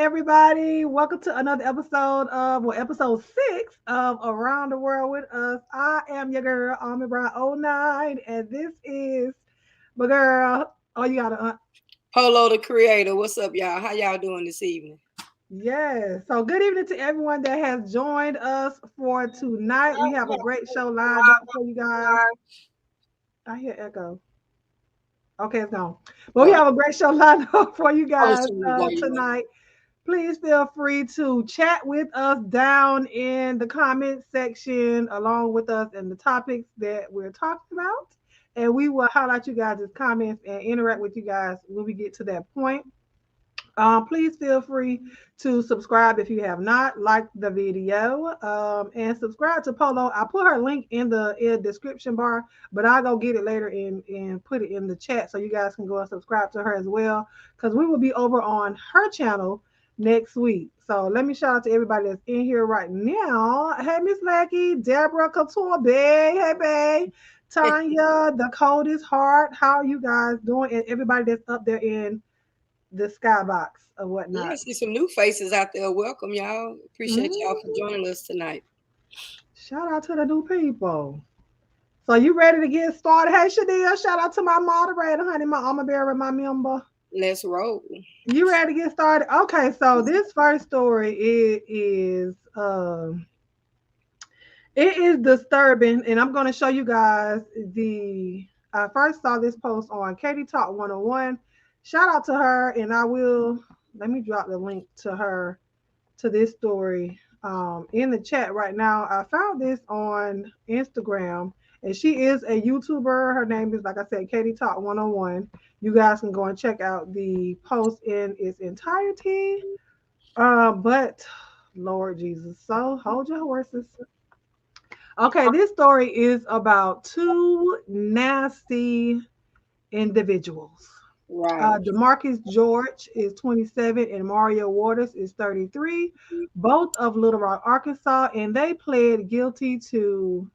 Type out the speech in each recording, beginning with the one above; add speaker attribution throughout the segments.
Speaker 1: everybody. Welcome to another episode episode 6 of Around the World with Us. I am your girl, Army Brown '09, and this is my girl. Oh, you got to,
Speaker 2: Polo the creator. What's up, y'all? How y'all doing this evening?
Speaker 1: yes. So, good evening to everyone that has joined us for tonight. We have a great show lined up for you guys. I hear echo. Okay, it's gone. But we
Speaker 2: Right.
Speaker 1: have a great show lined up for you
Speaker 2: Oh,
Speaker 1: guys
Speaker 2: there you go.
Speaker 1: tonight. Please feel free to chat with us down in the comment section along with us and the topics that we're talking about. And we will highlight you guys' comments and interact with you guys when we get to that point. Please feel free to subscribe if you have not liked the video, and subscribe to Polo. I put her link in the description bar, but I'll go get it later and put it in the chat so you guys can go and subscribe to her as well because we will be over on her channel next week. So let me shout out to everybody that's in here right now. Hey, Miss Lackey, Deborah Couture, Bay, hey, Bay, Tanya, the coldest heart. How are you guys doing? And everybody that's up there in the skybox or
Speaker 2: Yeah, I
Speaker 1: whatnot.
Speaker 2: see some new faces out there. Welcome, y'all. Appreciate y'all for
Speaker 1: Mhm.
Speaker 2: joining us tonight.
Speaker 1: Shout out to the new people. So you ready to get started? Hey Shadia, shout out to my moderator, honey, my armor bearer, my member.
Speaker 2: Let's roll.
Speaker 1: You ready to get started? Okay, so this first story it is disturbing, and I'm going to show you guys the. I first saw this post on Katie Talk 101. Shout out to her, and I will let me drop the link to her to this story in the chat right now. I found this on Instagram, and she is a YouTuber. Her name is, like I said, Katie Talk 101. You guys can go and check out the post in its entirety. But Lord Jesus, so hold your horses. Okay, this story is about two nasty individuals.
Speaker 2: Right.
Speaker 1: Demarcus George is 27 and Mario Waters is 33, both of Little Rock, Arkansas, and they pled guilty to,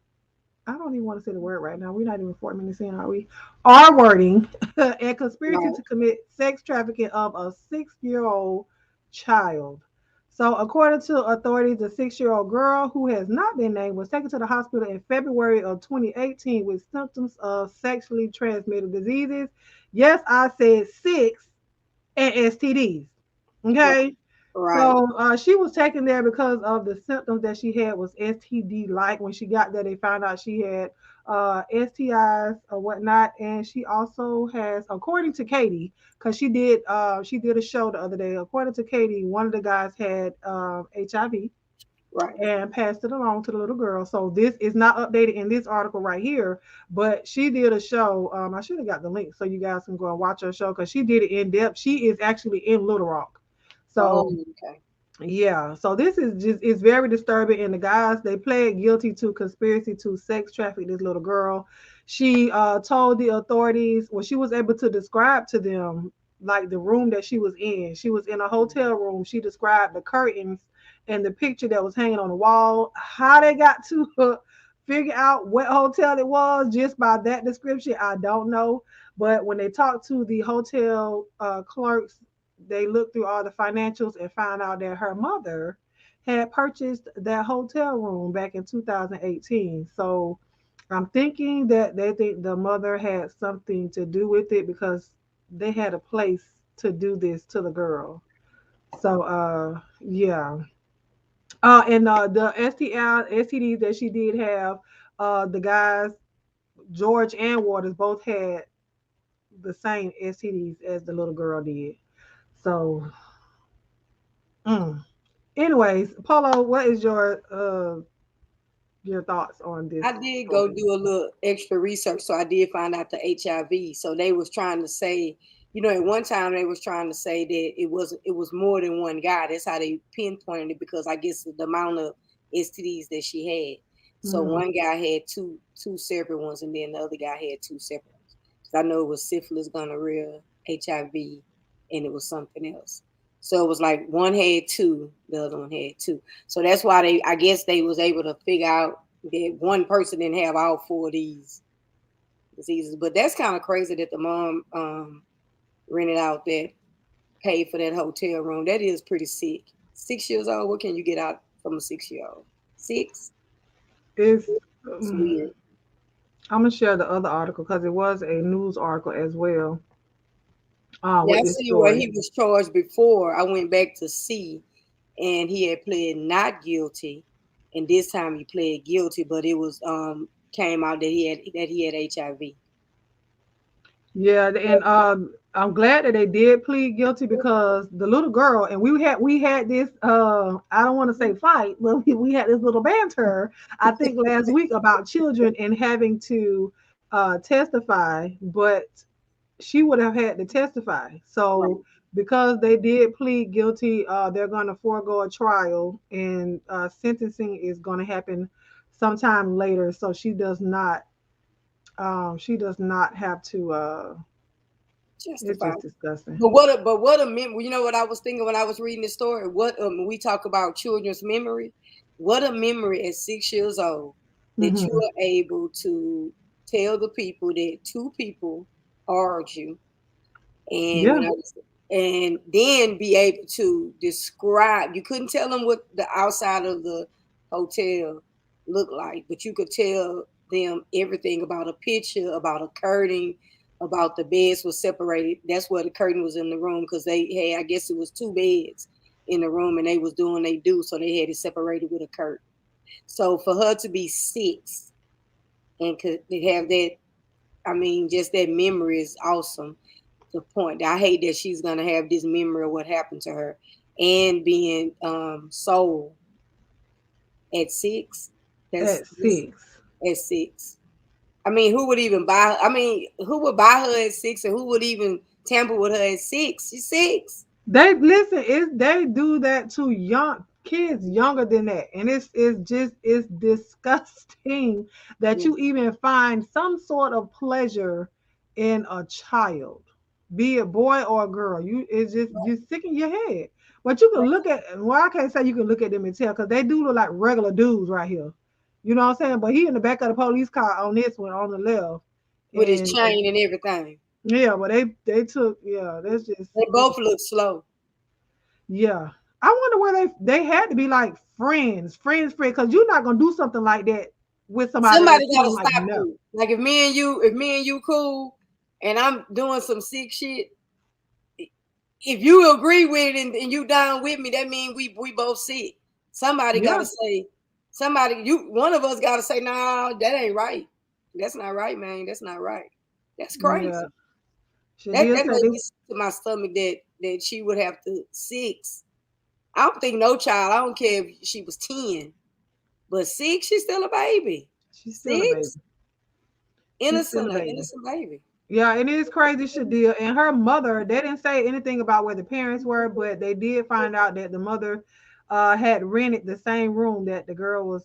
Speaker 1: I don't even want to say the word right now. We're not even 4 minutes in, are we? R wording and conspiracy
Speaker 2: Right.
Speaker 1: to commit sex trafficking of a 6-year-old child. So, according to authorities, the 6-year-old girl who has not been named was taken to the hospital in February of 2018 with symptoms of sexually transmitted diseases. Yes, I said six, and STDs.
Speaker 2: Right.
Speaker 1: Okay.
Speaker 2: Right.
Speaker 1: So she was taken there because of the symptoms that she had was STD like. When she got there, they found out she had STIs or whatnot, and she also has, according to Katie, because she did a show the other day. According to Katie, one of the guys had HIV
Speaker 2: Right.
Speaker 1: and passed it along to the little girl. So this is not updated in this article right here, but she did a show. I should have got the link so you guys can go and watch her show because she did it in depth. She is actually in Little Rock.
Speaker 2: Oh,
Speaker 1: So
Speaker 2: okay.
Speaker 1: yeah, so this is just it's very disturbing. And the guys they pled guilty to conspiracy to sex traffic this little girl. She told the authorities well, she was able to describe to them like the room that she was in. She was in a hotel room. She described the curtains and the picture that was hanging on the wall. How they got to figure out what hotel it was just by that description, I don't know. But when they talked to the hotel clerks, they looked through all the financials and found out that her mother had purchased that hotel room back in 2018. So I'm thinking that they think the mother had something to do with it because they had a place to do this to the girl. So yeah. And the STI STDs that she did have, the guys George and Waters both had the same STDs as the little girl did. So mm. Anyways, Polo, what is your thoughts on this
Speaker 2: I did go
Speaker 1: story?
Speaker 2: do a little extra research, so I did find out the HIV. So they was trying to say, at one time they was trying to say that it was more than one guy. That's how they pinpointed it because I guess the amount of STDs that she had. So
Speaker 1: Mm-hmm.
Speaker 2: one guy had two separate ones, and then the other guy had two separate ones. 'Cause I know it was syphilis, gonorrhea, HIV, and it was something else. So it was like one had two, the other one had two. So that's why I guess they was able to figure out that one person didn't have all four of these diseases. But that's kind of crazy that the mom rented out that. pay for that hotel room. That is pretty sick. 6 years old. What can you get out from a 6-year-old? Six.
Speaker 1: It's
Speaker 2: It's weird.
Speaker 1: I'm gonna share the other article because it was a news article as well.
Speaker 2: Yeah,
Speaker 1: With
Speaker 2: I
Speaker 1: this
Speaker 2: see where
Speaker 1: story.
Speaker 2: he was charged before. I went back to see, and he had pled not guilty, and this time he pled guilty, but it was came out that he had HIV.
Speaker 1: Yeah, and I'm glad that they did plead guilty because the little girl and we had this I don't want to say fight, but we had this little banter I think last week about children and having to testify, but she would have had to testify.
Speaker 2: Right.
Speaker 1: So because they did plead guilty, they're going to forego a trial, and sentencing is going to happen sometime later. So she does not have to. It's
Speaker 2: Justified.
Speaker 1: just disgusting.
Speaker 2: But what a memory. You know what I was thinking when I was reading this story? What we talk about children's memory. What a memory at 6 years old that you
Speaker 1: Hmm.
Speaker 2: are able to tell the people that two people argue, and
Speaker 1: Yeah,
Speaker 2: when I was, and then be able to describe. You couldn't tell them what the outside of the hotel looked like, but you could tell them everything about a picture, about a curtain, about the beds were separated. That's where the curtain was in the room because they had, I guess it was two beds in the room, and they was doing they do, so they had it separated with a curtain. So for her to be 6 and could have that, I mean, just that memory is awesome. The point. I hate that she's gonna have this memory of what happened to her, and being sold at 6.
Speaker 1: at
Speaker 2: That's
Speaker 1: 6.
Speaker 2: at 6. I mean, who would even buy? I mean, who would buy her at 6, and who would even tamper with her at 6? She's 6.
Speaker 1: They listen. They do that to young kids younger than that, and it's disgusting that you even find some sort of pleasure in a child, be it boy or girl. It's just sick in your head. But you can look at, well, I can't say you can look at them and tell because they do look like regular dudes right here. You know what I'm saying? But he in the back of the police car on this one on the left,
Speaker 2: With his
Speaker 1: and
Speaker 2: chain and everything.
Speaker 1: yeah, but they took, yeah. That's just
Speaker 2: They both look slow.
Speaker 1: yeah. I wonder where they had to be like friends, because you're not gonna do something like that with somebody
Speaker 2: Somebody
Speaker 1: that's
Speaker 2: got to
Speaker 1: feeling like
Speaker 2: stop
Speaker 1: no.
Speaker 2: you. Like if me and you cool, and I'm doing some sick shit, if you agree with it and you down with me, that means we both sick. Somebody got
Speaker 1: Yeah,
Speaker 2: to say, somebody, one of us got to say, nah, that ain't right. That's not right, man. That's not right. That's
Speaker 1: yeah.
Speaker 2: crazy.
Speaker 1: She
Speaker 2: That
Speaker 1: did say
Speaker 2: made me
Speaker 1: this.
Speaker 2: sick to my stomach that she would have to 6. I don't think no child. I don't care if she was 10, but 6, she's still a baby.
Speaker 1: She's still a baby.
Speaker 2: 6,
Speaker 1: She's still
Speaker 2: innocent,
Speaker 1: a
Speaker 2: an
Speaker 1: baby.
Speaker 2: innocent baby.
Speaker 1: Yeah, it is crazy, Shadia. And her mother, they didn't say anything about where the parents were, but they did find out that the mother had rented the same room that the girl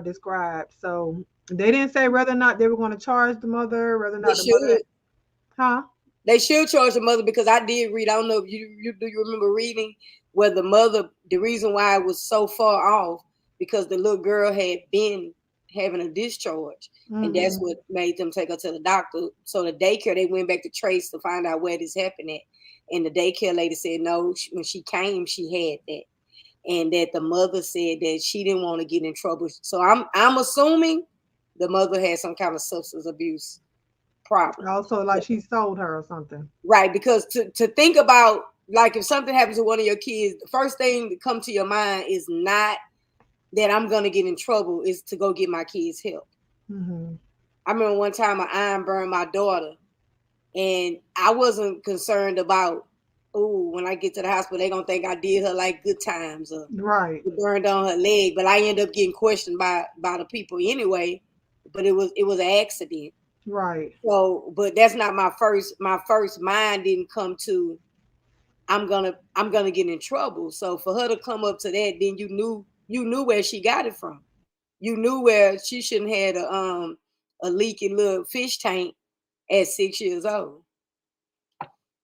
Speaker 1: described. So they didn't say whether or not they were going to charge the mother, whether or
Speaker 2: They
Speaker 1: not the mother,
Speaker 2: should.
Speaker 1: huh?
Speaker 2: They should charge the mother because I did read. I don't know if you do. You remember reading where the mother? The reason why it was so far off because the little girl had been having a discharge, and that's
Speaker 1: Hmm.
Speaker 2: what made them take her to the doctor. So the daycare they went back to trace to find out where this happened at, and the daycare lady said no. When she came, she had that, and that the mother said that she didn't want to get in trouble. So I'm assuming the mother had some kind of substance abuse problem.
Speaker 1: Also, like she sold her or something.
Speaker 2: Right, because to think about, like, if something happens to one of your kids, the first thing that come to your mind is not that I'm gonna get in trouble, is to go get my kids help.
Speaker 1: Hmm.
Speaker 2: I remember one time an iron burned my daughter, and I wasn't concerned about, oh, when I get to the hospital, they gonna think I did her like good times or
Speaker 1: Right,
Speaker 2: it burned on her leg. But I ended up getting questioned by the people anyway. But it was an accident.
Speaker 1: right.
Speaker 2: So, but that's not my first mind didn't come to I'm gonna get in trouble. So for her to come up to that, then you knew where she got it from. You knew where she shouldn't had a leaky little fish tank at 6 years old.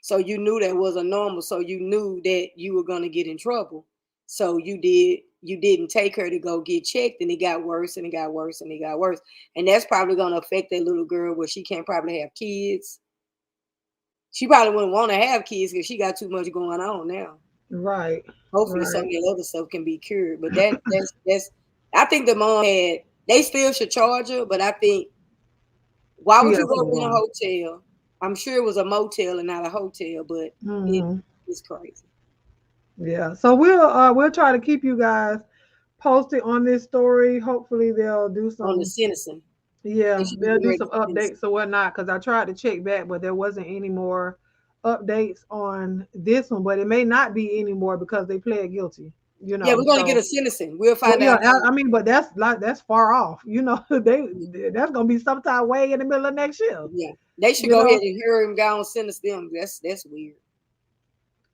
Speaker 2: So you knew that wasn't normal. So you knew that you were gonna get in trouble. So you didn't take her to go get checked, and it got worse and it got worse and it got worse. And that's probably gonna affect that little girl where she can't probably have kids. She probably wouldn't want to have kids because she got too much going on now.
Speaker 1: Right.
Speaker 2: Hopefully, some of
Speaker 1: Right.
Speaker 2: the other stuff can be cured. But that's. I think the mom had. They still should charge her, but I think why
Speaker 1: She
Speaker 2: would
Speaker 1: got
Speaker 2: you go
Speaker 1: something
Speaker 2: in a
Speaker 1: wrong.
Speaker 2: hotel? I'm sure it was a motel and not a hotel, but it
Speaker 1: Hmm.
Speaker 2: is crazy.
Speaker 1: Yeah. So we'll try to keep you guys posted on this story. Hopefully they'll do
Speaker 2: On the
Speaker 1: some.
Speaker 2: citizen, they
Speaker 1: Yeah,
Speaker 2: should be
Speaker 1: they'll
Speaker 2: getting
Speaker 1: do
Speaker 2: ready
Speaker 1: some
Speaker 2: to sentence.
Speaker 1: updates or whatnot. Because I tried to check back, but there wasn't any more updates on this one. But it may not be anymore because they pled guilty. You
Speaker 2: Yeah,
Speaker 1: know.
Speaker 2: we're gonna get
Speaker 1: So
Speaker 2: a sentencing. We'll
Speaker 1: well,
Speaker 2: find
Speaker 1: yeah.
Speaker 2: out how.
Speaker 1: I mean, but that's far off. You know, that's gonna be sometime way in the middle of next year.
Speaker 2: Yeah, they should
Speaker 1: You
Speaker 2: go ahead
Speaker 1: know.
Speaker 2: and hurry him down, sentence them. That's weird.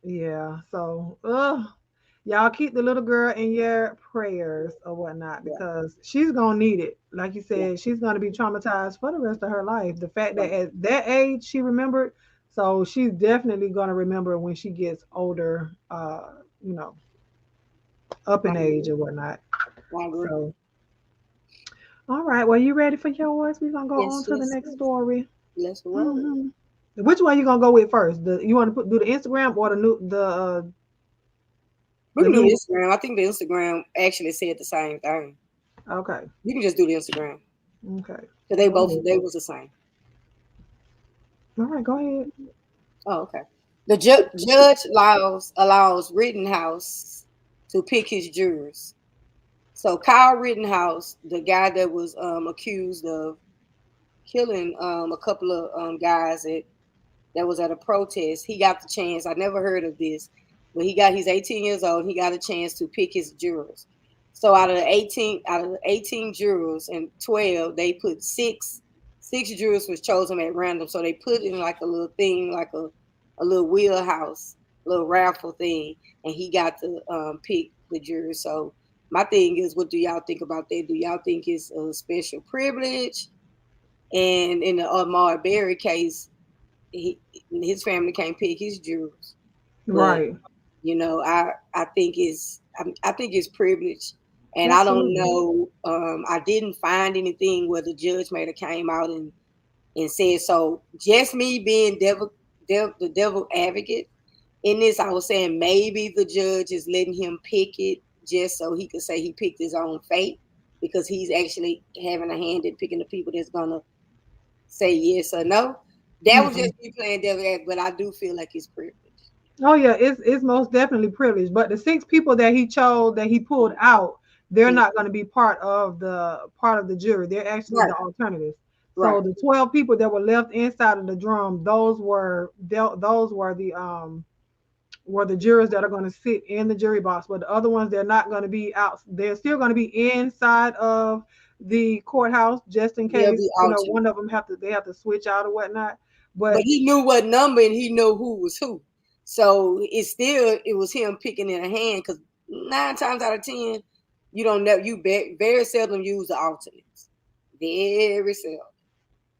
Speaker 1: Yeah. So, y'all keep the little girl in your prayers or whatnot
Speaker 2: Yeah,
Speaker 1: because she's gonna need it. Like you
Speaker 2: yeah,
Speaker 1: said, she's gonna be traumatized for the rest of her life. The fact that
Speaker 2: right.
Speaker 1: at that age she remembered, so she's definitely gonna remember when she gets older. You know, up
Speaker 2: I
Speaker 1: in age
Speaker 2: agree.
Speaker 1: or whatnot.
Speaker 2: I agree.
Speaker 1: So, all right. Well, you ready for yours? We're gonna go on
Speaker 2: Yes,
Speaker 1: to the
Speaker 2: yes,
Speaker 1: next
Speaker 2: yes.
Speaker 1: story.
Speaker 2: Let's roll.
Speaker 1: Hmm. Which one you gonna go with first? You want to do the Instagram or
Speaker 2: We
Speaker 1: the
Speaker 2: can do
Speaker 1: news?
Speaker 2: Instagram. I think the Instagram actually said the same thing.
Speaker 1: Okay.
Speaker 2: You can just do the Instagram
Speaker 1: Okay.
Speaker 2: because they
Speaker 1: Go
Speaker 2: both
Speaker 1: ahead.
Speaker 2: they was the same.
Speaker 1: All right. Go ahead.
Speaker 2: Oh, okay. The judge allows Rittenhouse to pick his jurors. So Kyle Rittenhouse, the guy that was accused of killing a couple of guys that was at a protest, he got the chance. I never heard of this, but he's 18 years old. He got a chance to pick his jurors. So out of the 18 jurors and 12, they put six jurors was chosen at random. So they put in like a little thing, like a little wheelhouse, little raffle thing, and he got to pick the jurors. So my thing is, what do y'all think about that? Do y'all think it's a special privilege? And in the Ahmaud Berry case, he, his family can't pick his jurors, but
Speaker 1: Right.
Speaker 2: I think I think it's privilege, and I don't
Speaker 1: Absolutely.
Speaker 2: know. I didn't find anything where the judge made have came out and said so. Just me being the devil advocate in this, I was saying maybe the judge is letting him pick it just so he could say he picked his own fate because he's actually having a hand in picking the people that's gonna say yes or no. That was
Speaker 1: Hmm.
Speaker 2: just me playing devil advocate, but I do feel like it's privilege.
Speaker 1: Oh yeah, it's most definitely privileged. But the six people that he chose that he pulled out, they're
Speaker 2: Mm.
Speaker 1: not going to be part of the jury. They're actually
Speaker 2: Right,
Speaker 1: the alternatives. So
Speaker 2: right.
Speaker 1: the 12 people that were left inside of the drum, those were the jurors that are going to sit in the jury box. But the other ones, they're not going to be out. They're still going to be inside of the courthouse just in
Speaker 2: They'll
Speaker 1: case
Speaker 2: be alternate.
Speaker 1: one of them they have to switch out or whatnot.
Speaker 2: But
Speaker 1: But
Speaker 2: he knew what number and he knew who was who. So it was him picking in a hand because 9 times out of 10, you don't know very seldom use the alternates. Very seldom.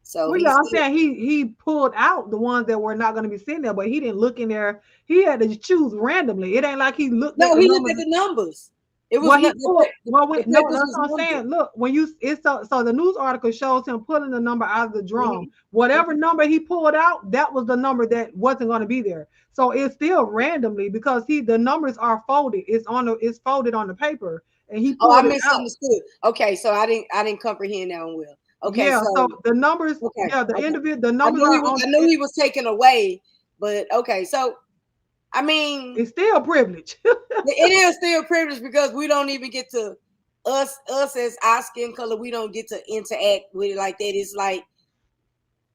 Speaker 2: So
Speaker 1: well,
Speaker 2: he
Speaker 1: yeah, I'm
Speaker 2: still
Speaker 1: saying he pulled out the ones that were not going to be sitting there, but he didn't look in there. He had to choose randomly. It ain't like he looked at
Speaker 2: no,
Speaker 1: the
Speaker 2: he looked at
Speaker 1: numbers.
Speaker 2: the numbers. It was
Speaker 1: Well, he
Speaker 2: not
Speaker 1: pulled. Well,
Speaker 2: the
Speaker 1: no,
Speaker 2: papers
Speaker 1: that's
Speaker 2: was
Speaker 1: what I'm
Speaker 2: numbered.
Speaker 1: saying. Look, when you it's so the news article shows him pulling the number out of the drum.
Speaker 2: Mhm.
Speaker 1: Whatever number he pulled out, that was the number that wasn't going to be there. So it's still randomly because the numbers are folded. It's folded on the paper, and he
Speaker 2: Oh, I
Speaker 1: pulled it out.
Speaker 2: misunderstood. Okay, so I didn't comprehend that one well. Okay,
Speaker 1: Yeah.
Speaker 2: so
Speaker 1: So the numbers,
Speaker 2: okay,
Speaker 1: yeah,
Speaker 2: okay.
Speaker 1: the numbers are on.
Speaker 2: I knew he was taken away, but okay, so I mean,
Speaker 1: It's still privilege.
Speaker 2: it is still privilege because we don't even get to us as our skin color. We don't get to interact with it like that. It's like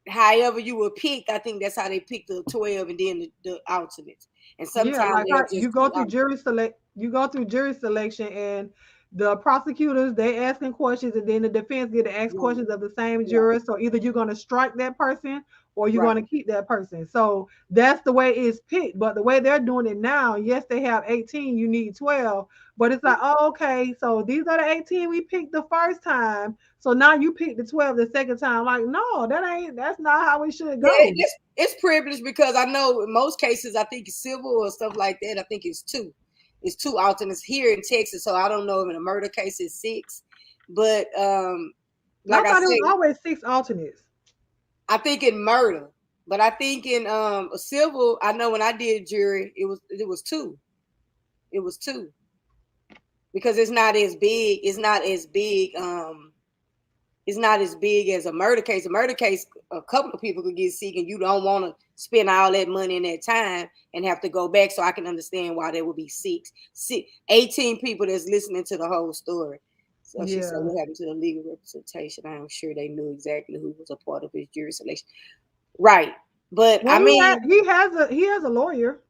Speaker 2: however you were picked. I think that's how they pick the 12 and then the alternates. And
Speaker 1: Yeah,
Speaker 2: sometimes
Speaker 1: like
Speaker 2: they're just two alternates.
Speaker 1: you go through jury selection and the prosecutors they asking questions and then the defense get to ask
Speaker 2: Right,
Speaker 1: questions of the same
Speaker 2: right,
Speaker 1: jurors. So either you're gonna strike that person or you're
Speaker 2: right.
Speaker 1: gonna keep that person. So that's the way it's picked. But the way they're doing it now, yes, they have 18, you need 12. But it's like, oh, okay, so these are the 18 we picked the first time. So now you pick the 12 the second time. Like, no, that's not how it should
Speaker 2: Yeah,
Speaker 1: go.
Speaker 2: it's privileged because I know in most cases I think it's civil or stuff like that. I think it's two. It's two alternates here in Texas. So I don't know if in a murder case it's six. But
Speaker 1: I
Speaker 2: like I
Speaker 1: thought it was
Speaker 2: said,
Speaker 1: always six alternates.
Speaker 2: I think in murder. But I think in a civil, I know when I did jury, it was two. It was two because it's not as big. It's not as big. It's not as big as a murder case. A murder case, a couple of people could get sick, and you don't want to spend all that money and that time and have to go back. So I can understand why there would be 18 people that's listening to the whole story. So she said,
Speaker 1: Yeah.
Speaker 2: what happened to the legal representation? I'm sure they knew exactly who was a part of his jury selection. Right. But
Speaker 1: Well, he has a lawyer.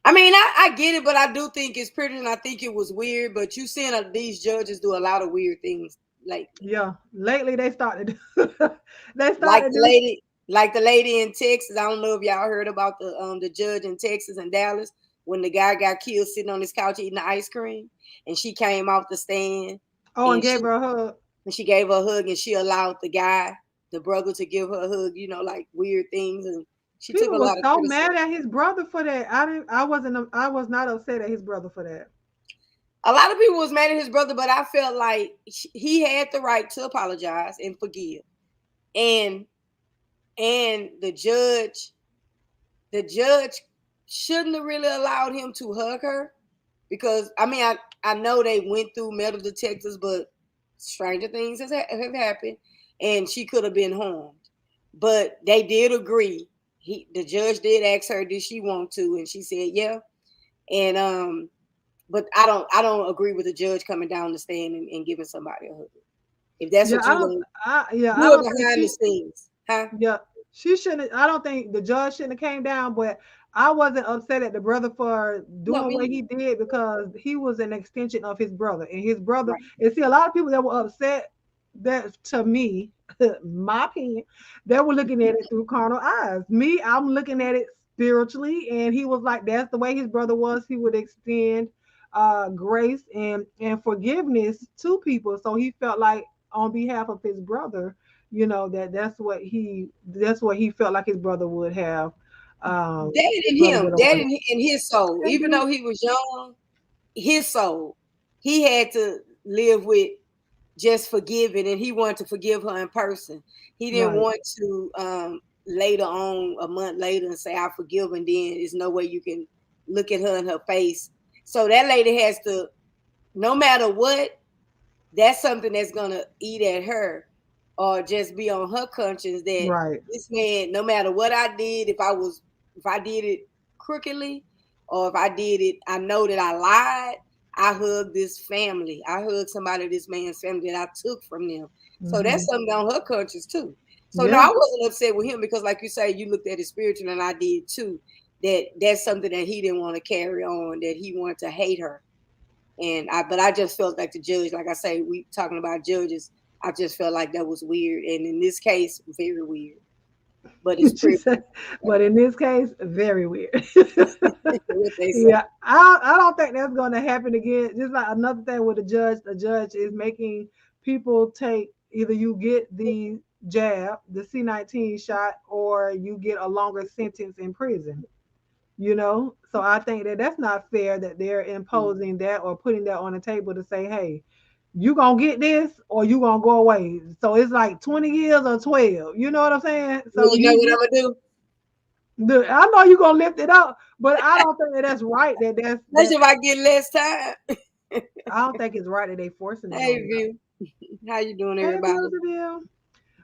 Speaker 2: I get it, but I do think it's pretty, and I think it was weird. But you seeing these judges do a lot of weird things lately.
Speaker 1: Yeah. Lately they started they
Speaker 2: like
Speaker 1: started
Speaker 2: the
Speaker 1: this.
Speaker 2: lady, like the lady in Texas. I don't know if y'all heard about the judge in Texas and Dallas when the guy got killed sitting on his couch eating the ice cream, and she came off the stand
Speaker 1: Oh, and
Speaker 2: and
Speaker 1: gave her a hug.
Speaker 2: she gave her a hug, and she allowed the brother, to give her a hug. Like weird things, and she took a
Speaker 1: People were
Speaker 2: lot of
Speaker 1: so
Speaker 2: criticism.
Speaker 1: mad at his brother for that. I was not upset at his brother for that.
Speaker 2: A lot of people was mad at his brother, but I felt like he had the right to apologize and forgive, and the judge shouldn't have really allowed him to hug her because I know they went through metal detectors, but stranger things have happened, and she could have been harmed. But they did agree. The judge did ask her, did she want to, and she said yeah. And but I don't agree with the judge coming down the stand and giving somebody a hug. If that's
Speaker 1: Yeah,
Speaker 2: what you want,
Speaker 1: I
Speaker 2: do it
Speaker 1: don't think
Speaker 2: behind the scenes, huh?
Speaker 1: yeah, she shouldn't. I don't think the judge shouldn't have came down, but I wasn't upset at the brother for
Speaker 2: No,
Speaker 1: doing
Speaker 2: me
Speaker 1: what
Speaker 2: either.
Speaker 1: he did because he was an extension of his brother, and his brother.
Speaker 2: Right.
Speaker 1: And see, a lot of people that were upset, that to me, my opinion, they were looking at it through carnal eyes. Me, I'm looking at it spiritually, and he was like, that's the way his brother was. He would extend grace and forgiveness to people, so he felt like on behalf of his brother, that's what he felt like his brother would have brother would have
Speaker 2: That
Speaker 1: wanted.
Speaker 2: in his soul, even though he was young, his soul, he had to live with just forgiving, and he wanted to forgive her in person. He didn't
Speaker 1: Right.
Speaker 2: want to later on, a month later, and say I forgive, and then there's no way you can look at her in her face. So that lady has to, no matter what, that's something that's gonna eat at her or just be on her conscience that
Speaker 1: Right.
Speaker 2: this man, no matter what I did, if I did it crookedly or if I did it, I know that I lied. I hugged this family. I hugged somebody, this man's family that I took from them. So that's
Speaker 1: Hmm.
Speaker 2: something on her conscience too. So no, I
Speaker 1: Yeah.
Speaker 2: wasn't upset with him because, like you say, you looked at it spiritual, and I did too. That's something that he didn't want to carry on. That he wanted to hate her, but I just felt like the judge, like I say, we talking about judges. I just felt like that was weird, and in this case, very weird. But it's
Speaker 1: She
Speaker 2: pretty.
Speaker 1: said, but in this case, very weird.
Speaker 2: What they say.
Speaker 1: Yeah, I don't think that's going to happen again. Just like another thing with the judge is making people take, either you get the jab, the C-19 shot, or you get a longer sentence in prison. So I think that that's not fair that they're
Speaker 2: Mm.
Speaker 1: imposing that or putting that on the table to say, hey, you gonna get this or you gonna go away. So it's like 20 years or 12. You know what I'm saying?
Speaker 2: Well,
Speaker 1: So
Speaker 2: you know what I'm gonna do?
Speaker 1: I know you gonna lift it up, but I don't think that that's right.
Speaker 2: That's if I get less time.
Speaker 1: I don't think it's right that they forcing it
Speaker 2: Hey,
Speaker 1: on them.
Speaker 2: View, how you doing,
Speaker 1: Hey,
Speaker 2: everybody?
Speaker 1: Elizabeth.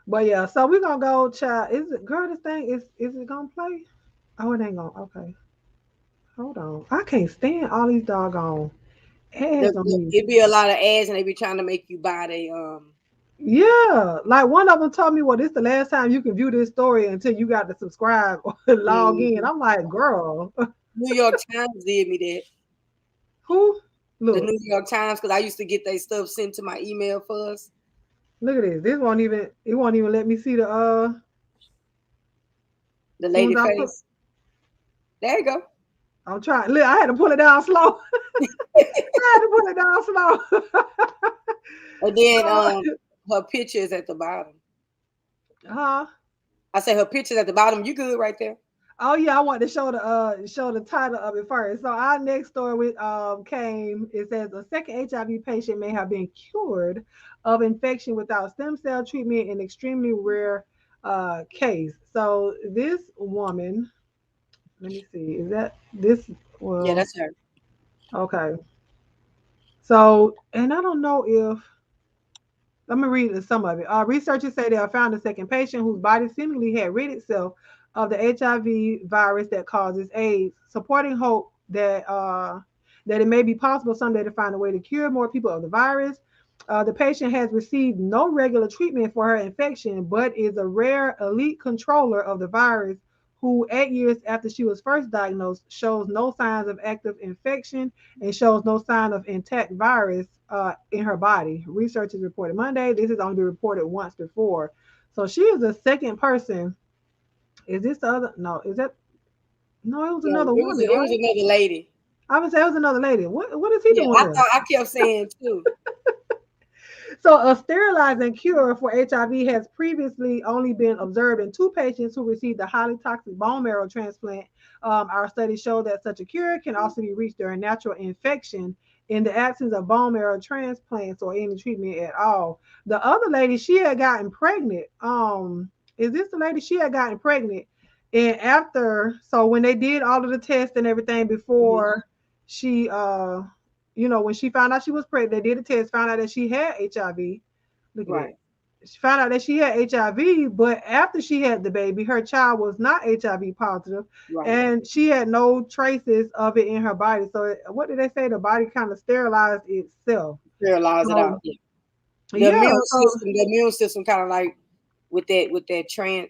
Speaker 1: But yeah, so we're gonna go, child. Is it, girl? This thing is it gonna play? Oh, it ain't gonna. Okay, hold on. I can't stand all these doggone ads on these.
Speaker 2: It be a lot of ads, and they be trying to make you buy they.
Speaker 1: Yeah, like one of them told me, "Well, this the last time you can view this story until you got to subscribe or log in."
Speaker 2: Mhm.
Speaker 1: I'm like, girl,
Speaker 2: New York Times did me that.
Speaker 1: who?
Speaker 2: The
Speaker 1: Look,
Speaker 2: New York Times, because I used to get their stuff sent to my email first.
Speaker 1: look at this. This won't even. It won't even let me see the.
Speaker 2: The
Speaker 1: Soon
Speaker 2: lady
Speaker 1: as I put,
Speaker 2: face. There you go.
Speaker 1: I'm trying. Look, I had to pull it down slow. I had to pull it down slow.
Speaker 2: And then
Speaker 1: So,
Speaker 2: her picture is at the bottom.
Speaker 1: huh?
Speaker 2: I say her picture's at the bottom. You good right there?
Speaker 1: Oh yeah, I want to show the title of it first. So our next story with came. It says a second HIV patient may have been cured of infection without stem cell treatment in extremely rare case. So this woman, let me see, is that this?
Speaker 2: Yeah,
Speaker 1: Well,
Speaker 2: that's her.
Speaker 1: okay. So, and I don't know if let me read some of it. Researchers say they have found a second patient whose body seemingly had rid itself of the HIV virus that causes AIDS, supporting hope that it may be possible someday to find a way to cure more people of the virus. The patient has received no regular treatment for her infection, but is a rare elite controller of the virus who, 8 years after she was first diagnosed, shows no signs of active infection and shows no sign of intact virus in her body. Researchers reported Monday. This has only been reported once before. So she is the second person. Is this the other? No, is that? No, it was
Speaker 2: Yeah,
Speaker 1: another woman,
Speaker 2: it was
Speaker 1: right?
Speaker 2: another lady.
Speaker 1: I would say it was another lady. What is he
Speaker 2: Yeah,
Speaker 1: doing here?
Speaker 2: I kept saying too.
Speaker 1: So, a sterilizing cure for HIV has previously only been observed in two patients who received a highly toxic bone marrow transplant. Our studies show that such a cure can also be reached during natural infection in the absence of bone marrow transplants or any treatment at all. The other lady, she had gotten pregnant. Is this the lady? She had gotten pregnant, and after, so when they did all of the tests and everything
Speaker 2: Mhm.
Speaker 1: before she when she found out she was pregnant, they did a test, found out that she had HIV. Look at
Speaker 2: Right,
Speaker 1: it. She found out that she had HIV, but after she had the baby, her child was not HIV positive,
Speaker 2: right.
Speaker 1: and she had no traces of it in her body. So, what did they say? The body kind of sterilized itself.
Speaker 2: Sterilize it
Speaker 1: So,
Speaker 2: out. Yeah.
Speaker 1: yeah. So,
Speaker 2: The immune system kind of like with that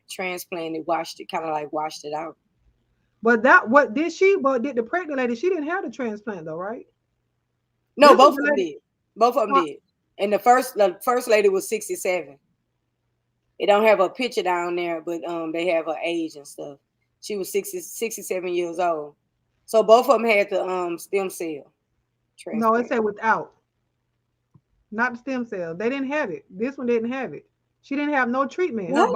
Speaker 2: transplant, it washed it, kind of like washed it out.
Speaker 1: but that what did she? But did the pregnant lady? She didn't have the transplant though, right?
Speaker 2: No,
Speaker 1: This was
Speaker 2: both
Speaker 1: the
Speaker 2: of them
Speaker 1: lady.
Speaker 2: did. Both of them
Speaker 1: Uh,
Speaker 2: did. And the first lady was 67. They don't have a picture down there, but they have her age and stuff. She was 67 years old. So both of them had the stem cell
Speaker 1: no, it
Speaker 2: transplant.
Speaker 1: said without, not the stem cell. They didn't have it. This one didn't have it. She didn't have no treatment.
Speaker 2: What?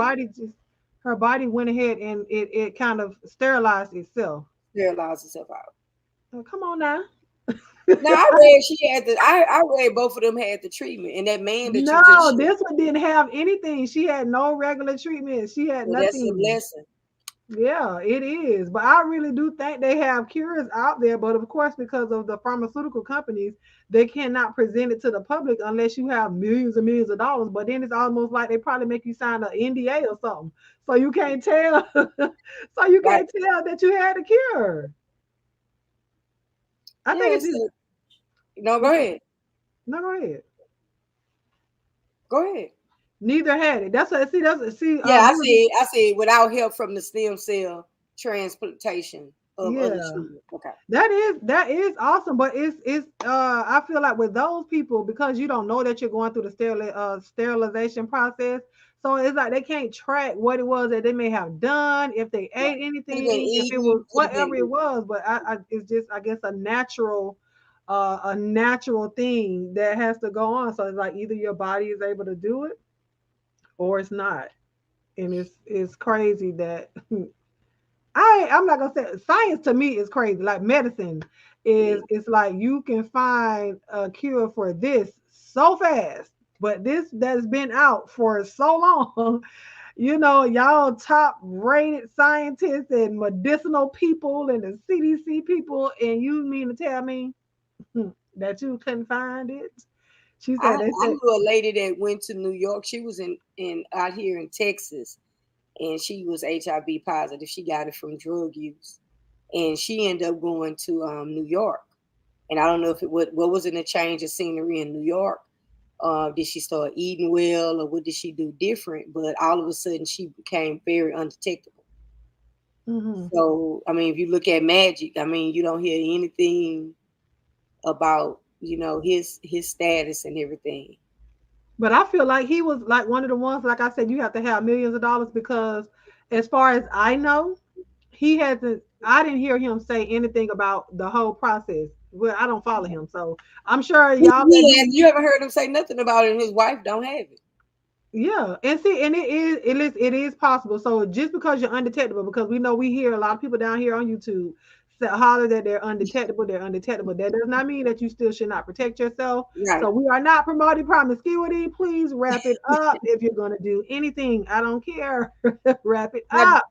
Speaker 1: Her body went ahead and it kind of sterilized itself.
Speaker 2: Sterilized itself out.
Speaker 1: Oh, come on now.
Speaker 2: Now I read she had the I read both of them had the treatment, and that man that you just
Speaker 1: No,
Speaker 2: showed,
Speaker 1: this one didn't have anything. She had no regular treatment. She had
Speaker 2: well, that's a
Speaker 1: nothing.
Speaker 2: blessing.
Speaker 1: Yeah, it is. But I really do think they have cures out there. But of course, because of the pharmaceutical companies, they cannot present it to the public unless you have millions and millions of dollars. But then it's almost like they probably make you sign an NDA or something. So you can't tell. So you
Speaker 2: Right.
Speaker 1: can't tell that you had a cure. I think
Speaker 2: Yeah,
Speaker 1: it's just
Speaker 2: so no, go
Speaker 1: what's up?
Speaker 2: ahead.
Speaker 1: No, go ahead.
Speaker 2: Go ahead.
Speaker 1: Neither had it. That's what see. That's see.
Speaker 2: Yeah,
Speaker 1: We was
Speaker 2: I see without help from the stem cell transplantation of other
Speaker 1: yeah.
Speaker 2: children. Okay.
Speaker 1: That is awesome, but it's I feel like with those people because you don't know that you're going through the sterilization process, so it's like they can't track what it was that they may have done, if they
Speaker 2: Right.
Speaker 1: ate
Speaker 2: Could have been
Speaker 1: anything, if it was
Speaker 2: eaten, could have
Speaker 1: whatever it
Speaker 2: been
Speaker 1: was. But it's just I guess a natural thing that has to go on. So it's like either your body is able to do it or it's not, and it's crazy that I'm not gonna say science to me is crazy. Like medicine
Speaker 2: yeah.
Speaker 1: is it's like you can find a cure for this so fast, but this that's been out for so long, y'all top rated scientists and medicinal people and the CDC people, and you mean to tell me that you couldn't find it? She said they
Speaker 2: I
Speaker 1: said,
Speaker 2: knew a lady that went to New York. She was in out here in Texas, and she was HIV positive. She got it from drug use, and she ended up going to New York. And I don't know if what was in the change of scenery in New York. Did she start eating well, or what did she do different? But all of a sudden, she became very undetectable.
Speaker 1: mm-hmm.
Speaker 2: So, I mean, if you look at Magic, I mean, you don't hear anything about his status and everything.
Speaker 1: But I feel like he was like one of the ones, like I said, you have to have millions of dollars because, as far as I know, he hasn't. I didn't hear him say anything about the whole process. Well, I don't follow him, so I'm sure y'all that
Speaker 2: Yeah,
Speaker 1: do.
Speaker 2: you haven't heard him say nothing about it, and his wife don't have it.
Speaker 1: Yeah, and see, and it is possible. So just because you're undetectable, because we know we hear a lot of people down here on YouTube holler that they're undetectable. They're undetectable. That does not mean that you still should not protect yourself.
Speaker 2: Right.
Speaker 1: So we are not promoting promiscuity. Please wrap it up. If you're going to do anything, I don't care. Wrap it
Speaker 2: Now,
Speaker 1: up.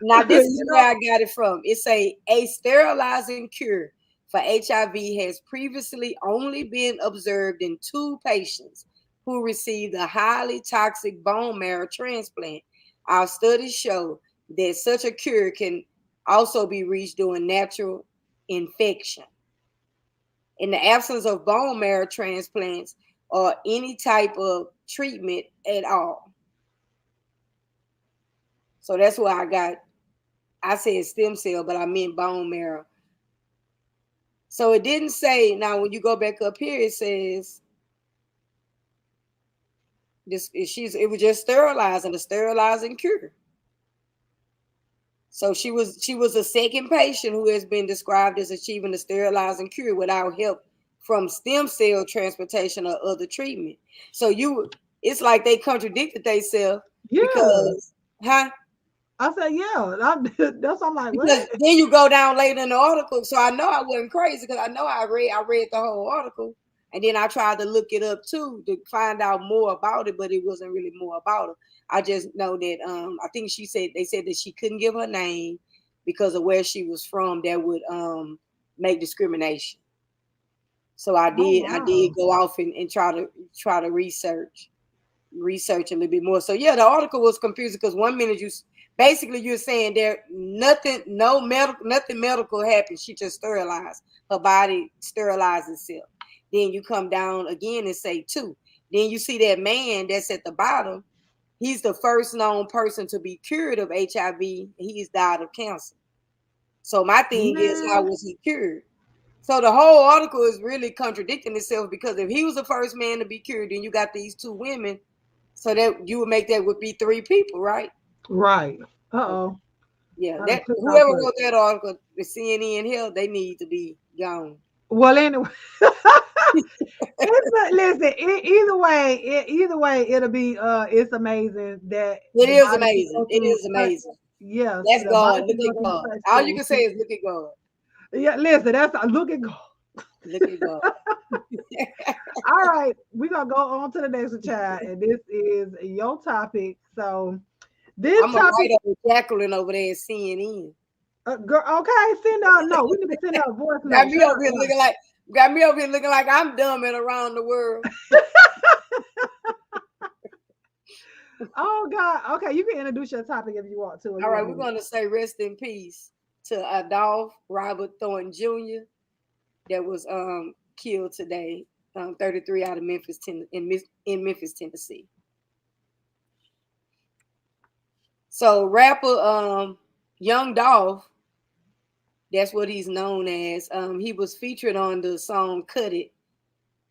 Speaker 2: now this is
Speaker 1: You
Speaker 2: where
Speaker 1: know?
Speaker 2: I got it from. It's a sterilizing cure for HIV has previously only been observed in 2 patients who received a highly toxic bone marrow transplant. Our studies show that such a cure can also be reached during natural infection. In the absence of bone marrow transplants or any type of treatment at all. So that's why I said stem cell, but I meant bone marrow. So it didn't say, now when you go back up here, it says this it was just sterilizing, a sterilizing cure. So she was a second patient who has been described as achieving a sterilizing cure without help from stem cell transplantation or other treatment. So it's like they contradicted themselves
Speaker 1: Yeah.
Speaker 2: because, huh?
Speaker 1: I said, yeah. That's I'm like,
Speaker 2: Because
Speaker 1: what?
Speaker 2: then you go down later in the article. So I know I wasn't crazy because I know I read the whole article. And then I tried to look it up too to find out more about it, but it wasn't really more about it. I just know that I think they said that she couldn't give her name because of where she was from that would make discrimination. So
Speaker 1: Oh
Speaker 2: I did
Speaker 1: wow.
Speaker 2: go off and try to research a little bit more. So yeah, the article was confusing because one minute basically you're saying there nothing medical happened. She just sterilized. Her body sterilized itself. Then you come down again and say 2. Then you see that man that's at the bottom. He's the first known person to be cured of HIV. He's died of cancer. So my thing is, how
Speaker 1: Man.
Speaker 2: was he cured? So the whole article is really contradicting itself because if he was the first man to be cured, then you got these 2 women. So that you would make that would be 3 people, right?
Speaker 1: Right.
Speaker 2: Okay.
Speaker 1: Uh-oh.
Speaker 2: Yeah.
Speaker 1: I done
Speaker 2: That
Speaker 1: clicked off
Speaker 2: whoever
Speaker 1: of it.
Speaker 2: wrote that article, the CNN Hill, they need to be gone.
Speaker 1: Well, anyway. Listen, either way, it'll be it's amazing that
Speaker 2: It
Speaker 1: the
Speaker 2: is
Speaker 1: body can
Speaker 2: amazing.
Speaker 1: go
Speaker 2: It
Speaker 1: through
Speaker 2: is
Speaker 1: such,
Speaker 2: amazing.
Speaker 1: yes,
Speaker 2: That's
Speaker 1: the body
Speaker 2: God.
Speaker 1: can
Speaker 2: Look
Speaker 1: go
Speaker 2: at
Speaker 1: through
Speaker 2: God.
Speaker 1: such
Speaker 2: All you
Speaker 1: things.
Speaker 2: can say is look at God.
Speaker 1: Yeah, listen, that's look at God.
Speaker 2: Look at God.
Speaker 1: All right, we're gonna go on to the next child, and this is your topic. So this
Speaker 2: I'm a
Speaker 1: topic,
Speaker 2: write up Jacqueline over there at CNN.
Speaker 1: girl, okay, send out no, we need to send out a voice
Speaker 2: Got
Speaker 1: note.
Speaker 2: me
Speaker 1: Shut
Speaker 2: over
Speaker 1: up,
Speaker 2: here
Speaker 1: girl.
Speaker 2: looking like got me over here looking like I'm dumb and around the world.
Speaker 1: Oh God, okay, you can introduce your topic if you want to, or
Speaker 2: All
Speaker 1: you
Speaker 2: right,
Speaker 1: want
Speaker 2: we're
Speaker 1: me to.
Speaker 2: gonna say rest in peace to Adolph Robert Thornton Jr. that was killed today, 33 out of in Memphis, Tennessee. So rapper Young Dolph, that's what he's known as. He was featured on the song "Cut It,"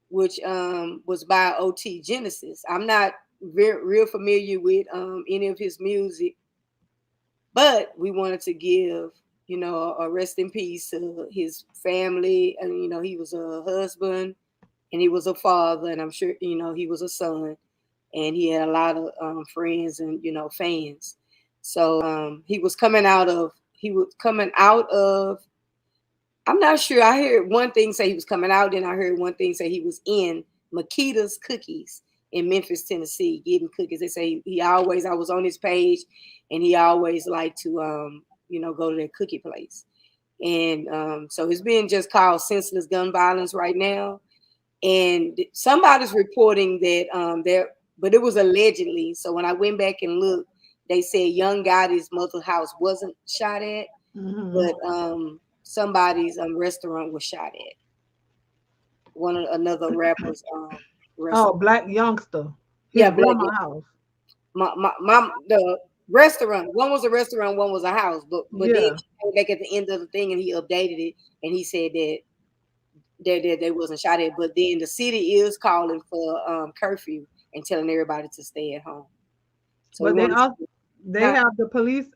Speaker 2: which was by OT Genesis. I'm not real familiar with any of his music, but we wanted to give a rest in peace to his family. And he was a husband and he was a father, and I'm sure he was a son, and he had a lot of friends and fans. So he was coming out of I'm not sure. I heard one thing say he was coming out, then I heard one thing say he was in Makita's Cookies in Memphis, Tennessee, getting cookies. They say I was on his page, and he always liked to go to that cookie place. And so it's being just called senseless gun violence right now. And somebody's reporting that but it was allegedly. So when I went back and looked, they said Young Gotti's mother's house wasn't shot at,
Speaker 1: Hmm.
Speaker 2: but somebody's restaurant was shot at. Another rapper's
Speaker 1: Oh,
Speaker 2: restaurant.
Speaker 1: black youngster, his
Speaker 2: Yeah, black.
Speaker 1: grandma house.
Speaker 2: The restaurant. One was a restaurant, one was a house. But then
Speaker 1: Yeah.
Speaker 2: he came back at the end of the thing and he updated it and he said that they wasn't shot at. But then the city is calling for curfew and telling everybody to stay at home. So we
Speaker 1: But
Speaker 2: want to.
Speaker 1: they
Speaker 2: Huh?
Speaker 1: have the police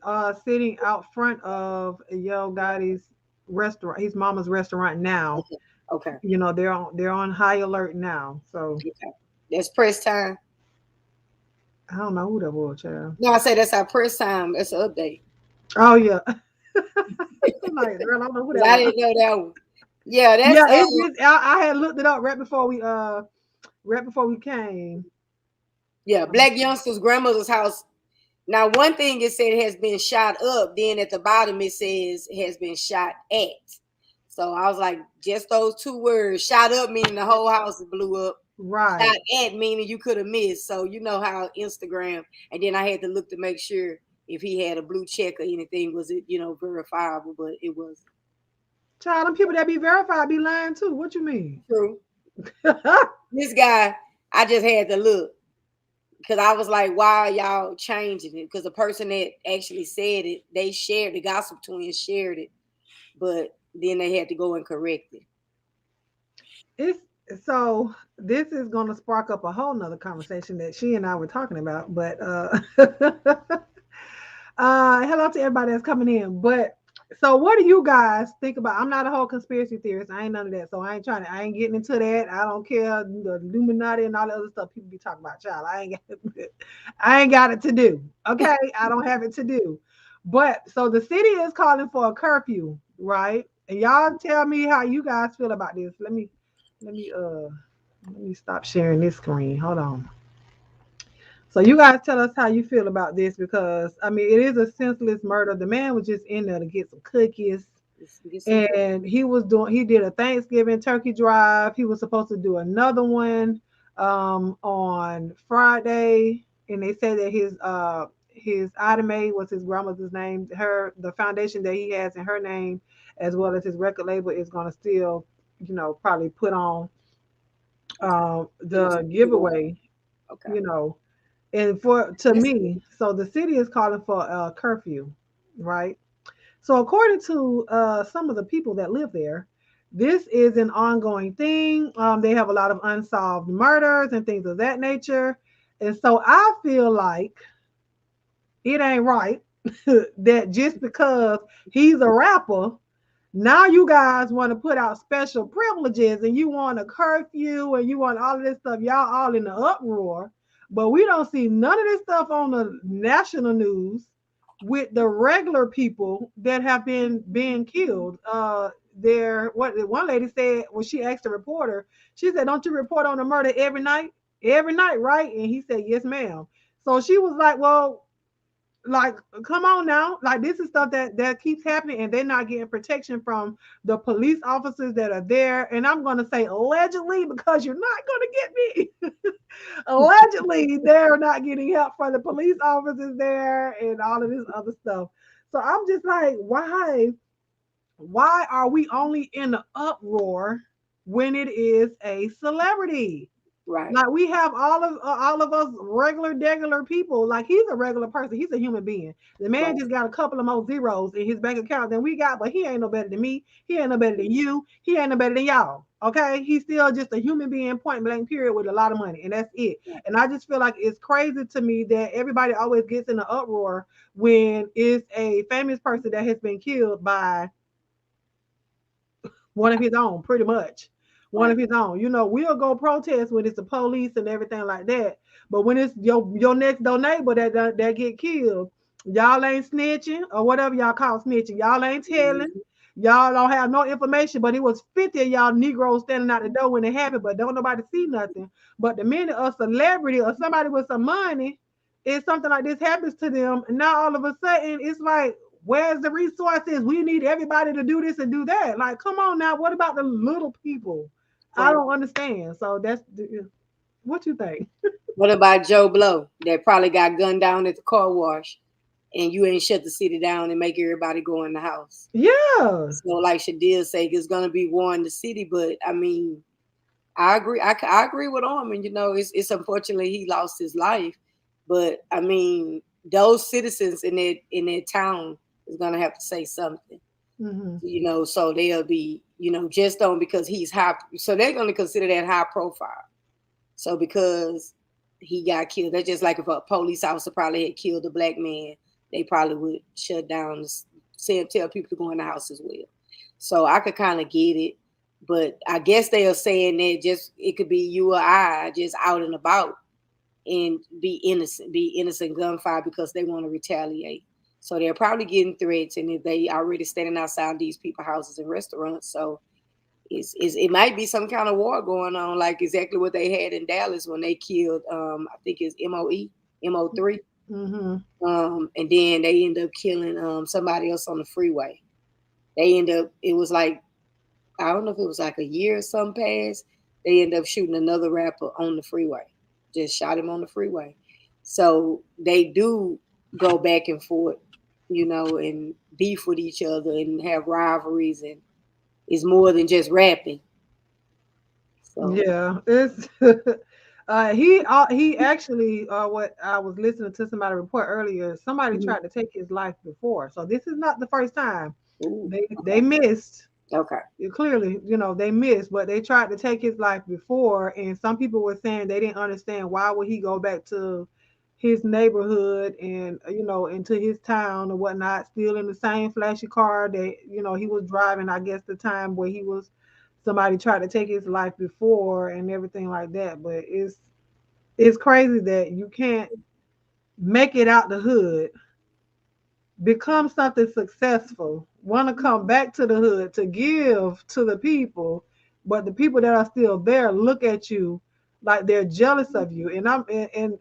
Speaker 1: sitting out front of Yo Gotti's restaurant, his mama's restaurant now.
Speaker 2: Okay. Okay.
Speaker 1: They're on high alert now. So
Speaker 2: Okay. That's press time.
Speaker 1: I don't know who that was, child.
Speaker 2: No, I say that's our press time. That's an update.
Speaker 1: Oh yeah. Like, girl, I don't know who
Speaker 2: 'Cause
Speaker 1: that
Speaker 2: I
Speaker 1: was.
Speaker 2: didn't know that one. Yeah, that's
Speaker 1: Yeah, I had looked it up right before we came.
Speaker 2: yeah, Black Youngster's grandmother's house. Now, one thing it said has been shot up. Then at the bottom it says has been shot at. So I was like, just those two words, shot up meaning the whole house blew up. Shot
Speaker 1: Right.
Speaker 2: at meaning you could have missed. So you know how Instagram. And then I had to look to make sure if he had a blue check or anything, was it verifiable? But it was
Speaker 1: Child, them people that be verified be lying too. What you mean?
Speaker 2: true. This guy, I just had to look because I was like, why are y'all changing it? Because the person that actually said it, they shared the gossip twins shared it, but then they had to go and correct it.
Speaker 1: It's so this is gonna spark up a whole nother conversation that she and I were talking about. But hello to everybody that's coming in. But so what do you guys think about? I'm not a whole conspiracy theorist. I ain't none of that. So I ain't getting into that. I don't care the Illuminati and all the other stuff people be talking about, child. I ain't got it to do. Okay. I don't have it to do. But so the city is calling for a curfew, right? And y'all tell me how you guys feel about this. Let me uh let me stop sharing this screen. Hold on. So you guys tell us how you feel about this because I mean it is a senseless murder. The man was just in there to get some cookies
Speaker 2: Get some food.
Speaker 1: and he did a Thanksgiving turkey drive. He was supposed to do another one on Friday and they said that his item was his grandmother's name. The foundation that he has in her name as well as his record label is going to still, probably put on
Speaker 2: Give
Speaker 1: the
Speaker 2: some giveaway.
Speaker 1: giveaway,
Speaker 2: Okay.
Speaker 1: you know, and for to
Speaker 2: That's
Speaker 1: me, so the city is calling for a curfew, right? So according to some of the people that live there, this is an ongoing thing. They have a lot of unsolved murders and things of that nature, and so I feel like it ain't right that just because he's a rapper, now you guys want to put out special privileges and you want a curfew and you want all of this stuff. Y'all all in the uproar, but we don't see none of this stuff on the national news with the regular people that have been being killed. There, what one lady said when she asked the reporter, she said, "Don't you report on the murder every night, right?" And he said, "Yes, ma'am." So she was like, "Well, like come on now, like this is stuff that keeps happening and they're not getting protection from the police officers that are there, and I'm going to say allegedly because you're not going to get me allegedly they're not getting help from the police officers there and all of this other stuff. So I'm just like, why are we only in the uproar when it is a celebrity?
Speaker 2: right.
Speaker 1: Like we have all of us regular people. Like he's a regular person. He's a human being. The man
Speaker 2: Right.
Speaker 1: just got a couple of more zeros in his bank account than we got, but he ain't no better than me. He ain't no better than you. He ain't no better than y'all. Okay, he's still just a human being, point blank, period, with a lot of money, and that's it.
Speaker 2: Right.
Speaker 1: And I just feel like it's crazy to me that everybody always gets in an uproar when it's a famous person that has been killed by one of his own, pretty much. One
Speaker 2: Right.
Speaker 1: of his own. We'll go protest when it's the police and everything like that. But when it's your next door neighbor that get killed, y'all ain't snitching or whatever y'all call snitching. Y'all ain't telling.
Speaker 2: Mhm.
Speaker 1: Y'all don't have no information, but it was 50 of y'all Negroes standing out the door when it happened, but don't nobody see nothing. But the minute a celebrity or somebody with some money, if something like this happens to them, and now all of a sudden it's like, where's the resources? We need everybody to do this and do that. Like, come on now. What about the little people? I
Speaker 2: Right.
Speaker 1: don't understand. So that's what you think.
Speaker 2: What about Joe Blow that probably got gunned down at the car wash and you ain't shut the city down and make everybody go in the house?
Speaker 1: Yeah.
Speaker 2: So, like Shadia said, it's gonna be war in the city. But I mean, I agree. I agree with Armin. It's unfortunately he lost his life, but I mean, those citizens in that town is gonna have to say something.
Speaker 1: Mm-hmm.
Speaker 2: So they'll be just on because he's high. So they're gonna consider that high profile. So because he got killed, that's just like if a police officer probably had killed a black man, they probably would shut down, tell people to go in the house as well. So I could kind of get it, but I guess they are saying that just it could be you or I just out and about and be innocent gunfire because they want to retaliate. So they're probably getting threats, and if they already standing outside these people's houses and restaurants, so it might be some kind of war going on, like exactly what they had in Dallas when they killed I think it's MO3.
Speaker 1: Mm-hmm.
Speaker 2: And then they end up killing somebody else on the freeway. They end up it was like I don't know if it was like a year or something passed. They end up shooting another rapper on the freeway. Just shot him on the freeway. So they do go back and forth, and beef with each other and have rivalries, and it's more than just rapping. So
Speaker 1: Yeah, it's he actually what I was listening to somebody report earlier. Somebody
Speaker 2: mhm.
Speaker 1: tried to take his life before, so this is not the first time.
Speaker 2: Ooh,
Speaker 1: They
Speaker 2: okay.
Speaker 1: missed.
Speaker 2: Okay.
Speaker 1: Clearly, they missed, but they tried to take his life before, and some people were saying they didn't understand why would he go back to his neighborhood and into his town or whatnot, still in the same flashy car that he was driving. I guess the time where he was somebody tried to take his life before and everything like that. But it's crazy that you can't make it out the hood, become something successful, want to come back to the hood to give to the people, but the people that are still there look at you like they're jealous of you. And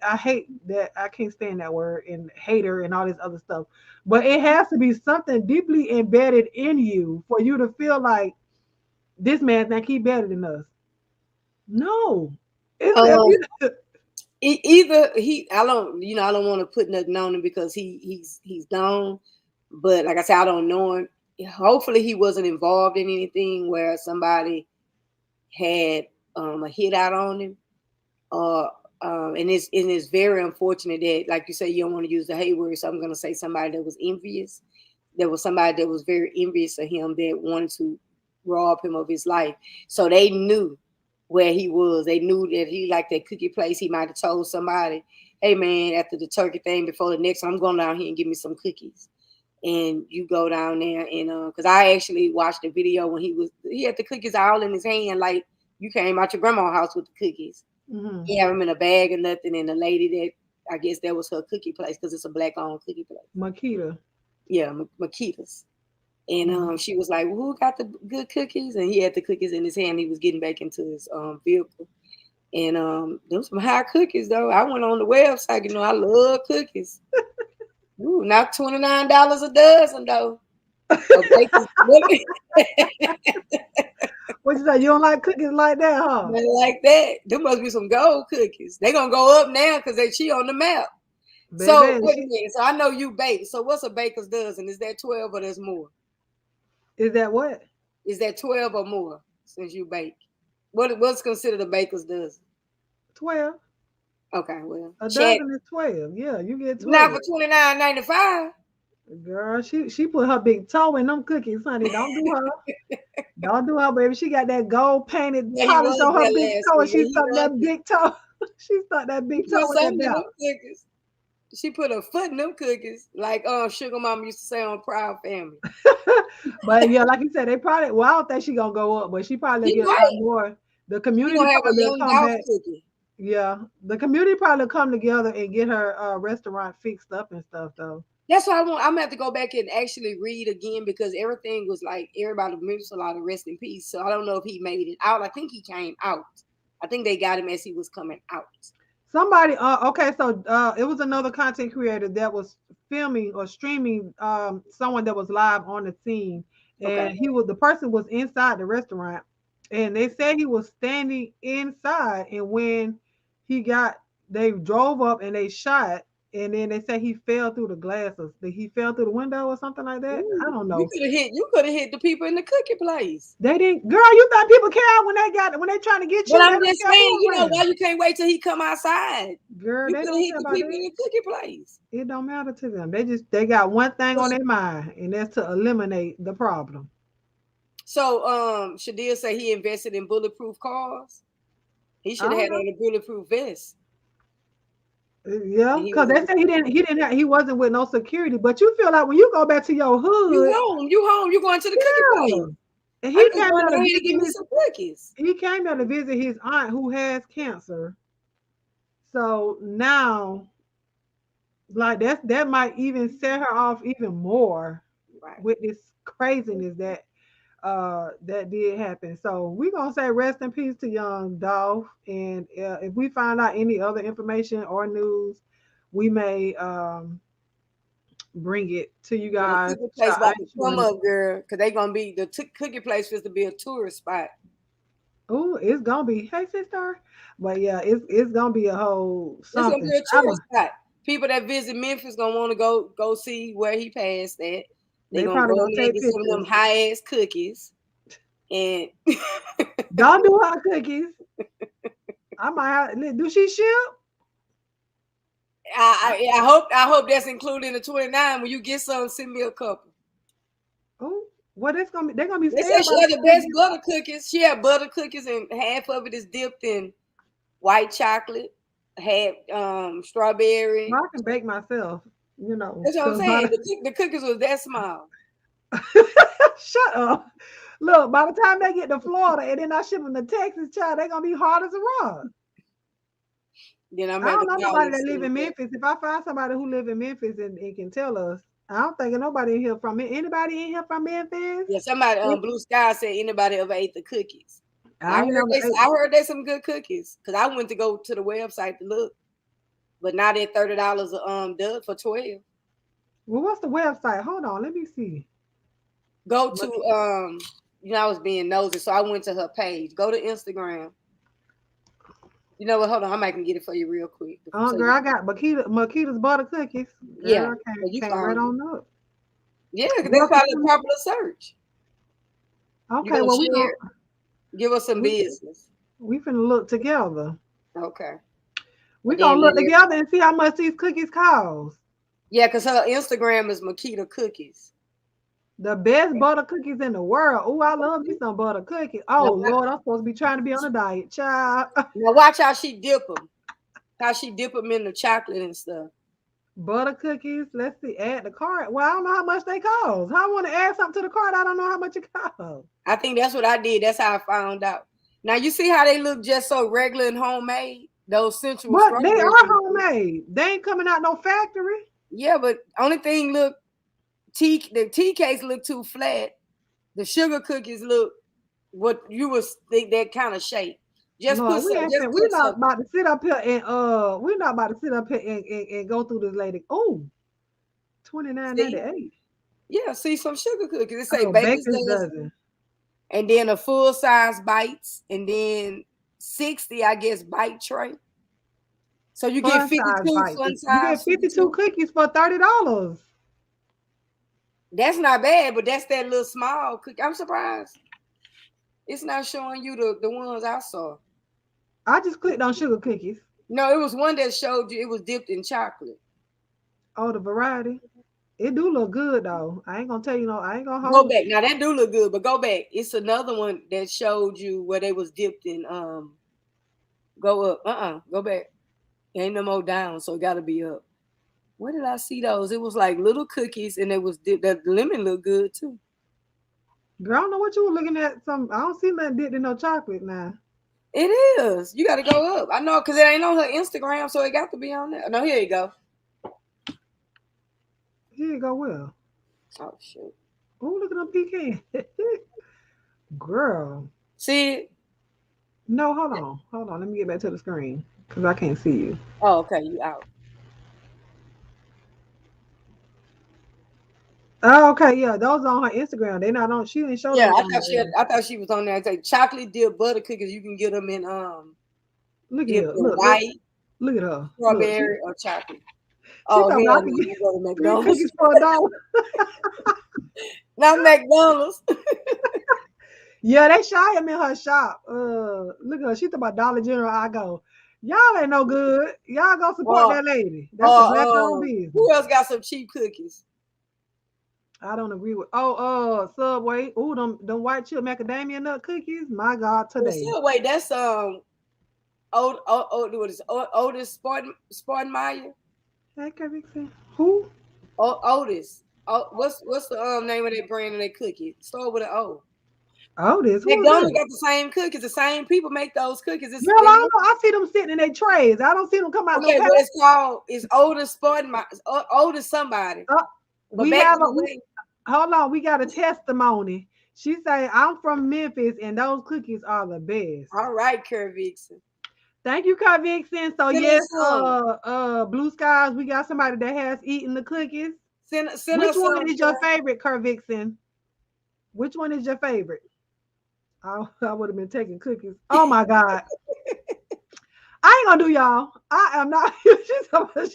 Speaker 1: I hate that. I can't stand that word, and hater and all this other stuff. But it has to be something deeply embedded in you for you to feel like this man think he better than us. No. It's if
Speaker 2: Um,
Speaker 1: you
Speaker 2: either I don't want to put nothing on him because he's gone, but like I said, I don't know him. Hopefully, he wasn't involved in anything where somebody had a hit out on him, or and it's very unfortunate that, like you say, you don't want to use the hate word. So I'm going to say somebody that was envious. There was somebody that was very envious of him that wanted to rob him of his life. So they knew where he was. They knew that he liked that cookie place. He might have told somebody, "Hey man, after the turkey thing, before the next one, I'm going down here and give me some cookies." And you go down there and because I actually watched the video when he had the cookies all in his hand, like you came out your grandma's house with the cookies.
Speaker 1: Mhm.
Speaker 2: He have them in a bag or nothing. And the lady that I guess that was her cookie place because it's a black owned cookie place.
Speaker 1: Makita.
Speaker 2: Yeah, Makita's. And
Speaker 1: Mhm.
Speaker 2: she was like, well, "Who got the good cookies?" And he had the cookies in his hand. He was getting back into his vehicle. And those some high cookies though. I went on the website. I love cookies. Ooh, not $29 a dozen though. A baker's
Speaker 1: What you say? You don't like cookies like that, huh?
Speaker 2: nothing like that. There must be some gold cookies. They gonna go up now because she on the map. So
Speaker 1: Baby,
Speaker 2: wait a minute. So I know you bake. So what's a baker's dozen? Is that 12 or there's more?
Speaker 1: is that what?
Speaker 2: Is that 12 or more since you bake? What's considered a baker's dozen?
Speaker 1: 12.
Speaker 2: Okay, well,
Speaker 1: A
Speaker 2: chat
Speaker 1: dozen is 12. Yeah, you get
Speaker 2: not
Speaker 1: 12.
Speaker 2: for 29.95.
Speaker 1: Girl, she put her big toe in them cookies, honey. Don't do her. Don't do her, baby. She got that gold painted
Speaker 2: Yeah, he
Speaker 1: polish
Speaker 2: was
Speaker 1: on her
Speaker 2: there
Speaker 1: big
Speaker 2: last
Speaker 1: toe, and
Speaker 2: week. Yeah,
Speaker 1: she
Speaker 2: he
Speaker 1: stuck
Speaker 2: loved
Speaker 1: that
Speaker 2: it.
Speaker 1: big toe. She stuck that
Speaker 2: He
Speaker 1: big
Speaker 2: put
Speaker 1: toe in that
Speaker 2: something in them
Speaker 1: belt.
Speaker 2: cookies. She put a foot in them cookies, like Sugar Mama used to say on Proud Family.
Speaker 1: But yeah, like you said, they probably. Well, I don't think she gonna go up, but she probably
Speaker 2: She
Speaker 1: get a lot
Speaker 2: might.
Speaker 1: more. The
Speaker 2: She
Speaker 1: community
Speaker 2: gonna have a
Speaker 1: probably will
Speaker 2: young
Speaker 1: come
Speaker 2: Dolph
Speaker 1: back.
Speaker 2: cookie.
Speaker 1: Yeah, the community probably come together and get her restaurant fixed up and stuff though.
Speaker 2: That's why I'm gonna have to go back and actually read again because everything was like everybody mentioned a lot of rest in peace. So I don't know if he made it out. I think he came out. I think they got him as he was coming out.
Speaker 1: Somebody, okay, so it was another content creator that was filming or streaming someone that was live on the scene,
Speaker 2: Okay.
Speaker 1: and the person was inside the restaurant, and they said he was standing inside, and when he got, they drove up and they shot, and then they said he fell through the glasses, that he fell through the window or something like that. I
Speaker 2: Ooh,
Speaker 1: don't
Speaker 2: you
Speaker 1: know.
Speaker 2: could have hit. You could have hit the people in the cookie place.
Speaker 1: They didn't, girl. You thought people care when they trying to get
Speaker 2: But
Speaker 1: you? They
Speaker 2: I'm
Speaker 1: don't
Speaker 2: just
Speaker 1: care
Speaker 2: saying,
Speaker 1: who
Speaker 2: why
Speaker 1: around.
Speaker 2: you can't wait till he come outside?
Speaker 1: Girl,
Speaker 2: You
Speaker 1: they
Speaker 2: could have
Speaker 1: don't
Speaker 2: hit
Speaker 1: care
Speaker 2: the
Speaker 1: about
Speaker 2: people
Speaker 1: that.
Speaker 2: in the cookie place.
Speaker 1: It don't matter to them. They got one thing on
Speaker 2: But
Speaker 1: their mind, and that's to eliminate the problem.
Speaker 2: so Shadir said he invested in bulletproof cars. He
Speaker 1: I
Speaker 2: should have
Speaker 1: don't
Speaker 2: had
Speaker 1: know.
Speaker 2: on a bulletproof vest.
Speaker 1: Yeah,
Speaker 2: And he
Speaker 1: because
Speaker 2: was
Speaker 1: they
Speaker 2: on
Speaker 1: said he wasn't with no security. But you feel like when you go back to your
Speaker 2: you
Speaker 1: hood,
Speaker 2: home, you going to the cookie
Speaker 1: yeah.
Speaker 2: place.
Speaker 1: And
Speaker 2: I'm
Speaker 1: he
Speaker 2: just
Speaker 1: came
Speaker 2: going
Speaker 1: there to
Speaker 2: down here to get
Speaker 1: visit
Speaker 2: me
Speaker 1: his
Speaker 2: some cookies.
Speaker 1: he came there to visit his aunt who has cancer. So now Like that might even set her off even more
Speaker 2: Right.
Speaker 1: with this craziness that did happen. So we're gonna say rest in peace to young Dolph. And if we find out any other information or news, we may bring it to you
Speaker 2: Yeah, the
Speaker 1: guys.
Speaker 2: cookie place
Speaker 1: I
Speaker 2: about to
Speaker 1: ain't sure.
Speaker 2: come up, girl, because they gonna be the cookie place is to be a tourist spot.
Speaker 1: Oh, it's gonna be hey sister, but yeah, it's gonna be a whole
Speaker 2: It's gonna
Speaker 1: something.
Speaker 2: be a
Speaker 1: I don't.
Speaker 2: tourist spot. People that visit Memphis gonna want to go see where he passed at. They
Speaker 1: They
Speaker 2: gonna
Speaker 1: probably
Speaker 2: go in
Speaker 1: gonna
Speaker 2: there and
Speaker 1: take
Speaker 2: get some of them
Speaker 1: pictures.
Speaker 2: high ass cookies. And
Speaker 1: Don't do hot cookies. I might have, do she ship?
Speaker 2: I hope that's included in the 29. When you get some, send me a couple.
Speaker 1: Oh, what it's gonna be? They're gonna be
Speaker 2: They say
Speaker 1: stale by
Speaker 2: she
Speaker 1: the
Speaker 2: had the
Speaker 1: time they
Speaker 2: best
Speaker 1: get.
Speaker 2: butter cookies. She had butter cookies, and half of it is dipped in white chocolate, had
Speaker 1: Well,
Speaker 2: strawberry.
Speaker 1: I can bake myself,
Speaker 2: That's what I'm
Speaker 1: because by
Speaker 2: saying.
Speaker 1: the
Speaker 2: The cookies was that small.
Speaker 1: shut up. Look, by the time they get to Florida and then I ship them to Texas, child, they're gonna be hard as a rock.
Speaker 2: Then I'm
Speaker 1: I
Speaker 2: at
Speaker 1: don't
Speaker 2: the
Speaker 1: know
Speaker 2: call
Speaker 1: nobody
Speaker 2: and
Speaker 1: that live
Speaker 2: send
Speaker 1: in
Speaker 2: it.
Speaker 1: Memphis. If I find somebody who live in Memphis and can tell us, I don't think nobody in here from it. Anybody in here from Memphis?
Speaker 2: Yeah, somebody
Speaker 1: If-
Speaker 2: Blue Sky said anybody ever ate the cookies.
Speaker 1: I ain't never ate.
Speaker 2: I heard they some good cookies because I went to go to the website to look, but now they're $30 dub for 12.
Speaker 1: Well, what's the website? Hold on, let me see.
Speaker 2: Go to
Speaker 1: Look,
Speaker 2: I was being nosy, so I went to her page. Go to Instagram. You know what? Hold on, I might can get it for you real quick. So
Speaker 1: girl, I got Makita's butter cookies.
Speaker 2: yeah,
Speaker 1: Girl,
Speaker 2: so you
Speaker 1: can't right
Speaker 2: found it.
Speaker 1: on up.
Speaker 2: Yeah, because that's
Speaker 1: Well,
Speaker 2: probably a popular search. You
Speaker 1: okay,
Speaker 2: gonna
Speaker 1: well
Speaker 2: share? Give us some
Speaker 1: we
Speaker 2: business.
Speaker 1: we finna look together.
Speaker 2: Okay.
Speaker 1: We
Speaker 2: And then
Speaker 1: gonna
Speaker 2: let
Speaker 1: look
Speaker 2: it,
Speaker 1: together and see how much these cookies cost.
Speaker 2: yeah, because her Instagram is Makita Cookies.
Speaker 1: The best butter cookies in the world. Oh, I love me some butter cookies. Oh
Speaker 2: Now,
Speaker 1: Lord, I'm supposed to be trying to be on a diet, child.
Speaker 2: now watch how she dip them. How she dip them in the chocolate and stuff.
Speaker 1: Butter cookies. Let's see. Add the cart. Well, I don't know how much they cost. How I want to add something to the cart? I don't know how much it costs.
Speaker 2: I think that's what I did. That's how I found out. Now you see how they look just so regular and homemade. Those sensual
Speaker 1: But they
Speaker 2: strawberry
Speaker 1: are
Speaker 2: cookies.
Speaker 1: homemade. They ain't coming out no factory.
Speaker 2: Yeah, but only thing look the tea cakes look too flat. The sugar cookies look what you would think that kind of shape.
Speaker 1: Lord, we ain't
Speaker 2: Just
Speaker 1: we
Speaker 2: cook
Speaker 1: not
Speaker 2: some.
Speaker 1: about to sit up here and we're not about to sit up here and go through this lady. Oh, 29.98.
Speaker 2: See, yeah, see some sugar cookies. It say
Speaker 1: Oh,
Speaker 2: baker's
Speaker 1: baker's
Speaker 2: dozen,
Speaker 1: dozen.
Speaker 2: and then a full size bites, and then 60, I guess, bite tray. So you get
Speaker 1: Fun size
Speaker 2: 52
Speaker 1: bites.
Speaker 2: fun
Speaker 1: You get
Speaker 2: size
Speaker 1: 52
Speaker 2: 52.
Speaker 1: cookies for $30.
Speaker 2: That's not bad, but that's that little small cookie. I'm surprised it's not showing you the ones I saw.
Speaker 1: I just clicked on sugar cookies.
Speaker 2: No, it was one that showed you it was dipped in chocolate.
Speaker 1: Oh, the variety. It do look good though. I ain't gonna tell you no. I ain't gonna
Speaker 2: Go
Speaker 1: hold
Speaker 2: back.
Speaker 1: you.
Speaker 2: Now that do look good, but go back. It's another one that showed you where they was dipped in go up. Go back. Ain't no more down, so it gotta be up. Where did I see those? It was like little cookies and it was dipped. That lemon looked good too.
Speaker 1: Girl, I don't know what you were looking at. Some I don't see nothing dipped in no chocolate now.
Speaker 2: It is. You gotta go up. I know because it ain't on her Instagram, so it got to be on there. No, here you go.
Speaker 1: Here you go, Will.
Speaker 2: Oh shoot.
Speaker 1: Oh, look at them pecan. Girl.
Speaker 2: See it?
Speaker 1: No, hold on. Hold on. Let me get back to the screen. Because I can't see you.
Speaker 2: Oh, okay, you out.
Speaker 1: Oh, okay, yeah. Those are on her Instagram. They not on she didn't show
Speaker 2: Yeah,
Speaker 1: those on there.
Speaker 2: I thought she was on there. It's like chocolate dip butter cookies. You can get them in
Speaker 1: Look
Speaker 2: dipped
Speaker 1: here.
Speaker 2: in
Speaker 1: Look.
Speaker 2: white,
Speaker 1: Look at her. Look.
Speaker 2: strawberry, or chocolate.
Speaker 1: She
Speaker 2: Oh
Speaker 1: thought
Speaker 2: hell
Speaker 1: I
Speaker 2: no,
Speaker 1: could get
Speaker 2: you go to
Speaker 1: 3
Speaker 2: McDonald's.
Speaker 1: cookies for $1.
Speaker 2: Not McDonald's.
Speaker 1: Yeah, they shy him in her shop. Look at her. She talking about Dollar General. I go, y'all ain't no good. Y'all go support
Speaker 2: Or
Speaker 1: that lady. That's a black owned
Speaker 2: who
Speaker 1: business.
Speaker 2: else got some cheap cookies?
Speaker 1: I don't agree with. Oh, Subway. Oh, them white chip macadamia nut cookies. My God,
Speaker 2: Well,
Speaker 1: today.
Speaker 2: Subway, that's what is Otis Spartan Meyer?
Speaker 1: Hey, Kevin. Who?
Speaker 2: Otis. Oh, what's the name of that brand of that cookie? Start with an O.
Speaker 1: Otis, who is
Speaker 2: McDonald's
Speaker 1: that?
Speaker 2: got the same cookies. The same people make those cookies.
Speaker 1: Girl, I don't know. I see them sitting in their trays. I don't see them come out no
Speaker 2: Okay,
Speaker 1: pack.
Speaker 2: well, it's called, it's Otis Spud, Otis somebody.
Speaker 1: Uh,
Speaker 2: But
Speaker 1: we
Speaker 2: back
Speaker 1: have
Speaker 2: in
Speaker 1: a
Speaker 2: the
Speaker 1: we,
Speaker 2: day,
Speaker 1: hold on. We got a testimony. She say, "I'm from Memphis, and those cookies are the best."
Speaker 2: all right, Kurt Vixen.
Speaker 1: Thank you, Kurt Vixen. So
Speaker 2: Send
Speaker 1: yes,
Speaker 2: us some.
Speaker 1: Blue Skies. We got somebody that has eaten the cookies.
Speaker 2: Send
Speaker 1: Which
Speaker 2: us
Speaker 1: one
Speaker 2: some,
Speaker 1: is your
Speaker 2: Kurt.
Speaker 1: favorite, Kurt Vixen? Which one is your favorite? I would have been taking cookies. Oh my God. I ain't gonna do y'all. I am not. She's so much.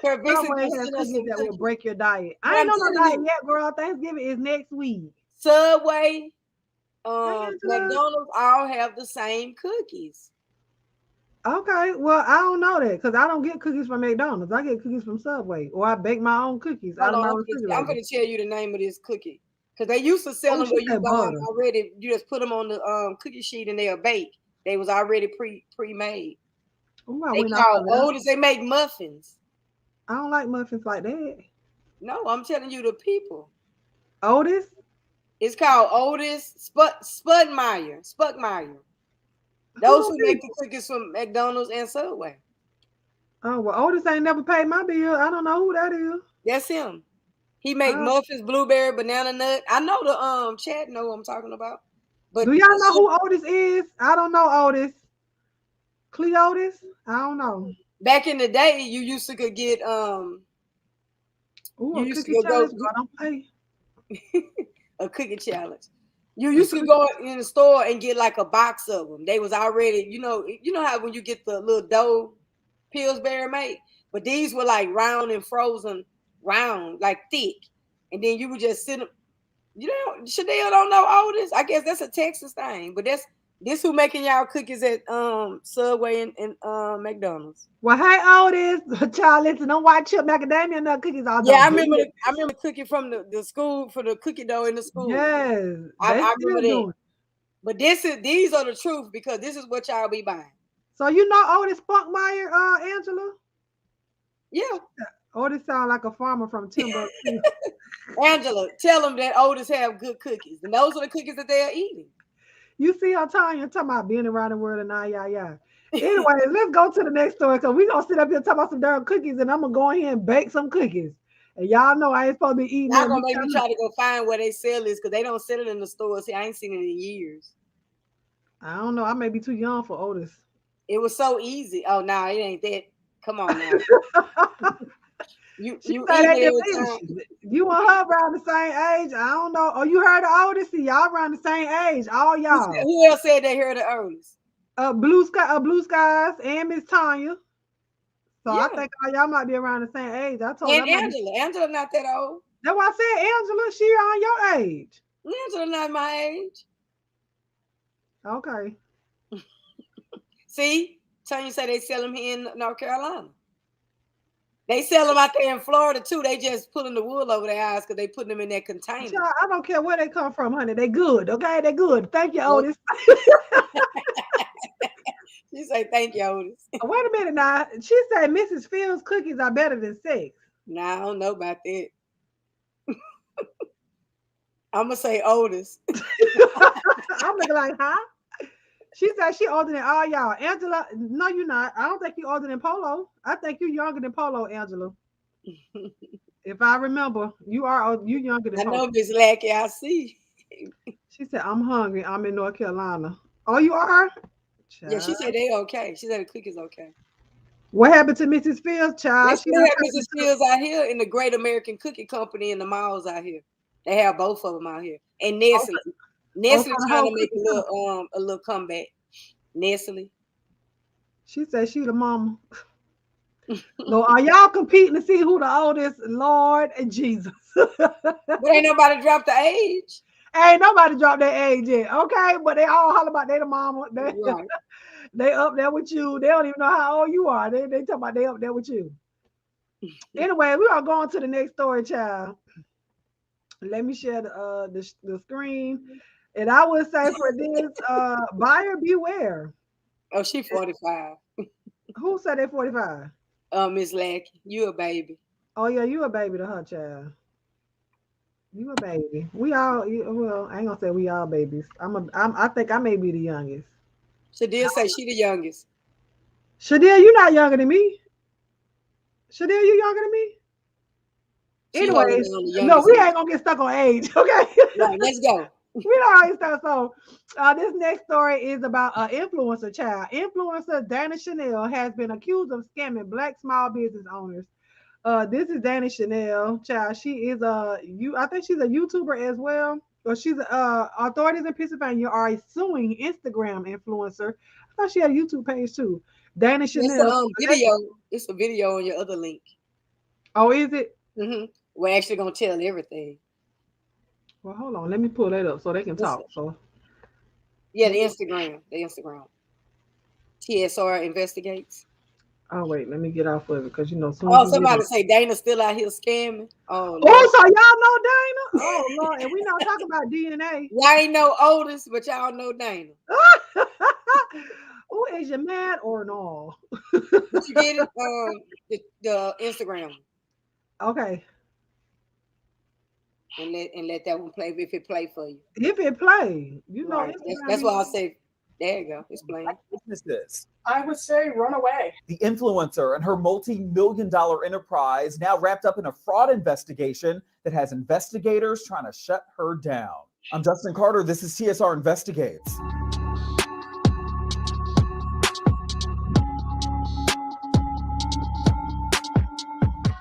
Speaker 2: Kurt Vixen
Speaker 1: Subway
Speaker 2: gonna
Speaker 1: has
Speaker 2: send us
Speaker 1: cookies
Speaker 2: some
Speaker 1: that will
Speaker 2: cookies.
Speaker 1: break your diet.
Speaker 2: But
Speaker 1: I ain't
Speaker 2: I'm
Speaker 1: on no
Speaker 2: telling
Speaker 1: diet
Speaker 2: you,
Speaker 1: yet, girl. Thanksgiving is next week.
Speaker 2: Subway,
Speaker 1: Hey, Angela.
Speaker 2: McDonald's all have the same cookies.
Speaker 1: Okay, well, I don't know that because I don't get cookies from McDonald's. I get cookies from Subway, or I bake my own cookies out
Speaker 2: Hold
Speaker 1: of
Speaker 2: on,
Speaker 1: my
Speaker 2: I'm
Speaker 1: refrigerator.
Speaker 2: gonna tell you the name of this cookie. Because they used to sell
Speaker 1: Oh,
Speaker 2: them
Speaker 1: she
Speaker 2: where you
Speaker 1: said
Speaker 2: buy them
Speaker 1: butter.
Speaker 2: already. You just put them on the cookie sheet and they'll bake. They was already pre-made.
Speaker 1: Oh, I
Speaker 2: They
Speaker 1: went off
Speaker 2: call
Speaker 1: of there.
Speaker 2: Otis. They make muffins.
Speaker 1: I don't like muffins like that.
Speaker 2: No, I'm telling you the people.
Speaker 1: Otis.
Speaker 2: It's called Otis Spudmeyer.
Speaker 1: Who
Speaker 2: Those
Speaker 1: them
Speaker 2: who make the
Speaker 1: people?
Speaker 2: cookies from McDonald's and Subway.
Speaker 1: Oh well, Otis ain't never paid my bill. I don't know who that is.
Speaker 2: That's him. He make
Speaker 1: Uh,
Speaker 2: muffins, blueberry, banana nut. I know the chat know what I'm talking about. But
Speaker 1: do y'all know who Otis is? I don't know Otis. Cleotis? I don't know.
Speaker 2: back in the day, could get
Speaker 1: Ooh,
Speaker 2: you
Speaker 1: a
Speaker 2: used to
Speaker 1: cookie
Speaker 2: go
Speaker 1: challenge, but I don't pay.
Speaker 2: a cookie challenge. You
Speaker 1: A
Speaker 2: used to
Speaker 1: cookie.
Speaker 2: go in the store and get like a box of them. They was already, you know how when you get the little dough Pillsbury made, but these were like round and frozen, round, like thick, and then you would just sit. You know, Chanel don't know all this. I guess that's a Texas thing, but that's this who making y'all cookies at Subway and McDonald's.
Speaker 1: Well, hey Otis, child, listen, don't white chip macadamia nut cookies all
Speaker 2: Yeah,
Speaker 1: don't do it.
Speaker 2: I remember cooking from the school for the cookie dough in the school.
Speaker 1: Yes, they
Speaker 2: I
Speaker 1: still
Speaker 2: remember that.
Speaker 1: doing it.
Speaker 2: But these are the truth because this is what y'all be buying.
Speaker 1: So you know Otis Spunkmeyer, Angela?
Speaker 2: Yeah.
Speaker 1: Otis sound like a farmer from Timbuktu.
Speaker 2: Angela, tell them that Otis have good cookies. And those are the cookies that they're eating.
Speaker 1: You see how Tanya talking about being around the world and yeah. Anyway, let's go to the next story because we gonna sit up here talking about some darn cookies and I'm gonna go in here and bake some cookies. And y'all know I ain't supposed to be eating
Speaker 2: Y'all
Speaker 1: that.
Speaker 2: gonna make me try to go find where they sell this because they don't sell it in the stores. See, I ain't seen it in years.
Speaker 1: I don't know. I may be too young for Otis.
Speaker 2: It was so easy. Oh no, it ain't that. Come on now.
Speaker 1: She
Speaker 2: You
Speaker 1: say
Speaker 2: eating
Speaker 1: that
Speaker 2: it
Speaker 1: to
Speaker 2: every
Speaker 1: me.
Speaker 2: time.
Speaker 1: You and her around the same age. I don't know. Oh, you heard of Otis? See, y'all around the same age. All y'all.
Speaker 2: Who else said they heard the earliest?
Speaker 1: Blue skies, and Miss Tanya. So I
Speaker 2: Yeah.
Speaker 1: think all y'all might be around the same age. I told her I
Speaker 2: And
Speaker 1: might be.
Speaker 2: Angela. Angela not that old.
Speaker 1: That's why I said Angela. She around your age.
Speaker 2: Angela not my age.
Speaker 1: Okay.
Speaker 2: See? Tanya said they sell them here in North Carolina. They sell them out there in Florida too. They just pulling the wool over their eyes because they putting them in that container.
Speaker 1: Child, I don't care where they come from, honey. They good. Okay, they good. Thank you,
Speaker 2: Yep.
Speaker 1: Otis.
Speaker 2: She say thank you, Otis.
Speaker 1: Wait a minute now. She said Mrs. Fields cookies are better than sex.
Speaker 2: Nah, I don't know about that. I'm gonna say Otis.
Speaker 1: I'm looking like, huh? She said she older than all y'all. Angela, no, you're not. I don't think you older than Polo. I think you younger than Polo, Angela. If I remember, you younger than
Speaker 2: I
Speaker 1: Polo.
Speaker 2: know Miss Lackey. I see.
Speaker 1: She said, I'm hungry. I'm in North Carolina. Oh, you are?
Speaker 2: Yeah, she
Speaker 1: Child.
Speaker 2: said they okay. She said the cookies okay.
Speaker 1: What happened to Mrs. Fields,
Speaker 2: They
Speaker 1: child? She
Speaker 2: still
Speaker 1: done
Speaker 2: have
Speaker 1: turned
Speaker 2: Mrs.
Speaker 1: into-
Speaker 2: Fields out here in the Great American Cookie Company in the malls out here. They have both of them out here. And Nestle.
Speaker 1: okay. Oh,
Speaker 2: Nestle
Speaker 1: for the
Speaker 2: trying
Speaker 1: whole
Speaker 2: to make
Speaker 1: cookie company.
Speaker 2: a little comeback. Nestle.
Speaker 1: She said she the mama. No, are y'all competing to see who the oldest? Lord and Jesus.
Speaker 2: But ain't nobody dropped the age.
Speaker 1: Ain't nobody dropped their age yet. Okay, but they all holler about they the mama.
Speaker 2: Right.
Speaker 1: They up there with you. They don't even know how old you are. They talk about they up there with you. Anyway, we are going to the next story, child. Let me share the screen. And I would say for this, buyer beware.
Speaker 2: Oh, she 45.
Speaker 1: Who said they 45?
Speaker 2: Miss Lackey, you a baby.
Speaker 1: Oh yeah, you a baby to her, child. You a baby. We all well, I ain't gonna say we all babies. I think I may be the youngest.
Speaker 2: Shadil say she the youngest.
Speaker 1: Shadil, you not younger than me. Shadil, you younger than me?
Speaker 2: She holding
Speaker 1: Anyways,
Speaker 2: on the
Speaker 1: no,
Speaker 2: youngest
Speaker 1: we
Speaker 2: end.
Speaker 1: ain't gonna get stuck on age, okay?
Speaker 2: Right, let's go.
Speaker 1: We don't always stuff. So, this next story is about an influencer child. Influencer Dana Chanel has been accused of scamming black small business owners. This is Dana Chanel, child. She is I think she's a YouTuber as well. Or she's authorities in Pennsylvania are suing Instagram influencer. I thought she had a YouTube page too. Dana
Speaker 2: It's
Speaker 1: Chanel.
Speaker 2: a video. It's a video on your other link.
Speaker 1: Oh, is it?
Speaker 2: We're actually gonna tell everything.
Speaker 1: Well, hold on. Let me pull that up so they can
Speaker 2: It's,
Speaker 1: talk. So,
Speaker 2: yeah, the Instagram. The Instagram. TSR investigates.
Speaker 1: oh wait, let me get off of it because as soon as
Speaker 2: Oh,
Speaker 1: you get
Speaker 2: somebody
Speaker 1: it.
Speaker 2: say Dana's still out here scamming. Oh Lord.
Speaker 1: Oh, so y'all know Dana? Oh Lord, and we not talking about DNA.
Speaker 2: Y'all ain't know Otis, but y'all know Dana.
Speaker 1: Oh, is you mad or no?
Speaker 2: Did you get it? The Instagram.
Speaker 1: Okay,
Speaker 2: And let that one play if it play for you.
Speaker 1: if it play,
Speaker 2: Right.
Speaker 1: Instagram
Speaker 2: That's
Speaker 1: be.
Speaker 2: why I say there you go. It's playing.
Speaker 3: Businesses, I would say run away. The influencer and her multi-million-dollar enterprise now wrapped up in a fraud investigation that has investigators trying to shut her down. I'm Justin Carter. This is TSR Investigates.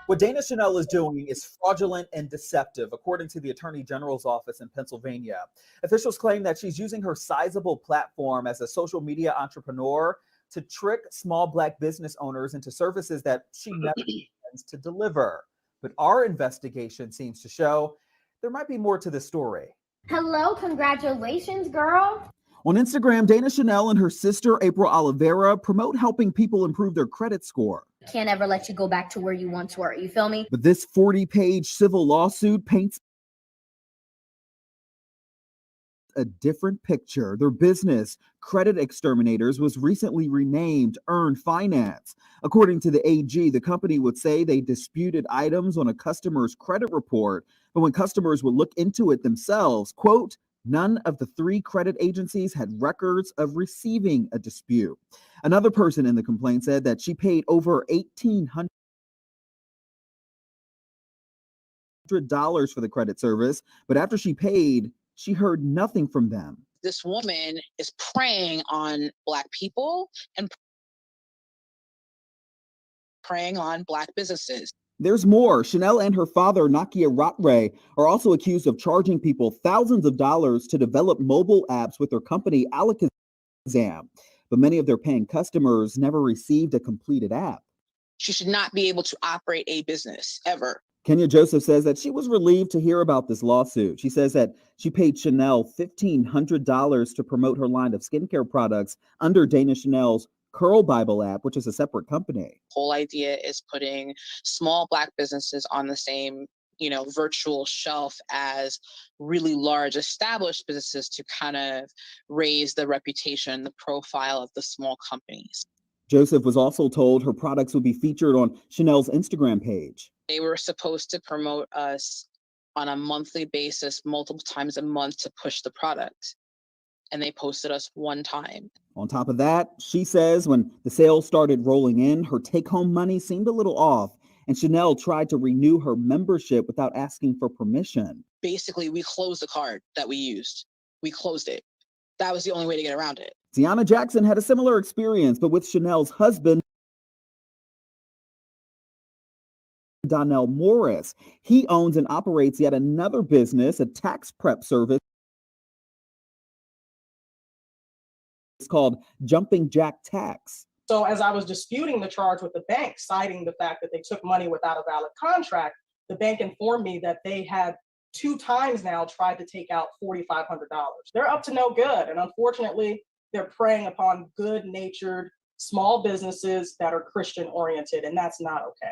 Speaker 3: What Dana Chanel is doing is fraudulent and deceptive, according to the Attorney General's office in Pennsylvania. Officials claim that she's using her sizable platform as a social media entrepreneur to trick small Black business owners into services that she never intends to deliver. But our investigation seems to show there might be more to this story.
Speaker 4: Hello, congratulations, girl.
Speaker 3: On Instagram, Dana Chanel and her sister, April Oliveira, promote helping people improve their credit score.
Speaker 4: Can't ever let you go back to where you once were. You feel me?
Speaker 3: But this 40-page civil lawsuit paints a different picture. Their business, Credit Exterminators, was recently renamed Earn Finance. According to the AG, the company would say they disputed items on a customer's credit report, but when customers would look into it themselves, quote, none of the three credit agencies had records of receiving a dispute. Another person in the complaint said that she paid over $1,800 for the credit service, but after she paid, she heard nothing from them.
Speaker 5: This woman is preying on Black people and preying on Black businesses.
Speaker 3: There's more. Chanel and her father, Nakia Rottray, are also accused of charging people thousands of dollars to develop mobile apps with their company Alakazam. But many of their paying customers never received a completed app.
Speaker 5: She should not be able to operate a business ever.
Speaker 3: Kenya Joseph says that she was relieved to hear about this lawsuit. She says that she paid Chanel $1,500 to promote her line of skincare products under Dana Chanel's Curl Bible app, which is a separate company.
Speaker 5: The whole idea is putting small Black businesses on the same, virtual shelf as really large established businesses to kind of raise the reputation, the profile of the small companies.
Speaker 3: Joseph was also told her products would be featured on Chanel's Instagram page.
Speaker 5: They were supposed to promote us on a monthly basis, multiple times a month to push the product. And they posted us one time.
Speaker 3: On top of that, she says when the sales started rolling in, her take-home money seemed a little off, and Chanel tried to renew her membership without asking for permission.
Speaker 5: Basically, we closed the card that we used. We closed it. That was the only way to get around it.
Speaker 3: Tiana Jackson had a similar experience, but with Chanel's husband, Donnell Morris. He owns and operates yet another business, a tax prep service. It's called Jumping Jack Tax.
Speaker 6: So as I was disputing the charge with the bank, citing the fact that they took money without a valid contract, the bank informed me that they had 2 times now tried to take out $4,500. They're up to no good. And unfortunately, they're preying upon good-natured small businesses that are Christian oriented, and that's not okay.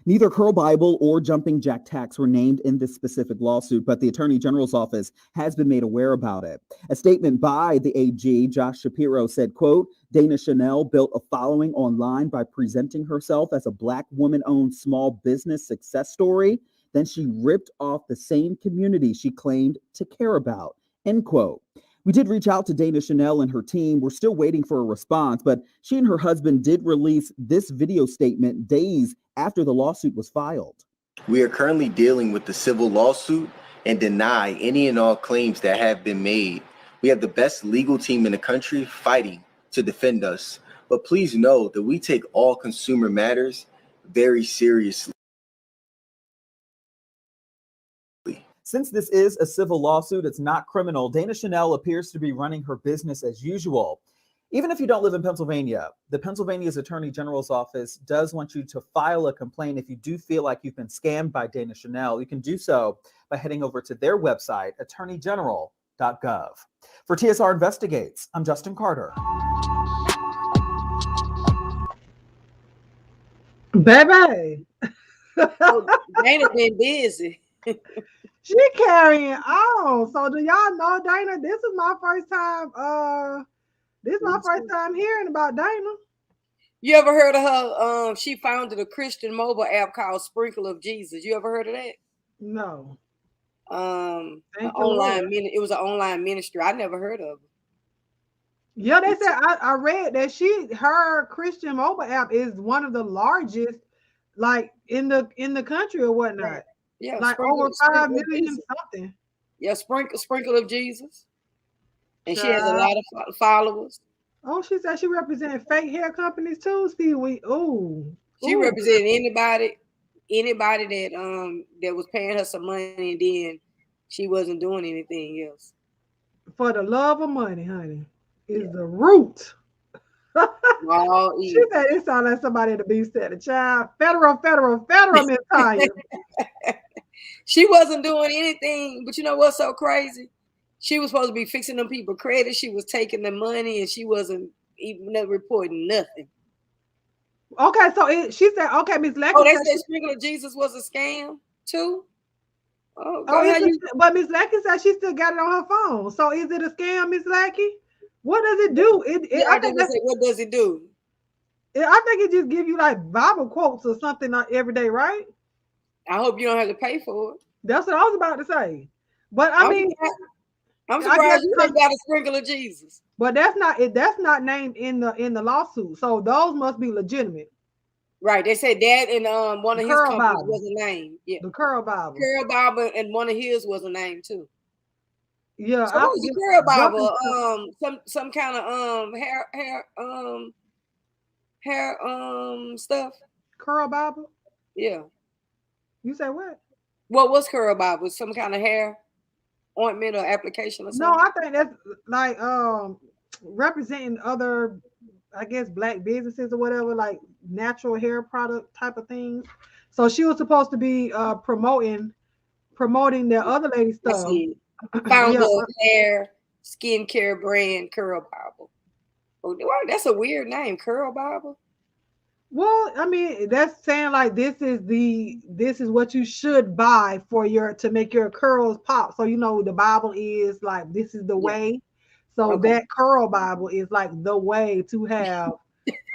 Speaker 3: Neither Curl Bible or Jumping Jack Tax were named in this specific lawsuit, but the Attorney General's office has been made aware about it. A statement by the AG, Josh Shapiro, said, quote, Dana Chanel built a following online by presenting herself as a Black woman-owned small business success story. then she ripped off the same community she claimed to care about, end quote. We did reach out to Dana Chanel and her team. We're still waiting for a response, but she and her husband did release this video statement days after the lawsuit was filed.
Speaker 7: We are currently dealing with the civil lawsuit and deny any and all claims that have been made. We have the best legal team in the country fighting to defend us. But please know that we take all consumer matters very seriously.
Speaker 3: Since this is a civil lawsuit, it's not criminal. Dana Chanel appears to be running her business as usual. Even if you don't live in Pennsylvania, the Pennsylvania's Attorney General's office does want you to file a complaint if you do feel like you've been scammed by Dana Chanel. You can do so by heading over to their website, attorneygeneral.gov. For TSR Investigates, I'm Justin Carter.
Speaker 1: Baby.
Speaker 2: Dana been busy.
Speaker 1: She carrying on. So do y'all know Dana? This is my first time. This is my first time hearing about Dana.
Speaker 2: You ever heard of her? She founded a Christian mobile app called Sprinkle of Jesus. You ever heard of that?
Speaker 1: No.
Speaker 2: Online. It was an online ministry. I never heard of it.
Speaker 1: Yeah, they said I read that her Christian mobile app is one of the largest, like in the country or whatnot.
Speaker 2: Right. Yeah,
Speaker 1: like over 5 million something.
Speaker 2: Yeah, sprinkle of Jesus, and she has a lot of followers.
Speaker 1: Oh, she said she represented fake hair companies too. See,
Speaker 2: she represented anybody that was paying her some money, and then she wasn't doing anything else.
Speaker 1: For the love of money, honey, is the root. She said it sounded like somebody at the beef said a child. Federal Miss.
Speaker 2: She wasn't doing anything, but you know what's so crazy? She was supposed to be fixing them people credit. She was taking the money, and she wasn't even reporting nothing.
Speaker 1: Okay, so she said, okay, Miss Lackey.
Speaker 2: Oh, they said Sprinkle of Jesus was a scam too.
Speaker 1: But Miss Lackey said she still got it on her phone. So is it a scam, Miss Lackey? What does it do?
Speaker 2: What does it do?
Speaker 1: I think it just gives you like Bible quotes or something every day, right?
Speaker 2: I hope you don't have to pay for it.
Speaker 1: That's what I was about to say. But
Speaker 2: I'm surprised you ain't got a Sprinkle of Jesus.
Speaker 1: But that's not named in the lawsuit. So those must be legitimate.
Speaker 2: Right. They said that and one of his companies was a name. Yeah.
Speaker 1: The Curl Bible.
Speaker 2: Curl Bible and one of his was a name too.
Speaker 1: Yeah.
Speaker 2: So what was the Curl Bible? Some kind of hair stuff.
Speaker 1: Curl Bible?
Speaker 2: Yeah.
Speaker 1: You say what?
Speaker 2: What was Curl Bible? Some kind of hair ointment or application or something?
Speaker 1: No, I think that's like representing other, I guess, black businesses or whatever, like natural hair product type of things. So she was supposed to be promoting the other lady stuff.
Speaker 2: Found a hair skincare brand, Curl Bible. Oh, that's a weird name, Curl Bible.
Speaker 1: Well, I mean, that's saying like this is what you should buy to make your curls pop. So you know the Bible is like this is the way. So that Curl Bible is like the way to have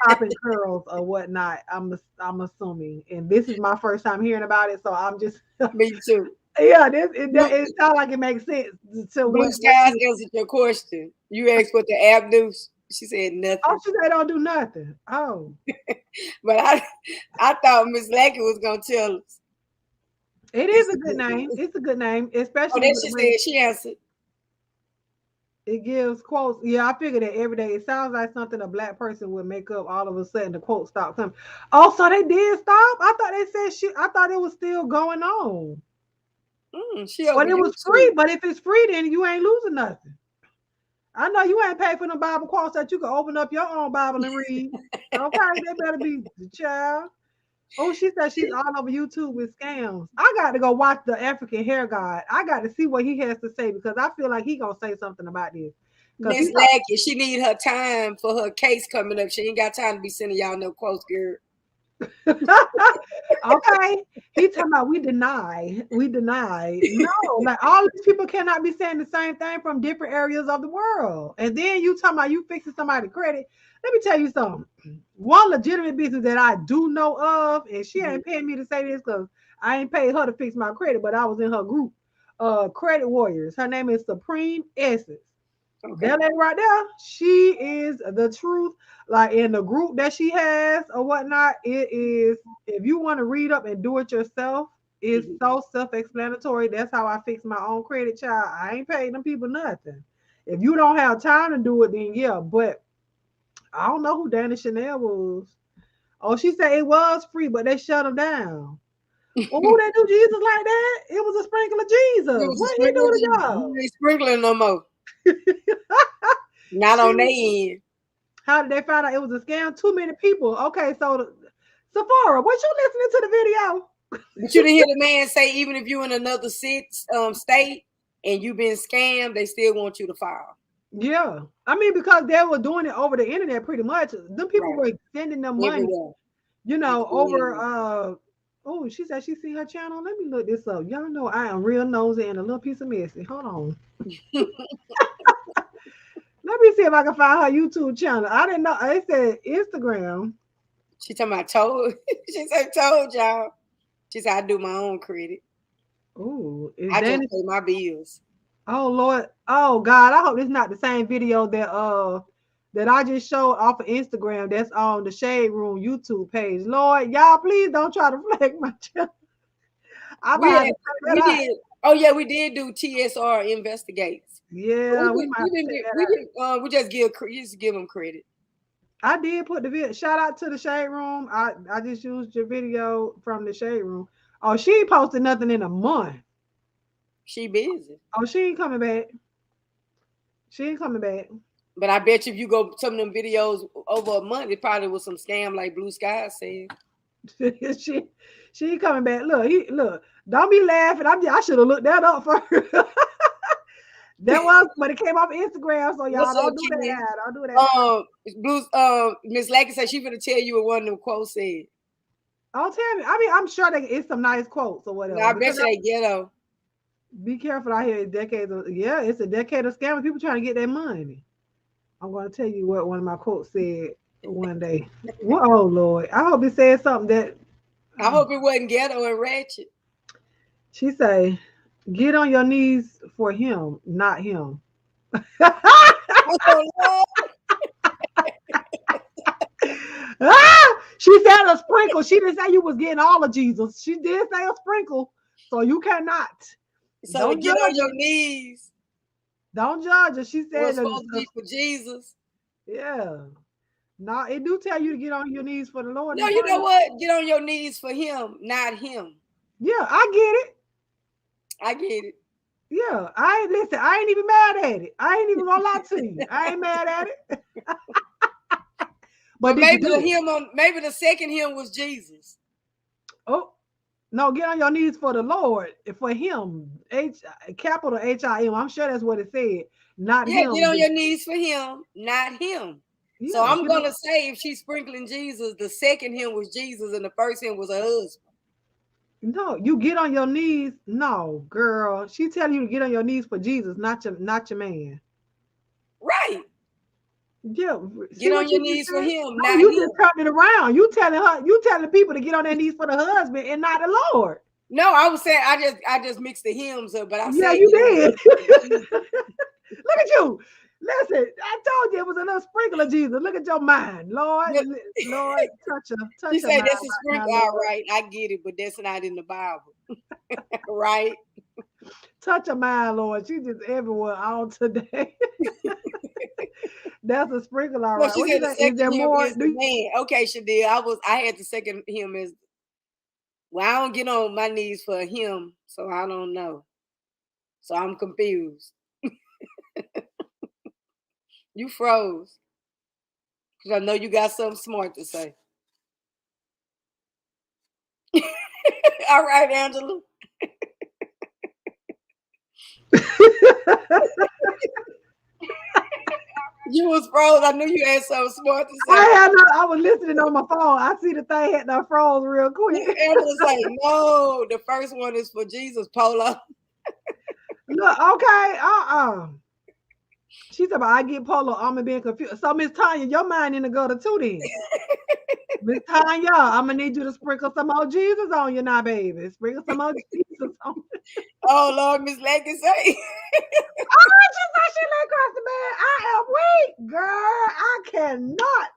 Speaker 1: popping curls or whatnot. I'm assuming, and this is my first time hearing about it, so I'm just
Speaker 2: me too.
Speaker 1: Yeah, it sounds like it makes sense. So
Speaker 2: Blue Skies answered your question. You asked what the app do. She said nothing.
Speaker 1: Oh, she said don't do nothing. Oh.
Speaker 2: But I thought Miss Lackey was gonna tell us.
Speaker 1: It is a good name. It's a good name, especially.
Speaker 2: Then she said she answered.
Speaker 1: It gives quotes. Yeah, I figured that every day. It sounds like something a black person would make up. All of a sudden, the quote stopped coming. Oh, so they did stop? I thought they said I thought it was still going on. But it was free. But if it's free, then you ain't losing nothing. I know you ain't paid for them Bible quotes that you can open up your own Bible and read. Okay, they better be the child. Oh, she said she's all over YouTube with scams. I got to go watch the African Hair God. I got to see what he has to say because I feel like he gonna say something about this.
Speaker 2: Miss Lackey, she need her time for her case coming up. She ain't got time to be sending y'all no quotes, girl.
Speaker 1: Okay, he talking about we deny. No, like all these people cannot be saying the same thing from different areas of the world. And then you talking about you fixing somebody's credit. Let me tell you something. One legitimate business that I do know of, and she ain't paying me to say this because I ain't paid her to fix my credit, but I was in her group, Credit Warriors. Her name is Supreme Essence.
Speaker 2: Okay.
Speaker 1: That lady right there, she is the truth. Like in the group that she has or whatnot, it is, if you want to read up and do it yourself, it's so self-explanatory. That's how I fix my own credit, child. I ain't paying them people nothing. If you don't have time to do it, then yeah. But I don't know who Danny Chanel was. Oh, she said it was free, but they shut them down. Well, who they do Jesus like that? It was a sprinkle of Jesus.
Speaker 2: It was a
Speaker 1: What he
Speaker 2: sprinkle of
Speaker 1: do to
Speaker 2: Jesus.
Speaker 1: y'all?
Speaker 2: You ain't sprinkling no more. Not on their end.
Speaker 1: How did they find out it was a scam? Too many people. Okay, so Sephora, what you listening to the video?
Speaker 2: But you didn't hear the man say, even if you're in another state and you've been scammed, they still want you to file.
Speaker 1: Yeah, I mean, because they were doing it over the internet pretty much. Them people were sending them money,
Speaker 2: Everywhere.
Speaker 1: you know,
Speaker 2: Everywhere.
Speaker 1: over. Oh, she said she see her channel. Let me look this up. Y'all know I am real nosy and a little piece of messy. Hold on. Let me see if I can find her YouTube channel. I didn't know. It said Instagram.
Speaker 2: She talking about told. She said told y'all. She said I do my own credit.
Speaker 1: Ooh, is
Speaker 2: I
Speaker 1: Danny?
Speaker 2: just pay my bills.
Speaker 1: Oh Lord. Oh God. I hope it's not the same video that I just showed off of Instagram. That's on the Shade Room YouTube page. Lord, y'all please don't try to flag my channel. I'm
Speaker 2: We
Speaker 1: gonna have to check that out.
Speaker 2: did. Oh yeah, we did do TSR investigates.
Speaker 1: Yeah, we might have to check that out.
Speaker 2: We just give them credit.
Speaker 1: I did put the video. Shout out to the Shade Room. I just used your video from the Shade Room. Oh, she ain't posted nothing in a month.
Speaker 2: She busy.
Speaker 1: Oh, she ain't coming back. She ain't coming back.
Speaker 2: But I bet you if you go some of them videos over a month, it probably was some scam like Blue Sky said.
Speaker 1: she ain't coming back. Look. Don't be laughing. I should have looked that up first. That was, but it came off Instagram, so y'all don't do that. Don't do that.
Speaker 2: Blue, Miss Lackey said she finna tell you what one of them quotes said.
Speaker 1: Oh, tell me. I mean, I'm sure it's some nice quotes or whatever.
Speaker 2: No, I bet you they ghetto.
Speaker 1: Be careful out here. It's a decade of scamming. People trying to get their money. I'm going to tell you what one of my quotes said one day. Oh Lord, I hope it said something that.
Speaker 2: I hope it wasn't ghetto and ratchet.
Speaker 1: She say, "Get on your knees for him, not him." She said a sprinkle. She didn't say you was getting all of Jesus. She did say a sprinkle, so you cannot.
Speaker 2: So
Speaker 1: don't
Speaker 2: get on
Speaker 1: judge
Speaker 2: your
Speaker 1: her.
Speaker 2: knees.
Speaker 1: Don't judge her. She said
Speaker 2: What's supposed to be for Jesus.
Speaker 1: Yeah. No, it do tell you to get on your knees for the Lord.
Speaker 2: No, you know what? Get on your knees for him, not him.
Speaker 1: Yeah, I get it.
Speaker 2: I get it.
Speaker 1: Yeah, I ain't even mad at it. I ain't even gonna lie to you. I ain't mad at it.
Speaker 2: But maybe the second hymn was Jesus.
Speaker 1: Oh, no, get on your knees for the Lord, for him. Capital HIM. I'm sure that's what it said. Not him.
Speaker 2: Get on your knees for him, not him. Yeah, so I'm gonna say if she's sprinkling Jesus, the second hymn was Jesus and the first hymn was her husband.
Speaker 1: No, you get on your knees. No, girl. She telling you to get on your knees for Jesus, not your man.
Speaker 2: Right.
Speaker 1: Yeah.
Speaker 2: Get on your knees for him.
Speaker 1: No, you just turning it around. You telling people to get on their knees for the husband and not the Lord.
Speaker 2: No, I was saying I just mixed the hymns up, but I said
Speaker 1: you did. Look at you. Listen, I told you it was a little sprinkle of Jesus. Look at your mind, Lord. Lord, touch her.
Speaker 2: She said that's a sprinkle. All right, I get it, but that's not in the Bible, right?
Speaker 1: Touch her mind, Lord. She just everywhere all today. That's a sprinkle, all right.
Speaker 2: Well, she said the second hymn is the man. Okay, Shadil, I had the second hymn as well. I don't get on my knees for him, so I don't know. So I'm confused. You froze. Because I know you got something smart to say. All right, Angela. You was froze. I knew you had something smart to say.
Speaker 1: I was listening on my phone. I see the thing had that froze real quick.
Speaker 2: Angela's like, no, the first one is for Jesus, Polo.
Speaker 1: Look, okay, She said, "I get Polo. I'm being confused." So Miss Tanya, your mind in the gutter too then. Miss Tanya, I'm gonna need you to sprinkle some more Jesus on you now, baby. Sprinkle some more Jesus on you.
Speaker 2: Oh Lord, Miss Leggett say.
Speaker 1: Oh, just like she lay across the bed. I am weak, girl. I cannot.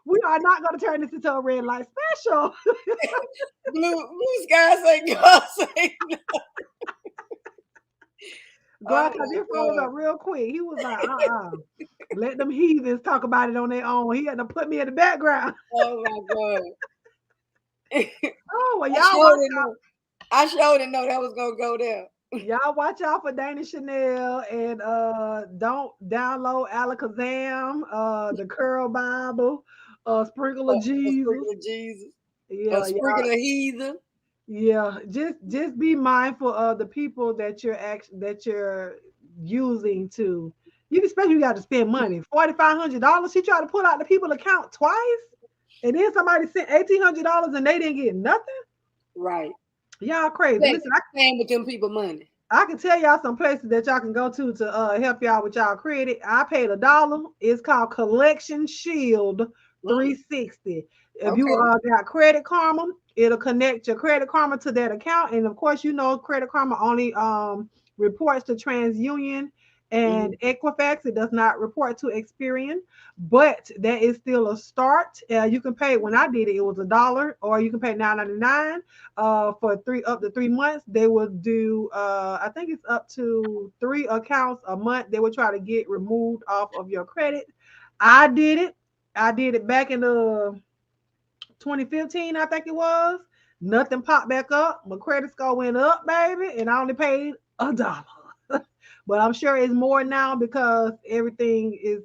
Speaker 1: We are not gonna turn this into a red light special.
Speaker 2: Blue skies say God say no.
Speaker 1: Girl,
Speaker 2: Oh
Speaker 1: because
Speaker 2: my
Speaker 1: it froze
Speaker 2: God.
Speaker 1: up real quick. He was like, let them heathens talk about it on their own. He had to put me in the background.
Speaker 2: Oh my God.
Speaker 1: Oh, well,
Speaker 2: I
Speaker 1: y'all
Speaker 2: sure
Speaker 1: watch
Speaker 2: didn't know. I sure didn't know that was gonna go there.
Speaker 1: Y'all watch out for Dana Chanel and don't download Alakazam, the Curl Bible, Sprinkle of
Speaker 2: A
Speaker 1: Jesus.
Speaker 2: sprinkle of Jesus. A
Speaker 1: Yeah,
Speaker 2: sprinkle
Speaker 1: y'all.
Speaker 2: of heathen.
Speaker 1: Yeah, just be mindful of the people that you're using to. You especially you got to spend money. $4,500. She tried to pull out the people account twice, and then somebody sent $1,800 and they didn't get nothing.
Speaker 2: Right.
Speaker 1: Y'all crazy.
Speaker 2: Hey,
Speaker 1: Listen,
Speaker 2: paying with them people money.
Speaker 1: I can tell y'all some places that y'all can go to help y'all with y'all credit. I paid $1. It's called Collection Shield 360. If you
Speaker 2: Okay.
Speaker 1: got Credit Karma, it'll connect your Credit Karma to that account. And of course, Credit Karma only reports to TransUnion and Equifax. It does not report to Experian, but that is still a start. You can pay. When I did it, it was $1, or you can pay $9.99 for up to 3 months. They will do I think it's up to 3 accounts a month they will try to get removed off of your credit. I did it back in the 2015, I think it was. Nothing popped back up. My credit score went up, baby, and I only paid $1. But I'm sure it's more now because everything is,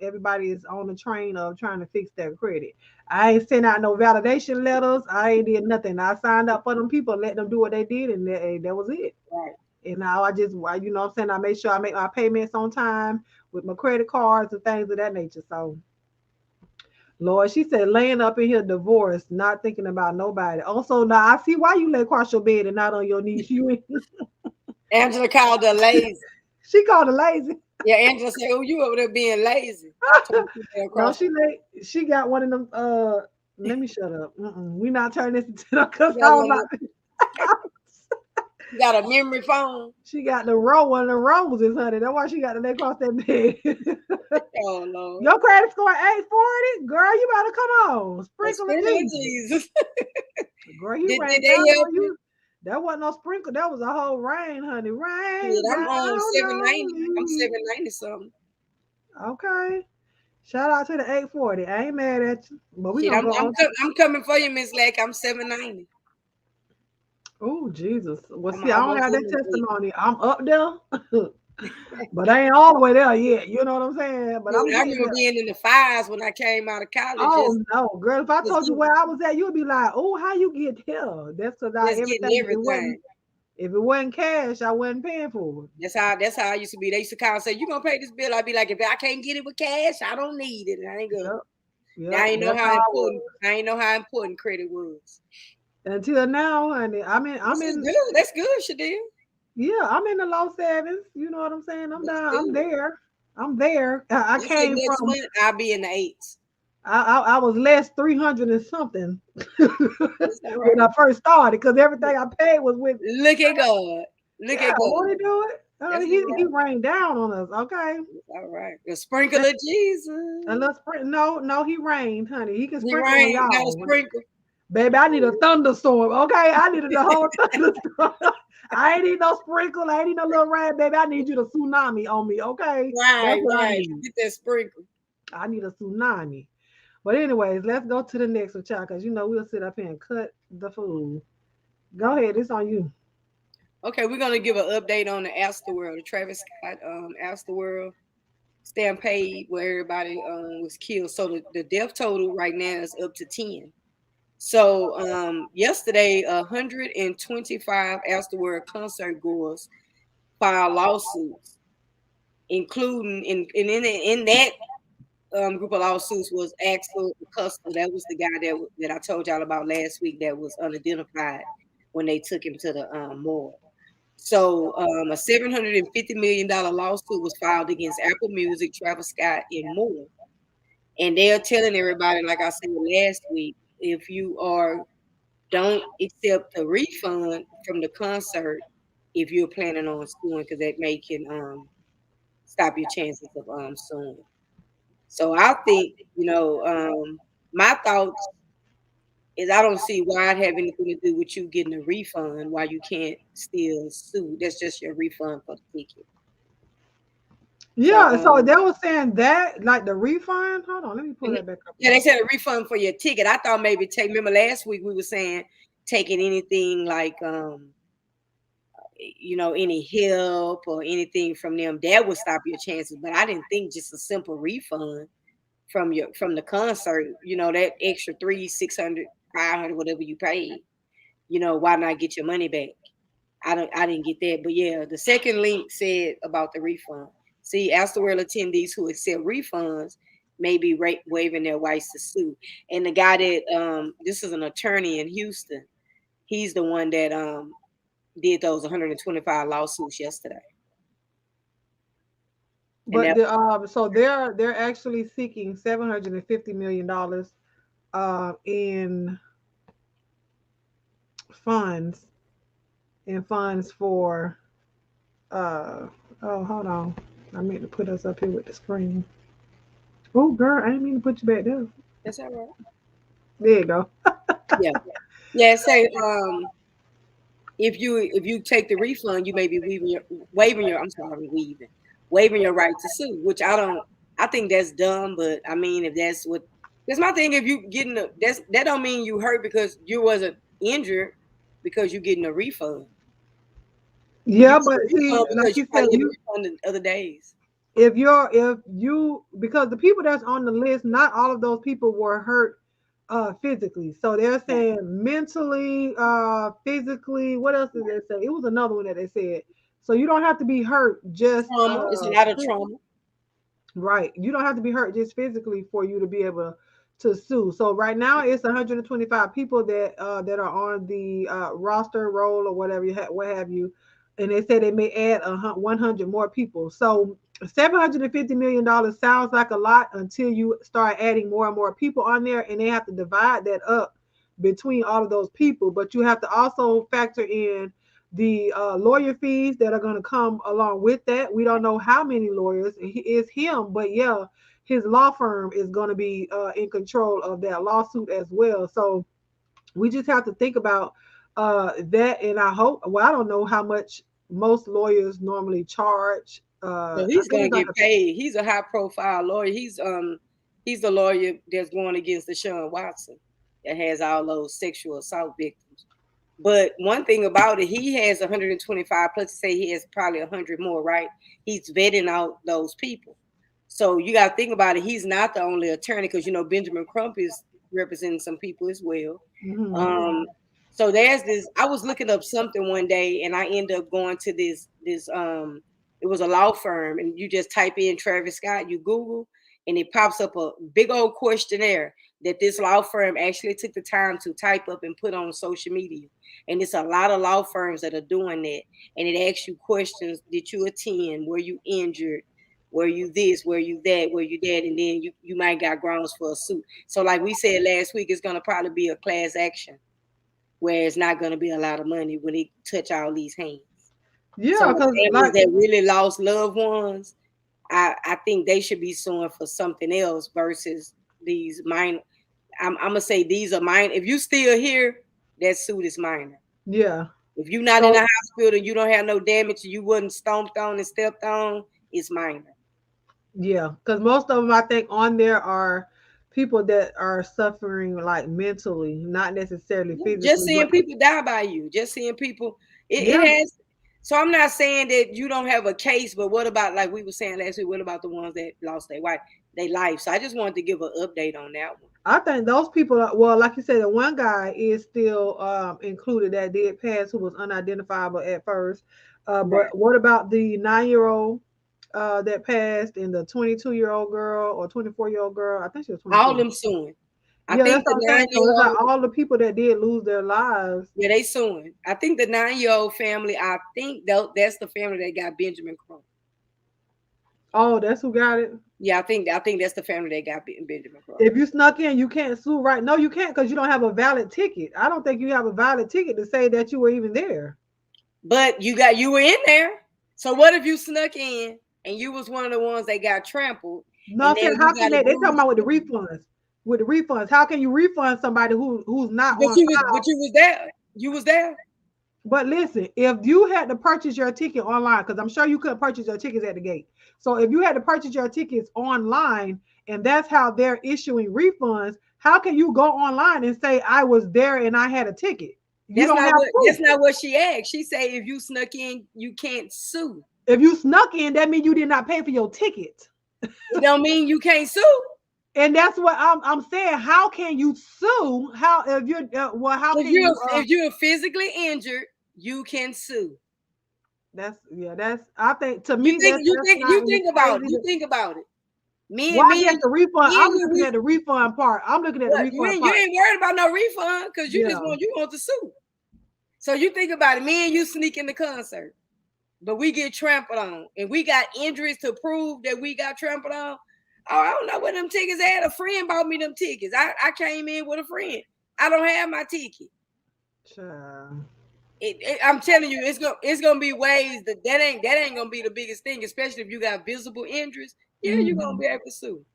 Speaker 1: everybody is on the train of trying to fix their credit. I ain't sent out no validation letters. I ain't did nothing. I signed up for them people and let them do what they did, and that was it.
Speaker 2: Right.
Speaker 1: And now I just, I'm saying, I make sure I make my payments on time with my credit cards and things of that nature. So, Lord, she said, laying up in here divorced, not thinking about nobody. Also, now I see why you lay across your bed and not on your knees.
Speaker 2: Angela called her lazy.
Speaker 1: She called her lazy.
Speaker 2: Yeah, Angela said, "Oh, you over there being lazy."
Speaker 1: No, she got one of them. Let me shut up. We not turning this into the because
Speaker 2: you got a memory phone.
Speaker 1: She got one of the roses, honey. That's why she got to lay across that bed.
Speaker 2: Oh Lord.
Speaker 1: Your credit score 840, girl. You better come on. Sprinkle of
Speaker 2: Jesus.
Speaker 1: Girl, he rained
Speaker 2: they
Speaker 1: down
Speaker 2: help
Speaker 1: on you. That wasn't no sprinkle. That was a whole rain, honey. Rain.
Speaker 2: Yeah, I'm on 790. I'm
Speaker 1: On
Speaker 2: 790 something.
Speaker 1: Okay. Shout out to the 840. I ain't mad at you, but we
Speaker 2: Shit,
Speaker 1: gonna go on.
Speaker 2: I'm coming for you, Miss Lake. I'm 790.
Speaker 1: Oh Jesus! Well,
Speaker 2: I'm
Speaker 1: see, I don't
Speaker 2: almost
Speaker 1: have that
Speaker 2: in the
Speaker 1: testimony. I'm up there, but I ain't all the way there yet. You know what I'm saying? But I'm
Speaker 2: I
Speaker 1: getting
Speaker 2: remember
Speaker 1: there.
Speaker 2: being in the fives when I came out of college.
Speaker 1: Oh no, girl! If I
Speaker 2: just
Speaker 1: told you where I was at, you'd be like, "Oh, how you get here?" That's because
Speaker 2: getting everything.
Speaker 1: If it wasn't cash, I wasn't paying for it.
Speaker 2: That's how I used to be. They used to call and say, "You gonna pay this bill?" I'd be like, "If I can't get it with cash, I don't need it. I ain't gonna."
Speaker 1: Yep,
Speaker 2: I ain't know how important credit was.
Speaker 1: Until now, honey. I'm in.
Speaker 2: Good. That's good, Shadil.
Speaker 1: Yeah, I'm in the low sevens. You know what I'm saying? I'm down. I'm there. I'm there. I came
Speaker 2: next
Speaker 1: from.
Speaker 2: month, I'll be in the eights.
Speaker 1: I was less 300 and something
Speaker 2: Right.
Speaker 1: when I first started because everything I paid was with.
Speaker 2: Look at God. Look at God.
Speaker 1: Won't he do it? He rained down on us. Okay.
Speaker 2: All right. The sprinkle of Jesus.
Speaker 1: And let's no, he rained, honey. He can sprinkle on
Speaker 2: Not a
Speaker 1: y'all.
Speaker 2: sprinkle.
Speaker 1: Baby, I need a thunderstorm. Okay, I needed the whole thunderstorm. I ain't need no sprinkle. I ain't need no little rain, baby. I need you to tsunami on me. Okay.
Speaker 2: Right. Get that sprinkle.
Speaker 1: I need a tsunami. But anyways, let's go to the next one, child, because we'll sit up here and cut the food. Go ahead, it's on you.
Speaker 2: Okay, we're gonna give an update on the Astroworld, the Travis Scott Astroworld stampede where everybody was killed. So the death total right now is up to 10. So yesterday, 125 Astroworld concert goers filed lawsuits, including in that group of lawsuits was Axel Custer. That was the guy that I told y'all about last week that was unidentified when they took him to the morgue. So a $750 million lawsuit was filed against Apple Music, Travis Scott, and more. And they're telling everybody, like I said last week, if you don't accept a refund from the concert if you're planning on suing, because that may can stop your chances of suing. So I think, my thoughts is I don't see why it have anything to do with you getting a refund while you can't still sue. That's just your refund for the ticket. So
Speaker 1: Yeah, so they were saying that like the refund. Hold on, let me pull that back up.
Speaker 2: yeah, they said a refund for your ticket. I thought maybe remember last week we were saying taking anything like any help or anything from them that would stop your chances. But I didn't think just a simple refund from the concert, that extra 300, 600, 500, whatever you paid, why not get your money back? I didn't get that. But yeah, the second link said about the refund. See, Astorel attendees who accept refunds may be waiving their rights to sue. And the guy that this is an attorney in Houston, he's the one that did those 125 lawsuits yesterday.
Speaker 1: But so they're actually seeking $750 million in funds for oh, hold on. I meant to put us up here with the screen. Oh girl, I didn't mean to put you back there.
Speaker 2: That's all right.
Speaker 1: There you go.
Speaker 2: Yeah. Say if you take the refund, you may be waiving your your right to sue, which I think that's dumb. But I mean, if that's my thing. If you getting that don't mean you hurt because you wasn't injured because you getting a refund.
Speaker 1: Yeah, but see, like you said,
Speaker 2: the other days.
Speaker 1: If you because the people that's on the list, not all of those people were hurt physically. So they're saying mentally, physically, what else did they say? It was another one that they said. So you don't have to be hurt just
Speaker 2: trauma. It's a lot of trauma.
Speaker 1: Right. You don't have to be hurt just physically for you to be able to sue. So right now it's 125 people that that are on the roster roll or whatever what have you, and they said they may add 100 more people. So $750 million sounds like a lot until you start adding more and more people on there, and they have to divide that up between all of those people. But you have to also factor in the lawyer fees that are going to come along with that. We don't know how many lawyers is him, but yeah, his law firm is going to be in control of that lawsuit as well. So we just have to think about that. And I hope, well, I don't know how much most lawyers normally charge.
Speaker 2: So he's going to get paid. He's a high profile lawyer. He's the lawyer that's going against Deshaun Watson that has all those sexual assault victims. But one thing about it, he has 125 plus. Say he has probably 100 more, right? He's vetting out those people. So you got to think about it. He's not the only attorney because Benjamin Crump is representing some people as well. Mm-hmm. So there's this. I was looking up something one day, and I ended up going to this. It was a law firm, and you just type in Travis Scott, you Google, and it pops up a big old questionnaire that this law firm actually took the time to type up and put on social media. And it's a lot of law firms that are doing that. And it asks you questions. Did you attend? Were you injured? Were you this? Were you that? Were you that? And then you might got grounds for a suit. So like we said last week, it's going to probably be a class action where it's not going to be a lot of money when they touch all these hands.
Speaker 1: Yeah, because
Speaker 2: families that really lost loved ones, I think they should be suing for something else versus these minor. I'm gonna say these are minor. If you still here, that suit is minor.
Speaker 1: Yeah.
Speaker 2: If you're not in the hospital and you don't have no damage, you wasn't stomped on and stepped on, it's minor.
Speaker 1: Yeah, because most of them I think on there are people that are suffering like mentally, not necessarily physically.
Speaker 2: Just seeing people die by you, just seeing people. It has. So I'm not saying that you don't have a case, but what about, like we were saying last week, what about the ones that lost their life? So I just wanted to give an update on that one.
Speaker 1: I think those people are, well, like you said, the one guy is still included that did pass who was unidentifiable at first. But what about the 9-year-old that passed and the 22-year-old girl or 24-year-old girl? I think she was 24.
Speaker 2: All them suing. I
Speaker 1: Yeah,
Speaker 2: think
Speaker 1: that's what
Speaker 2: the
Speaker 1: I'm saying. So it's
Speaker 2: 9-year-old,
Speaker 1: like all the people that did lose their lives.
Speaker 2: yeah, they suing. I think the 9-year-old family, I think that's the family that got Benjamin Crump.
Speaker 1: Oh, that's who got it.
Speaker 2: Yeah, I think that's the family that got Benjamin Crump.
Speaker 1: If you snuck in, you can't sue, right? No, you can't because you don't have a valid ticket. I don't think you have a valid ticket to say that you were even there.
Speaker 2: But you were in there. So what if you snuck in and you was one of the ones that got trampled?
Speaker 1: No,
Speaker 2: And
Speaker 1: I'm
Speaker 2: now
Speaker 1: saying
Speaker 2: you
Speaker 1: how can
Speaker 2: got a
Speaker 1: they talking
Speaker 2: bruise
Speaker 1: about with the
Speaker 2: too.
Speaker 1: refunds? With the refunds, how can you refund somebody who's not
Speaker 2: But
Speaker 1: on
Speaker 2: you
Speaker 1: file?
Speaker 2: was there. You was there.
Speaker 1: But listen, if you had to purchase your ticket online, because I'm sure you couldn't purchase your tickets at the gate. So if you had to purchase your tickets online and that's how they're issuing refunds, how can you go online and say I was there and I had a ticket? You don't have proof.
Speaker 2: That's not what she asked. She said if you snuck in, you can't sue.
Speaker 1: If you snuck in, that means you did not pay for your ticket.
Speaker 2: It don't mean you can't sue.
Speaker 1: And that's what I'm saying. How can you sue? How if you're how can you?
Speaker 2: If you're physically injured, you can sue.
Speaker 1: That's I think to me
Speaker 2: you think about it.
Speaker 1: Why get the refund? I'm looking at the refund part. I'm looking at the refund part.
Speaker 2: You ain't worried about no refund because you just want to sue. So you think about it. Me and you sneak in the concert, but we get trampled on, and we got injuries to prove that we got trampled on. Oh, I don't know where them tickets at. A friend bought me them tickets. I came in with a friend. I don't have my ticket. Sure. I'm telling you, it's gonna be ways that ain't gonna be the biggest thing, especially if you got visible injuries. Yeah, you're gonna be able to sue.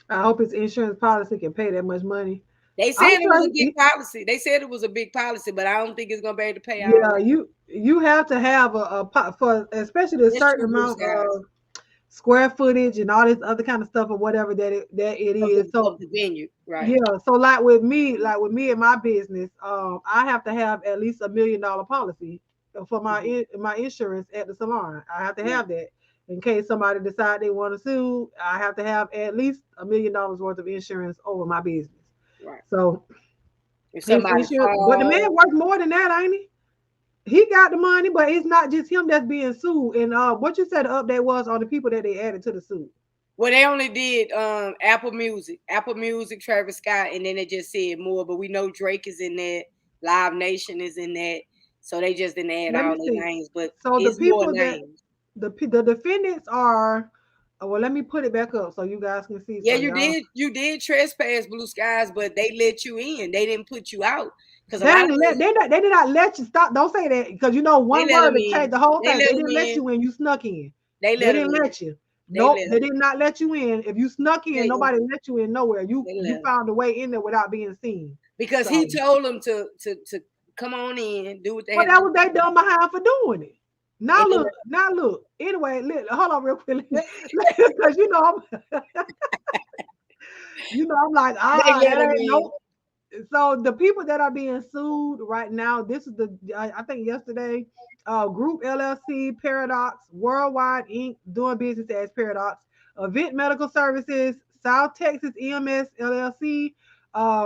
Speaker 1: I hope his insurance policy can pay that much money.
Speaker 2: They said it was a big policy. They said it was a big policy, but I don't think it's gonna be able to pay out.
Speaker 1: Yeah, you have to have a for especially a certain amount of square footage and all this other kind of stuff or whatever that it is. So
Speaker 2: the venue, right?
Speaker 1: Yeah. So like with me and my business, I have to have at least $1 million policy for my my insurance at the salon. I have to have that in case somebody decide they want to sue. I have to have at least $1 million worth of insurance over my business. Right. So if somebody but the man worth more than that, ain't he? He got the money, but it's not just him that's being sued. And what you said the update was on the people that they added to the suit.
Speaker 2: Well, they only did Apple Music, Travis Scott, and then they just said more. But we know Drake is in that, Live Nation is in that, so they just didn't add all their names. But so the people that
Speaker 1: the defendants are. Well, let me put it back up so you guys can see.
Speaker 2: Yeah, you did trespass Blue Skies, but they let you in. They didn't put you out.
Speaker 1: They did not let you stop. Don't say that because you know one word to change the whole thing. They didn't let you in. You snuck in. They didn't let you. Nope, they did not let you in. If you snuck in, nobody let you in nowhere. You found a way in there without being seen.
Speaker 2: Because he told them to come on in, do what they.
Speaker 1: Well, that was they dumb behind for doing it. Now look. Anyway, hold on real quick because you know I'm like nope. So the people that are being sued right now, this is I think yesterday, Group LLC, Paradox, Worldwide Inc., doing business as Paradox, Event Medical Services, South Texas EMS LLC,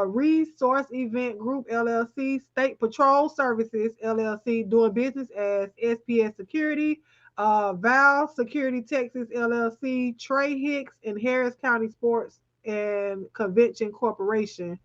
Speaker 1: Resource Event Group LLC, State Patrol Services LLC, doing business as SPS Security, Val Security Texas LLC, Trey Hicks, and Harris County Sports and Convention Corporation.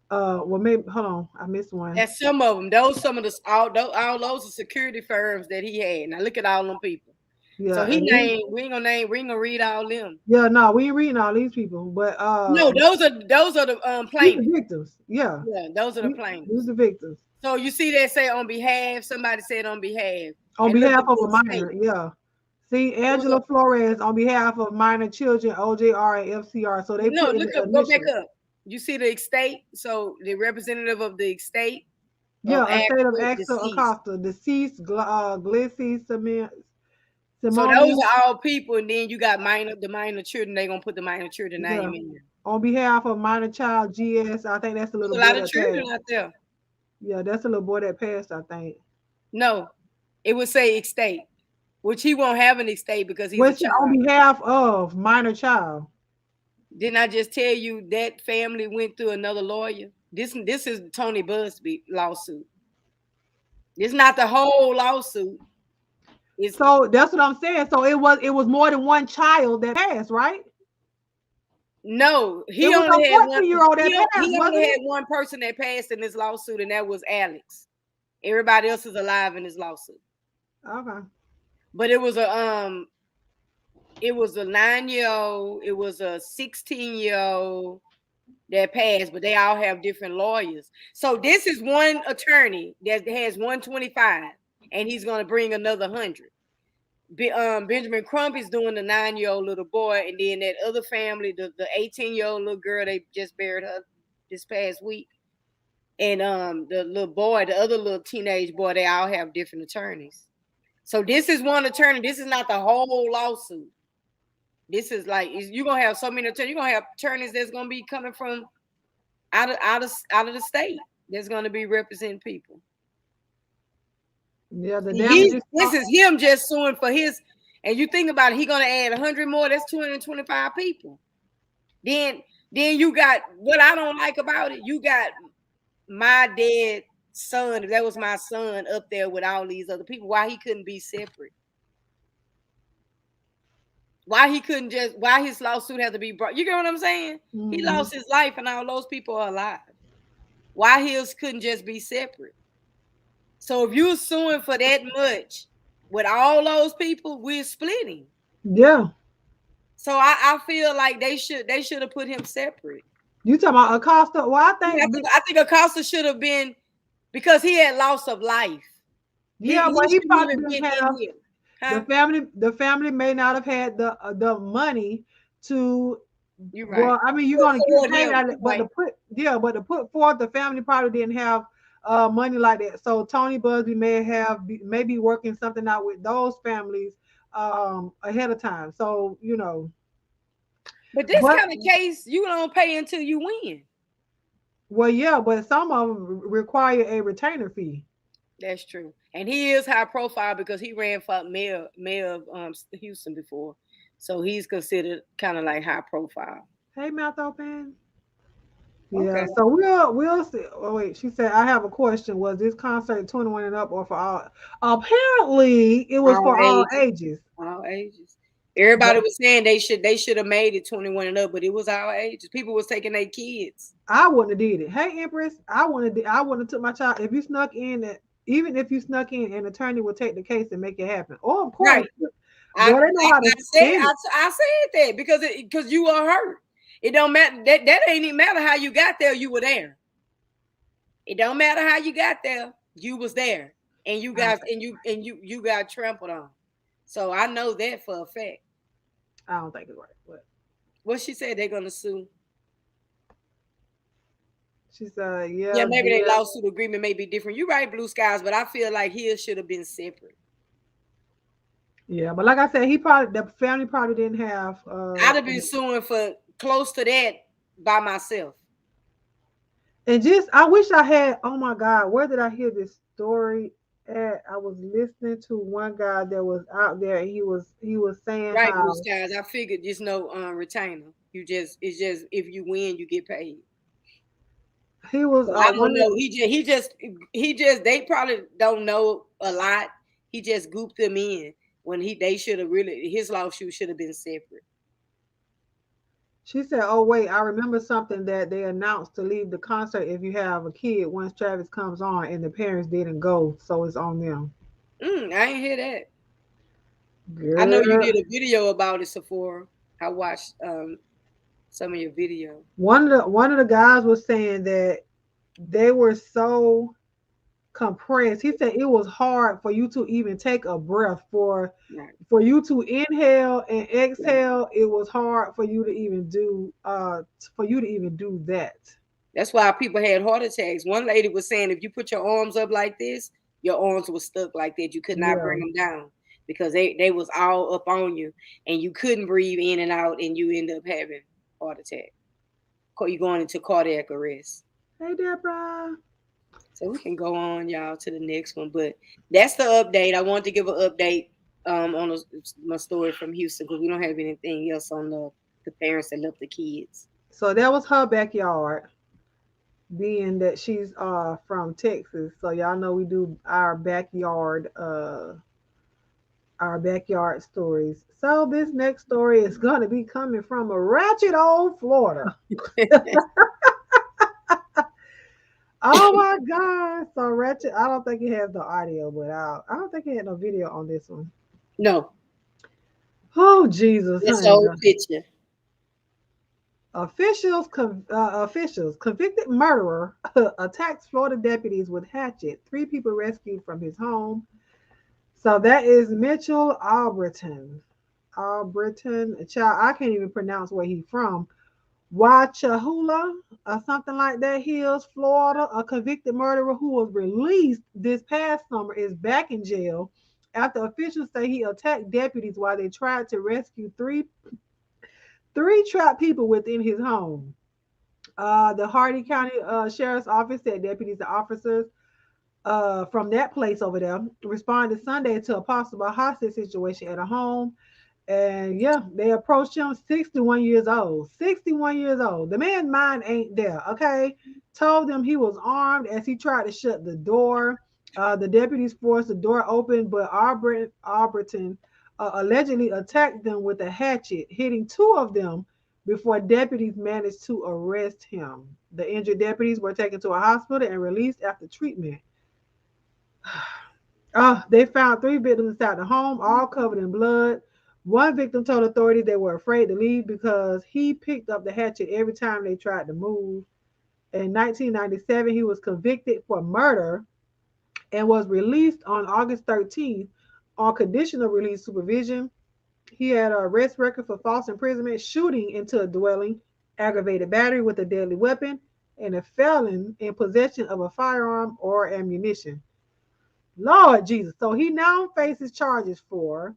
Speaker 1: Well, maybe hold on, I missed one.
Speaker 2: That's some of them. Some of the all those are security firms that he had. Now look at all them people. Yeah, so we ain't gonna read all them.
Speaker 1: Yeah, no, we ain't reading all these people, but
Speaker 2: no, those are the plaintiffs.
Speaker 1: The victims. Yeah,
Speaker 2: those are the plaintiffs.
Speaker 1: Who's the victims?
Speaker 2: So you see that say on behalf. Somebody said on behalf.
Speaker 1: On behalf of a minor. Yeah. See, Angela Flores on behalf of minor children, OJR and FCR. So they
Speaker 2: go back up. You see the estate, so the representative of the estate.
Speaker 1: Yeah, estate of Axel Acosta, deceased, Glissy, Simone.
Speaker 2: So those are all people, and then you got the minor children. They're gonna put the minor children name in there.
Speaker 1: On behalf of minor child GS, I think that's a little boy. A lot of children out there. Yeah, that's a little boy that passed, I think.
Speaker 2: No, it would say estate, which he won't have an estate because he's
Speaker 1: a child. On behalf of minor child.
Speaker 2: Didn't I just tell you that family went through another lawyer? This is Tony Busby lawsuit. It's not the whole lawsuit.
Speaker 1: So that's what I'm saying. So it was more than one child that passed, right?
Speaker 2: No,
Speaker 1: It
Speaker 2: he
Speaker 1: was
Speaker 2: only
Speaker 1: a
Speaker 2: had one.
Speaker 1: 14-year-old that passed,
Speaker 2: He
Speaker 1: wasn't
Speaker 2: only
Speaker 1: it?
Speaker 2: had one person that passed in this lawsuit, and that was Alex. Everybody else is alive in this lawsuit.
Speaker 1: Okay.
Speaker 2: But it was a 9-year-old, it was a 16-year-old that passed, but they all have different lawyers. So this is one attorney that has 125, and he's going to bring another 100. Benjamin Crump is doing the 9-year-old little boy, and then that other family, the 18-year-old little girl, they just buried her this past week. And the little boy, the other little teenage boy, they all have different attorneys. So this is one attorney. This is not the whole lawsuit. This is like you're gonna have so many attorneys. You're gonna have attorneys that's gonna be coming from out of the state. That's gonna be representing people.
Speaker 1: Yeah, the damages.
Speaker 2: This is him just suing for his. And you think about it, he's gonna add 100 more. That's 225 people. Then you got what I don't like about it. You got my dead son. If that was my son up there with all these other people, why he couldn't be separate? Why he couldn't just? Why his lawsuit had to be brought? You get what I'm saying? Mm-hmm. He lost his life, and all those people are alive. Why his couldn't just be separate? So if you're suing for that much with all those people, we're splitting.
Speaker 1: Yeah.
Speaker 2: So I feel like they should have put him separate.
Speaker 1: You talking about Acosta? Well, I
Speaker 2: think Acosta should have been, because he had loss of life.
Speaker 1: Yeah, but he probably didn't have the family may not have had the money to.
Speaker 2: You're right.
Speaker 1: Well, I mean, you're gonna get paid out of it, but to put forth, the family probably didn't have money like that. So Tony Busby may be working something out with those families ahead of time. So
Speaker 2: But this kind of case, you don't pay until you win.
Speaker 1: Well, yeah, but some of them require a retainer fee.
Speaker 2: That's true, and he is high profile because he ran for mayor of Houston before, so he's considered kind of like high profile.
Speaker 1: Hey, mouth open. Yeah, okay. So we'll see. Oh wait, she said I have a question. Was this concert 21 and up or for all? Apparently, it was for all ages.
Speaker 2: All ages. Everybody was saying they should have made it 21 and up, but it was all ages. People was taking their kids.
Speaker 1: I wouldn't have did it. Hey, Empress, I wouldn't have took my child. If you snuck in, even if you snuck in, an attorney would take the case and make it happen. Oh, of course. Right.
Speaker 2: I said that because you are hurt. It don't matter. That ain't even matter how you got there. You were there. It don't matter how you got there. You was there, and you got you got trampled on. So I know that for a fact.
Speaker 1: I don't think it's right. But
Speaker 2: what she said, they're gonna sue.
Speaker 1: She said, yeah.
Speaker 2: Yeah, maybe their lawsuit agreement may be different. You're right, Blue Skies, but I feel like his should have been separate.
Speaker 1: Yeah, but like I said, the family probably didn't have.
Speaker 2: I'd have been suing for close to that by myself.
Speaker 1: And I wish I had. Oh my God, where did I hear this story at? I was listening to one guy that was out there. And he was saying,
Speaker 2: right, Blue Skies. I figured just no retainer. It's just if you win, you get paid.
Speaker 1: He was.
Speaker 2: I don't know. He just. They probably don't know a lot. He just gooped them in when they should have really. His lawsuit should have been separate.
Speaker 1: She said, "Oh wait, I remember something that they announced to leave the concert if you have a kid once Travis comes on, and the parents didn't go, so it's on them."
Speaker 2: I ain't hear that.
Speaker 1: Girl.
Speaker 2: I know you did a video about it, Sephora. I watched some of your video.
Speaker 1: One of the guys was saying that they were so compressed. He said it was hard for you to even take a breath, for you to inhale and exhale. It was hard for you to even do that.
Speaker 2: That's why people had heart attacks. One lady was saying if you put your arms up like this, your arms were stuck like that. You could not bring them down because they was all up on you and you couldn't breathe in and out, and you end up having heart attack. You're going into cardiac arrest.
Speaker 1: Hey, Deborah.
Speaker 2: So we can go on, y'all, to the next one. But that's the update. I wanted to give an update on my story from Houston because we don't have anything else on the parents that left the kids.
Speaker 1: So that was her backyard, being that she's from Texas. So y'all know we do our backyard our backyard stories. So this next story is going to be coming from a ratchet old Florida. Oh my God. So ratchet. I don't think it has the audio, but I don't think it had no video on this one.
Speaker 2: No,
Speaker 1: Oh Jesus,
Speaker 2: that's the
Speaker 1: honey.
Speaker 2: whole picture.
Speaker 1: Officials, convicted murderer attacks Florida deputies with hatchet. 3 people rescued from his home. So that is Mitchell Albritton. Albritton, child, I can't even pronounce where he's from. Wachahula or something like that, Hills, Florida. A convicted murderer who was released this past summer is back in jail after officials say he attacked deputies while they tried to rescue three trapped people within his home. The Hardy County Sheriff's Office said deputies and officers from that place over there responded Sunday to a possible hostage situation at a home. And yeah, they approached him, 61 years old. 61 years old. The man's mind ain't there, okay? Told them he was armed as he tried to shut the door. The deputies forced the door open, but Alberton allegedly attacked them with a hatchet, hitting 2 of them before deputies managed to arrest him. The injured deputies were taken to a hospital and released after treatment. They found 3 victims inside the home, all covered in blood. One victim told authorities they were afraid to leave because he picked up the hatchet every time they tried to move. In 1997, he was convicted for murder and was released on August 13th on conditional release supervision. He had an arrest record for false imprisonment, shooting into a dwelling, aggravated battery with a deadly weapon, and a felon in possession of a firearm or ammunition. Lord Jesus. So he now faces charges for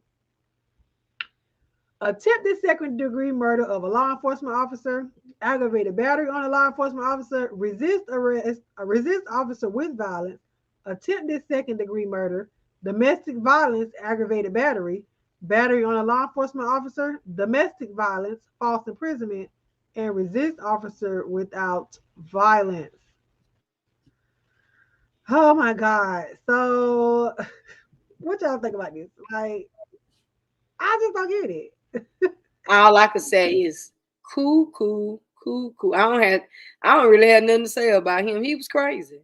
Speaker 1: attempted second-degree murder of a law enforcement officer, aggravated battery on a law enforcement officer, resist arrest, resist officer with violence, attempted second-degree murder, domestic violence, aggravated battery, battery on a law enforcement officer, domestic violence, false imprisonment, and resist officer without violence. Oh my God. So what y'all think about this? Like, I just don't get it.
Speaker 2: All I could say is cool. I don't really have nothing to say about him. He was crazy.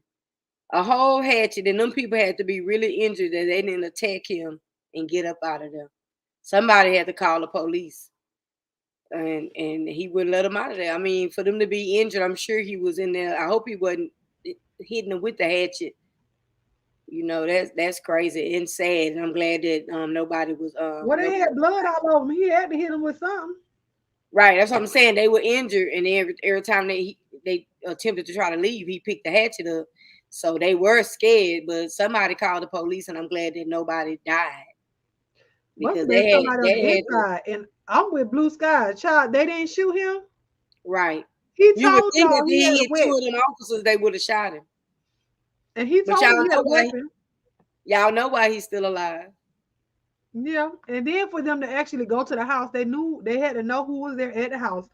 Speaker 2: A whole hatchet, and them people had to be really injured that they didn't attack him and get up out of there. Somebody had to call the police, and he wouldn't let them out of there. I mean, for them to be injured, I'm sure he was in there. I hope he wasn't hitting them with the hatchet. You know, that's crazy and sad. And I'm glad that nobody was.
Speaker 1: Well, they had blood all over him. He had to hit him with something.
Speaker 2: Right, that's what I'm saying. They were injured, and every time they attempted to try to leave, he picked the hatchet up. So they were scared, but somebody called the police, and I'm glad that nobody died because
Speaker 1: Somebody on the inside. And I'm with Blue Sky. Child, they didn't shoot him.
Speaker 2: Right.
Speaker 1: He
Speaker 2: You would
Speaker 1: told
Speaker 2: think
Speaker 1: y'all
Speaker 2: that
Speaker 1: he had
Speaker 2: he
Speaker 1: a
Speaker 2: hit 2
Speaker 1: weapon.
Speaker 2: of them officers, they would have shot him.
Speaker 1: And he
Speaker 2: But
Speaker 1: told them he had a weapon.
Speaker 2: Y'all know why he's still alive.
Speaker 1: Yeah. And then for them to actually go to the house, they had to know who was there at the house.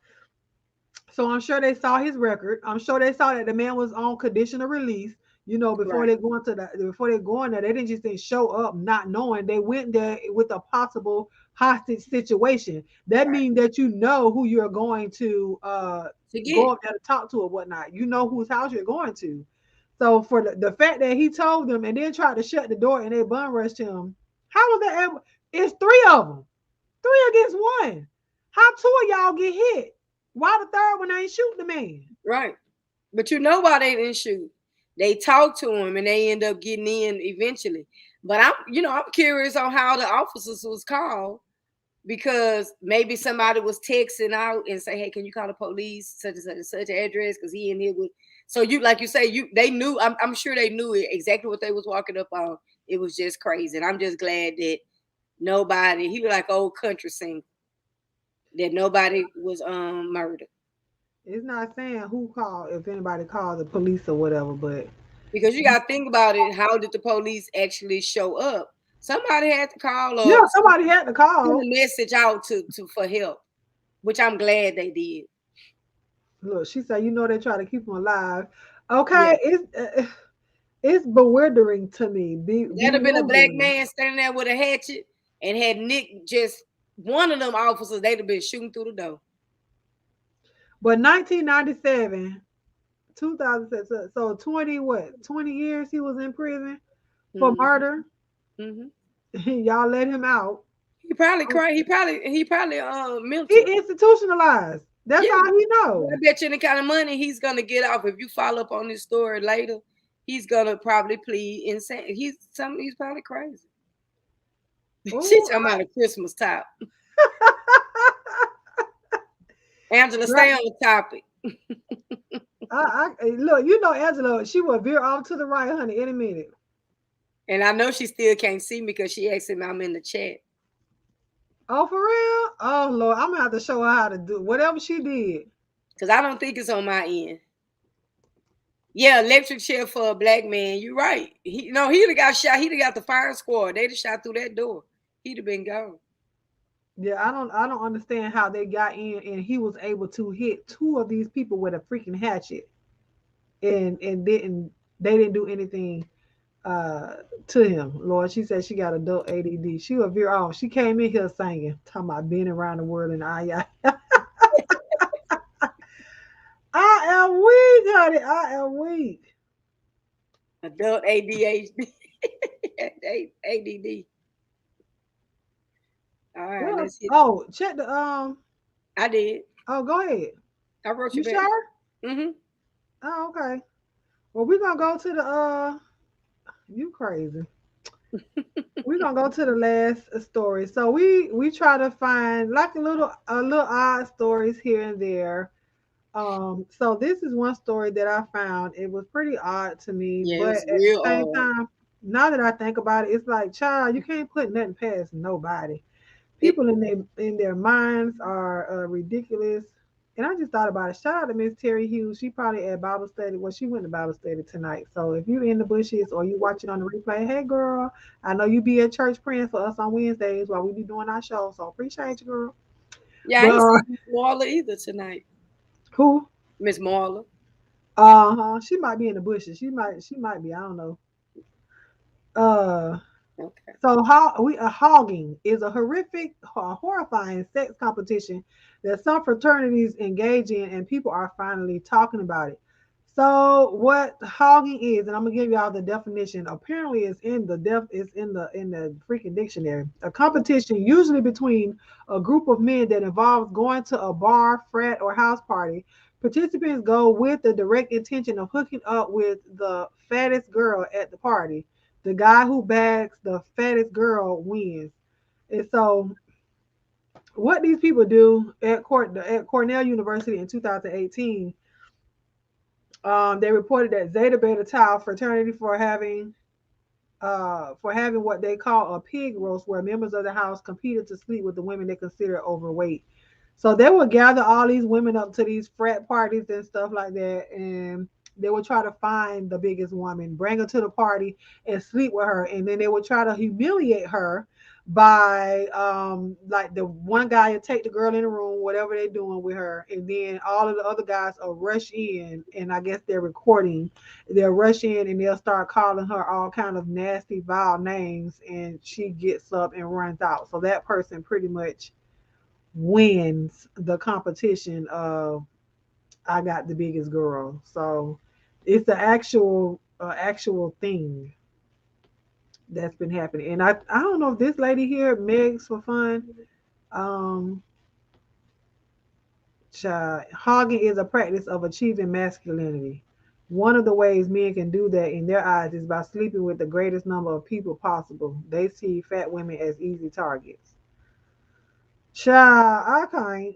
Speaker 1: So I'm sure they saw his record. I'm sure they saw that the man was on conditional release. You know, before
Speaker 2: Right.
Speaker 1: before they go in there, they didn't show up not knowing. They went there with a possible hostage situation. That means that you know who you're going to go up there to talk to or whatnot. You know whose house you're going to. So for the fact that he told them and then tried to shut the door and they bum rushed him, how was that ever? It's 3 of them, 3 against 1. How 2 of y'all get hit? Why the third one ain't shoot the man?
Speaker 2: Right. But you know why they didn't shoot? They talked to him and they end up getting in eventually. But I'm curious on how the officers was called, because maybe somebody was texting out and say, "Hey, can you call the police such and such address? Because he in here with." So like you say, they knew. I'm sure they knew exactly what they was walking up on. It was just crazy, and I'm just glad that nobody. He was like old country singer. That nobody was murdered.
Speaker 1: It's not saying who called, if anybody called the police or whatever, but
Speaker 2: because you got to think about it. How did the police actually show up? Somebody had to call.
Speaker 1: Yeah, somebody had to call.
Speaker 2: Send a message out to for help, which I'm glad they did.
Speaker 1: Look, she said, they try to keep him alive. Okay, yeah. It's bewildering to me.
Speaker 2: That'd have been a black man standing there with a hatchet. And had Nick just one of them officers, they'd have been shooting through the door.
Speaker 1: But 1997, 2007, so 20 what? 20 years he was in prison for
Speaker 2: Mm-hmm.
Speaker 1: murder.
Speaker 2: Mm-hmm.
Speaker 1: Y'all let him out.
Speaker 2: He probably
Speaker 1: Oh,
Speaker 2: cried. He probably
Speaker 1: he
Speaker 2: mental.
Speaker 1: institutionalized. That's
Speaker 2: Yeah.
Speaker 1: all he
Speaker 2: Well, I
Speaker 1: know.
Speaker 2: bet you any kind of money he's gonna get off. If you follow up on this story later, he's gonna probably plead insane. He's probably crazy. She
Speaker 1: Oh,
Speaker 2: talking about a Christmas top. Angela,
Speaker 1: right.
Speaker 2: stay on the topic.
Speaker 1: Look, you know Angela, she will veer off to the right, honey, any minute.
Speaker 2: And I know she still can't see me because she asked me I'm in the chat.
Speaker 1: Oh, for real? Oh Lord, I'm gonna have to show her how to do whatever she did.
Speaker 2: Because I don't think it's on my end. Yeah, electric chair for a black man. You're right. He'd have got shot. He'd have got the fire squad. They'd have shot through that door. He'd have been gone.
Speaker 1: Yeah, I don't understand how they got in and he was able to hit two of these people with a freaking hatchet and they didn't do anything uh to him. Lord, she said she got adult ADD. She was veer off. She came in here singing, talking about being around the world and I am weak, honey. I am weak.
Speaker 2: Adult ADHD. ADD. All right,
Speaker 1: Well,
Speaker 2: let's hit.
Speaker 1: oh, check the
Speaker 2: I did.
Speaker 1: oh, go ahead.
Speaker 2: I wrote
Speaker 1: You
Speaker 2: you back.
Speaker 1: sure?
Speaker 2: Mm-hmm.
Speaker 1: Oh, okay. Well, we're gonna go to the you crazy. We're gonna go to the last story. So we try to find like a little odd stories here and there. So this is one story that I found. It was pretty odd to me,
Speaker 2: Yeah, it
Speaker 1: but
Speaker 2: was
Speaker 1: at the
Speaker 2: real
Speaker 1: same
Speaker 2: odd.
Speaker 1: time, now that I think about it, it's like, child, you can't put nothing past nobody.
Speaker 2: It,
Speaker 1: People in their minds are ridiculous. And I just thought about it. Shout out to Miss Terry Hughes. She probably at Bible study. Well, she went to Bible study tonight. So if you're in the bushes or you watching on the replay, hey girl, I know you be at church praying for us on Wednesdays while we be doing our show. So appreciate you, girl.
Speaker 2: yeah, I
Speaker 1: But
Speaker 2: ain't seen Miss Marla either tonight.
Speaker 1: who?
Speaker 2: Miss Marla.
Speaker 1: Uh-huh. She might be in the bushes. She might be. I don't know. Uh
Speaker 2: Okay.
Speaker 1: So hogging is a horrific, horrifying sex competition that some fraternities engage in, and people are finally talking about it. So what hogging is, and I'm gonna give y'all the definition. Apparently, it's in the freaking dictionary. A competition usually between a group of men that involves going to a bar, frat, or house party. Participants go with the direct intention of hooking up with the fattest girl at the party. The guy who bags the fattest girl wins. And so, what these people do at Cornell University in 2018, they reported that Zeta Beta Tau fraternity for having what they call a pig roast, where members of the house competed to sleep with the women they consider overweight. So they would gather all these women up to these frat parties and stuff like that, and they would try to find the biggest woman, bring her to the party, and sleep with her, and then they would try to humiliate her by like the one guy would take the girl in the room, whatever they're doing with her, and then all of the other guys will rush in, and I guess they're recording. They'll rush in and they'll start calling her all kind of nasty, vile names, and she gets up and runs out. So that person pretty much wins the competition of I got the biggest girl. So it's the actual thing that's been happening. And I don't know if this lady here, Megs for fun, um hogging is a practice of achieving masculinity. One of the ways men can do that in their eyes is by sleeping with the greatest number of people possible. They see fat women as easy targets. Child, I can't.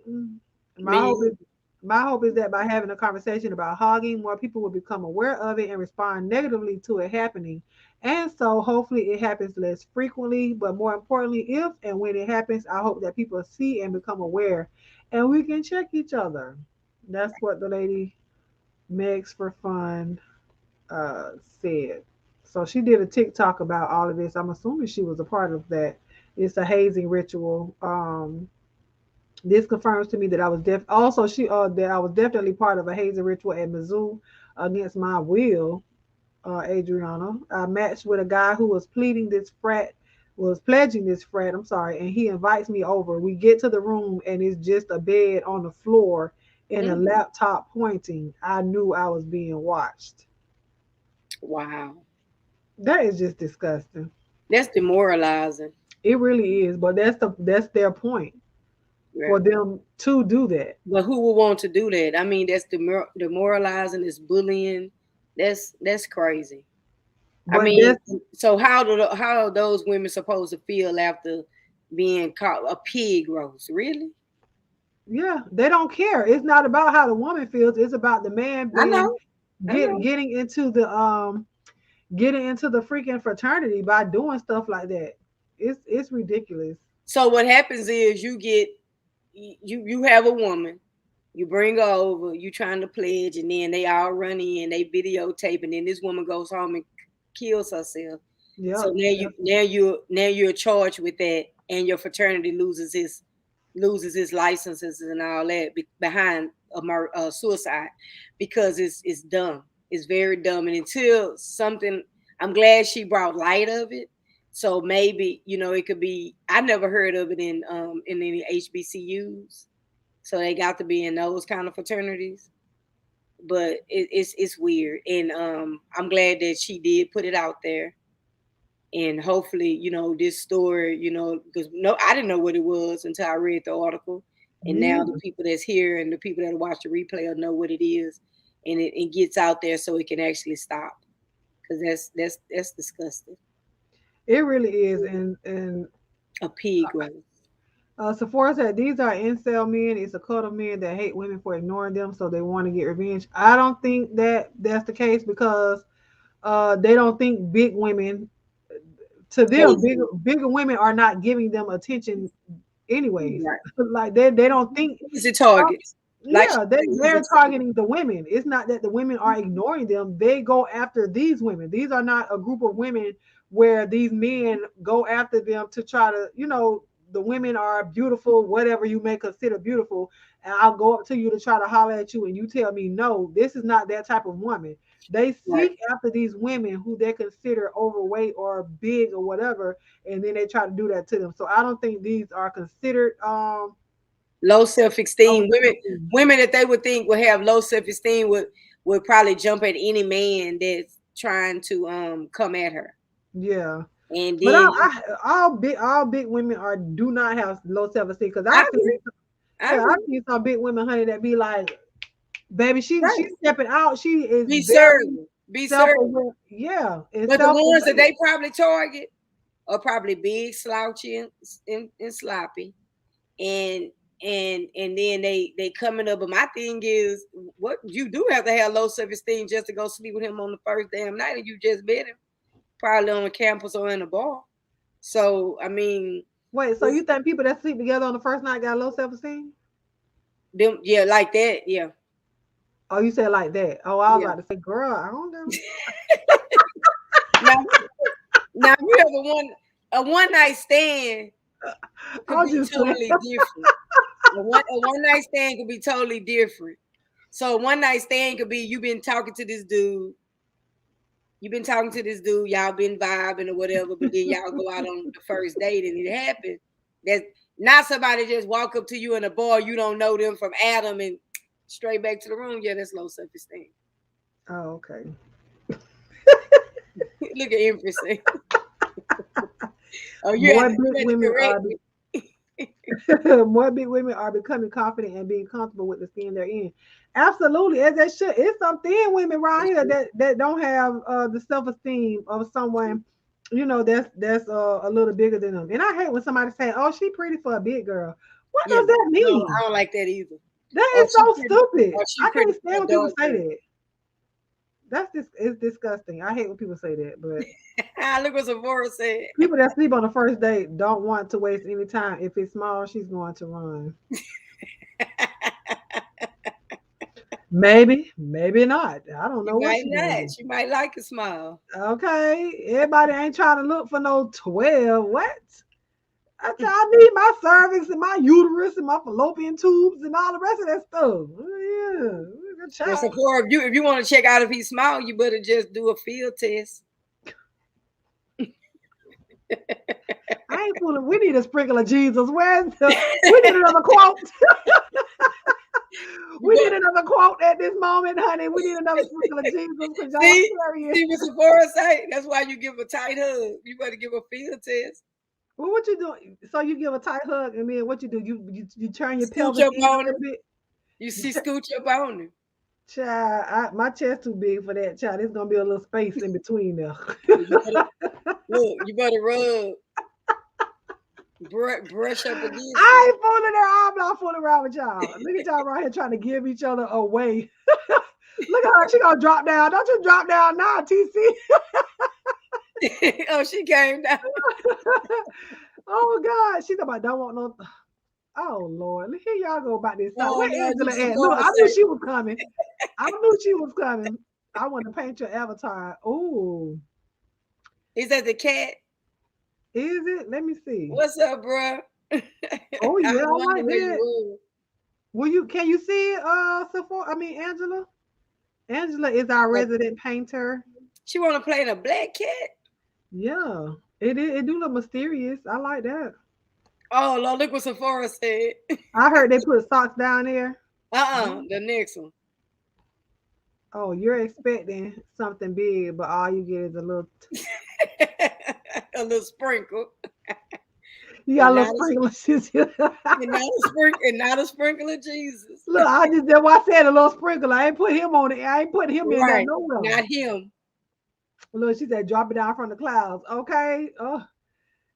Speaker 1: My hope
Speaker 2: Me.
Speaker 1: is my hope is that by having a conversation about hogging, more people will become aware of it and respond negatively to it happening. And so hopefully it happens less frequently, but more importantly, if and when it happens, I hope that people see and become aware and we can check each other. That's what the lady Megs for Fun said. So she did a TikTok about all of this. I'm assuming she was a part of that. It's a hazing ritual. This confirms to me that I was that I was definitely part of a hazing ritual at Mizzou against my will, Adriana. I matched with a guy who was pleading this frat was pledging this frat. I'm sorry, and he invites me over. We get to the room, and it's just a bed on the floor and a laptop pointing. I knew I was being watched.
Speaker 2: Wow.
Speaker 1: That is just disgusting.
Speaker 2: That's demoralizing.
Speaker 1: It really is, but that's their point
Speaker 2: Yeah.
Speaker 1: for them to do that.
Speaker 2: But who would want to do that? I mean, that's demoralizing. It's bullying. That's crazy. I
Speaker 1: But
Speaker 2: mean,
Speaker 1: that's
Speaker 2: so how are those women supposed to feel after being caught a pig roast? Really?
Speaker 1: yeah, they don't care. It's not about how the woman feels. It's about the man
Speaker 2: I
Speaker 1: being
Speaker 2: know. I know.
Speaker 1: getting into the freaking fraternity by doing stuff like that. It's ridiculous.
Speaker 2: So what happens is you have a woman, you bring her over, you trying to pledge, and then they all run in, they videotape, and then this woman goes home and kills herself.
Speaker 1: Yeah.
Speaker 2: So now you're charged with that, and your fraternity loses his licenses and all that behind a suicide, because it's dumb. It's very dumb, and until something, I'm glad she brought light of it. So maybe it could be. I never heard of it in any HBCUs, so they got to be in those kind of fraternities. But it's weird, and I'm glad that she did put it out there, and hopefully this story, because no, I didn't know what it was until I read the article, and
Speaker 1: Me
Speaker 2: now
Speaker 1: either.
Speaker 2: the people that's here and the people that watch the replay will know what it is, and it gets out there so it can actually stop, because that's disgusting.
Speaker 1: It really is. And
Speaker 2: A pig roast.
Speaker 1: Sephora said these are incel men. It's a cult of men that hate women for ignoring them, so they want to get revenge. I don't think that that's the case because they don't think big women, to them, bigger women are not giving them attention anyways.
Speaker 2: Right.
Speaker 1: Like they don't think.
Speaker 2: Easy targets. Like
Speaker 1: Yeah, they're targeting the women. It's not that the women are ignoring them. They go after these women. These are not a group of women where these men go after them to try to, the women are beautiful, whatever you may consider beautiful. And I'll go up to you to try to holler at you and you tell me, no, this is not that type of woman. They
Speaker 2: Right.
Speaker 1: seek after these women who they consider overweight or big or whatever, and then they try to do that to them. So I don't think these are considered
Speaker 2: Low self-esteem. Women
Speaker 1: self-esteem.
Speaker 2: women that they would think would have low self-esteem would probably jump at any man that's trying to come at her.
Speaker 1: Yeah.
Speaker 2: And
Speaker 1: But
Speaker 2: then
Speaker 1: all big women do not have low self esteem because
Speaker 2: I agree. I
Speaker 1: I've
Speaker 2: agree.
Speaker 1: seen some big women, honey, that be like, baby, she's
Speaker 2: Right.
Speaker 1: stepping out. She is
Speaker 2: Be
Speaker 1: very
Speaker 2: certain. Be
Speaker 1: self
Speaker 2: certain.
Speaker 1: aware. Yeah, and
Speaker 2: But the
Speaker 1: self
Speaker 2: ones that
Speaker 1: aware.
Speaker 2: they probably target are probably big, slouchy, and sloppy. And and then they coming up. But my thing is, what you do have to have low self-esteem just to go sleep with him on the first damn night, and you just met him, probably on the campus or in a bar. So I mean,
Speaker 1: Wait, so you think people that sleep together on the first night got low self esteem?
Speaker 2: them, yeah, like that, yeah,
Speaker 1: Oh, you said like that. Oh, I was
Speaker 2: yeah.
Speaker 1: about to say, girl, I don't know.
Speaker 2: Now, now if you have a one night stand could
Speaker 1: I'll
Speaker 2: be
Speaker 1: just say,
Speaker 2: totally different. A one night stand could be totally different. So one night stand could be you've been talking to this dude. You've been talking to this dude, y'all been vibing or whatever, but then y'all go out on the first date and it happened. That's not somebody just walk up to you in a bar, you don't know them from Adam and straight back to the room. Yeah, that's low self-esteem.
Speaker 1: oh, okay.
Speaker 2: Look at Empress. Oh,
Speaker 1: More
Speaker 2: you
Speaker 1: big
Speaker 2: had to
Speaker 1: women
Speaker 2: correct
Speaker 1: are
Speaker 2: me.
Speaker 1: more big women are becoming confident and being comfortable with the skin they're in. Absolutely, as they should. It's some thin women around here that don't have the self esteem of someone, that's a little bigger than them. And I hate when somebody say, "Oh, she pretty for a big girl." What
Speaker 2: Yeah,
Speaker 1: does that
Speaker 2: no,
Speaker 1: mean?
Speaker 2: I don't like that either.
Speaker 1: That
Speaker 2: Or
Speaker 1: is
Speaker 2: she
Speaker 1: so
Speaker 2: pretty,
Speaker 1: stupid.
Speaker 2: or she
Speaker 1: I
Speaker 2: pretty
Speaker 1: can't
Speaker 2: for a
Speaker 1: stand when people
Speaker 2: dog
Speaker 1: say
Speaker 2: girl.
Speaker 1: that. It's disgusting. I hate when people say that. But
Speaker 2: Look what Sephora said.
Speaker 1: people that sleep on the first date don't want to waste any time. If it's small, she's going to run. Maybe, maybe not. I don't
Speaker 2: She
Speaker 1: know what
Speaker 2: might
Speaker 1: she's gonna
Speaker 2: not.
Speaker 1: do.
Speaker 2: She might like a smile.
Speaker 1: Okay, everybody ain't trying to look for no 12. What? I need my cervix and my uterus and my fallopian tubes and all the rest of that stuff. Yeah, good
Speaker 2: Well,
Speaker 1: child.
Speaker 2: Sephora, if you want to check out if he's small, you better just do a field test.
Speaker 1: I ain't fooling. We need a sprinkle of Jesus. We need another quote. We need another quote at this moment, honey. We need another sprinkle of Jesus because y'all serious.
Speaker 2: See what Sephora say? That's why you give a tight hug. You better give a field test.
Speaker 1: Well, what you doing? So you give a tight hug, and then what you do? You turn your
Speaker 2: Scooch
Speaker 1: pelvis
Speaker 2: up
Speaker 1: in a
Speaker 2: on
Speaker 1: little
Speaker 2: him.
Speaker 1: bit.
Speaker 2: You see, scooch up on him.
Speaker 1: Child, my chest too big for that. Child, there's gonna be a little space in between there.
Speaker 2: You better rub. Brush up against.
Speaker 1: I ain't fooling her. I'm not fooling around with y'all. Look at y'all right here trying to give each other away. Look at her. She gonna drop down. Don't you drop down now, TC?
Speaker 2: Oh, she came down.
Speaker 1: Oh God, she's about don't want no. Oh Lord, here y'all go about this.
Speaker 2: Oh,
Speaker 1: Where
Speaker 2: no,
Speaker 1: Angela
Speaker 2: you
Speaker 1: at? Look, I knew
Speaker 2: say-
Speaker 1: she was coming. I knew she was coming. I want to paint your avatar. Ooh,
Speaker 2: Is that the cat?
Speaker 1: is it? Let me see.
Speaker 2: What's up, bro?
Speaker 1: Oh yeah, I
Speaker 2: wonder
Speaker 1: like
Speaker 2: where you
Speaker 1: that.
Speaker 2: were.
Speaker 1: Will you? Can you see it? Sephora. I mean, Angela. Angela is our resident painter.
Speaker 2: She want to play in a black cat?
Speaker 1: Yeah, it do look mysterious. I like that.
Speaker 2: Oh, Lord, look what Sephora said.
Speaker 1: I heard they put socks down there.
Speaker 2: The next one.
Speaker 1: Oh, you're expecting something big, but all you get is a little.
Speaker 2: A little sprinkle.
Speaker 1: You got a
Speaker 2: And
Speaker 1: little sprinkle.
Speaker 2: and not a sprinkle of Jesus.
Speaker 1: Look, that's why I said a little sprinkle. I ain't put him on it. I ain't put him in there nowhere.
Speaker 2: Not him.
Speaker 1: Look, she said, drop it down from the clouds. Okay. Oh,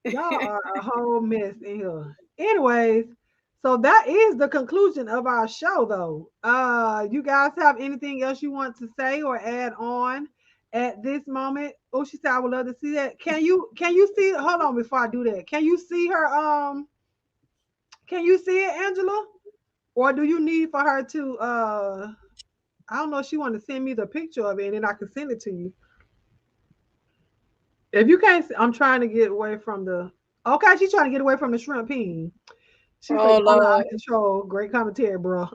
Speaker 1: y'all are a whole mess in here. Anyways, so that is the conclusion of our show, though. You guys have anything else you want to say or add on at this moment? Oh, she said, I would love to see that. Can you see it? Hold on before I do that. Can you see her? Can you see it, Angela? Or do you need for her to I don't know if she want to send me the picture of it and then I can send it to you. If you can't, I'm trying to get away from the. Okay, she's trying to get away from the shrimp peen. She's like, out of control. Great commentary, bro.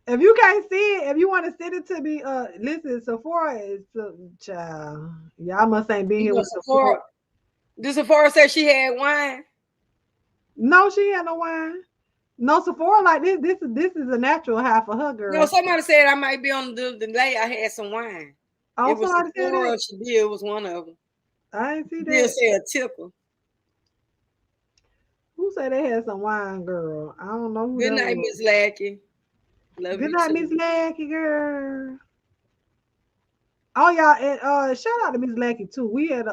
Speaker 1: If you can't see it, if you want to send it to me, listen, Sephora is child. Y'all must ain't been here with Sephora.
Speaker 2: Did Sephora say she had wine?
Speaker 1: No, she had no wine. No, Sephora like this. This is a natural half of her, girl.
Speaker 2: No, somebody said I might be on the delay. I had some wine.
Speaker 1: Oh,
Speaker 2: it was Sephora. It was one of them.
Speaker 1: I didn't see that.
Speaker 2: They said a tickle.
Speaker 1: Who said they had some wine, girl? I don't know.
Speaker 2: Good night, Miss Lackey. Love
Speaker 1: Good
Speaker 2: you
Speaker 1: night,
Speaker 2: too.
Speaker 1: Miss Lackey, girl. Oh, y'all, and shout out to Miss Lackey too. We had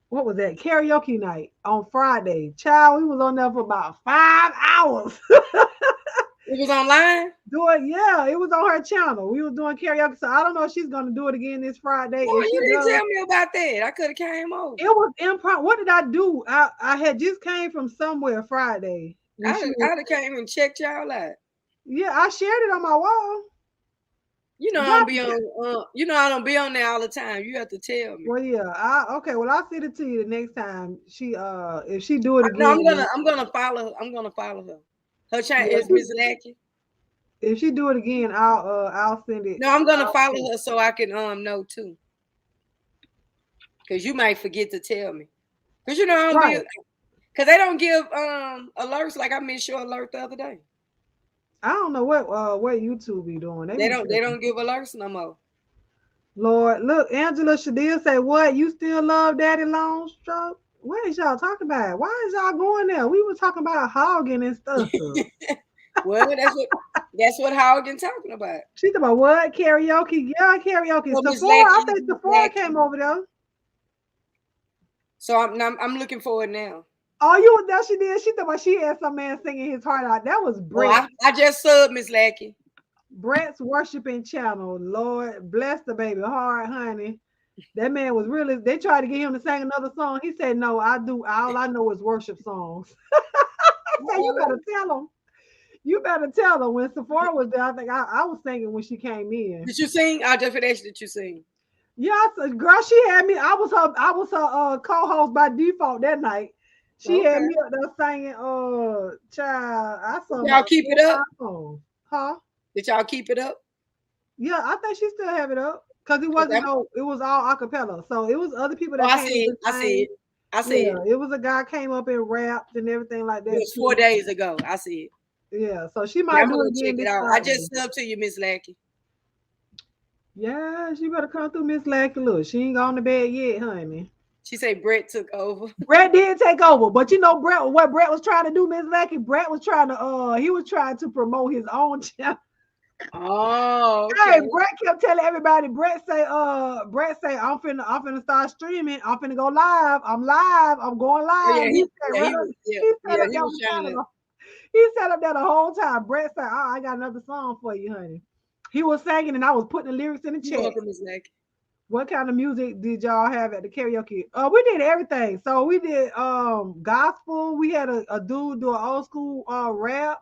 Speaker 1: what was that? Karaoke night on Friday. Child, we was on there for about 5 hours.
Speaker 2: It was online?
Speaker 1: It was on her channel. We were doing karaoke. So I don't know if she's gonna do it again this Friday.
Speaker 2: Oh, you didn't tell me about that. I could have came over.
Speaker 1: It was improv. What did I do? I had just came from somewhere Friday.
Speaker 2: I'd have came and checked y'all out.
Speaker 1: Yeah, I shared it on my wall.
Speaker 2: You know, I don't be on. I don't be on there all the time. You have to tell me.
Speaker 1: Well, yeah. Okay. Well, I'll send it to you the next time. If she do it again.
Speaker 2: No, I'm gonna follow. I'm gonna follow her. Her channel is Miss Lackey.
Speaker 1: If she do it again, I'll send it.
Speaker 2: No, I'm gonna follow her so I can know too. Cause you might forget to tell me. Cause I don't be. Cause they don't give alerts like I missed your alert the other day.
Speaker 1: I don't know what YouTube be doing.
Speaker 2: They don't give alerts no more.
Speaker 1: Lord, look, Angela Shadil say, what? You still love Daddy Longstroke? What is y'all talking about? Why is y'all going there? We were talking about hogging and stuff.
Speaker 2: Well, that's what Hogan talking about.
Speaker 1: She's talking about what? Karaoke? Yeah, karaoke.
Speaker 2: Well,
Speaker 1: Sephora, I think Sephora came over there.
Speaker 2: So I'm looking forward now.
Speaker 1: Oh, you were there? She did. She thought she had some man singing his heart out. That was Brett.
Speaker 2: Well, I just subbed Miss Lackey.
Speaker 1: Brett's worshiping channel. Lord bless the baby heart, honey. That man was really. They tried to get him to sing another song. He said, "No, I do. All I know is worship songs." I said, "You better tell him. You better tell her." When Sephora was there, I think I was singing when she came in.
Speaker 2: Did you sing? I just asked, did you sing?
Speaker 1: Yeah, girl, she had me. I was her co-host by default that night. She had me up there singing. Child, I saw.
Speaker 2: Y'all keep it up?
Speaker 1: Huh?
Speaker 2: Did y'all keep it up?
Speaker 1: Yeah, I think she still have it up. Because it wasn't it was all acapella. So it was other people that came up and sang.
Speaker 2: I see it.
Speaker 1: It was a guy came up and rapped and everything like that.
Speaker 2: It was 4 days ago. I see it.
Speaker 1: Yeah, so she might do it again this Friday.
Speaker 2: I just subbed to you, Miss Lackey.
Speaker 1: Yeah, she better come through, Miss Lackey. Look, she ain't gone to bed yet, honey.
Speaker 2: She said Brett took over.
Speaker 1: Brett did take over, but you know what Brett was trying to do, Miss Lackey? Brett was trying to he was trying to promote his own channel.
Speaker 2: Oh, okay.
Speaker 1: Hey, Brett kept telling everybody. Brett say, I'm finna start streaming. I'm finna go live. I'm live. I'm going live. He set up there the whole time. Brett said, "Oh, I got another song for you, honey." He was singing, and I was putting the lyrics in the chat. What kind of music did y'all have at the karaoke? We did everything. So we did gospel. We had a dude do an old school rap.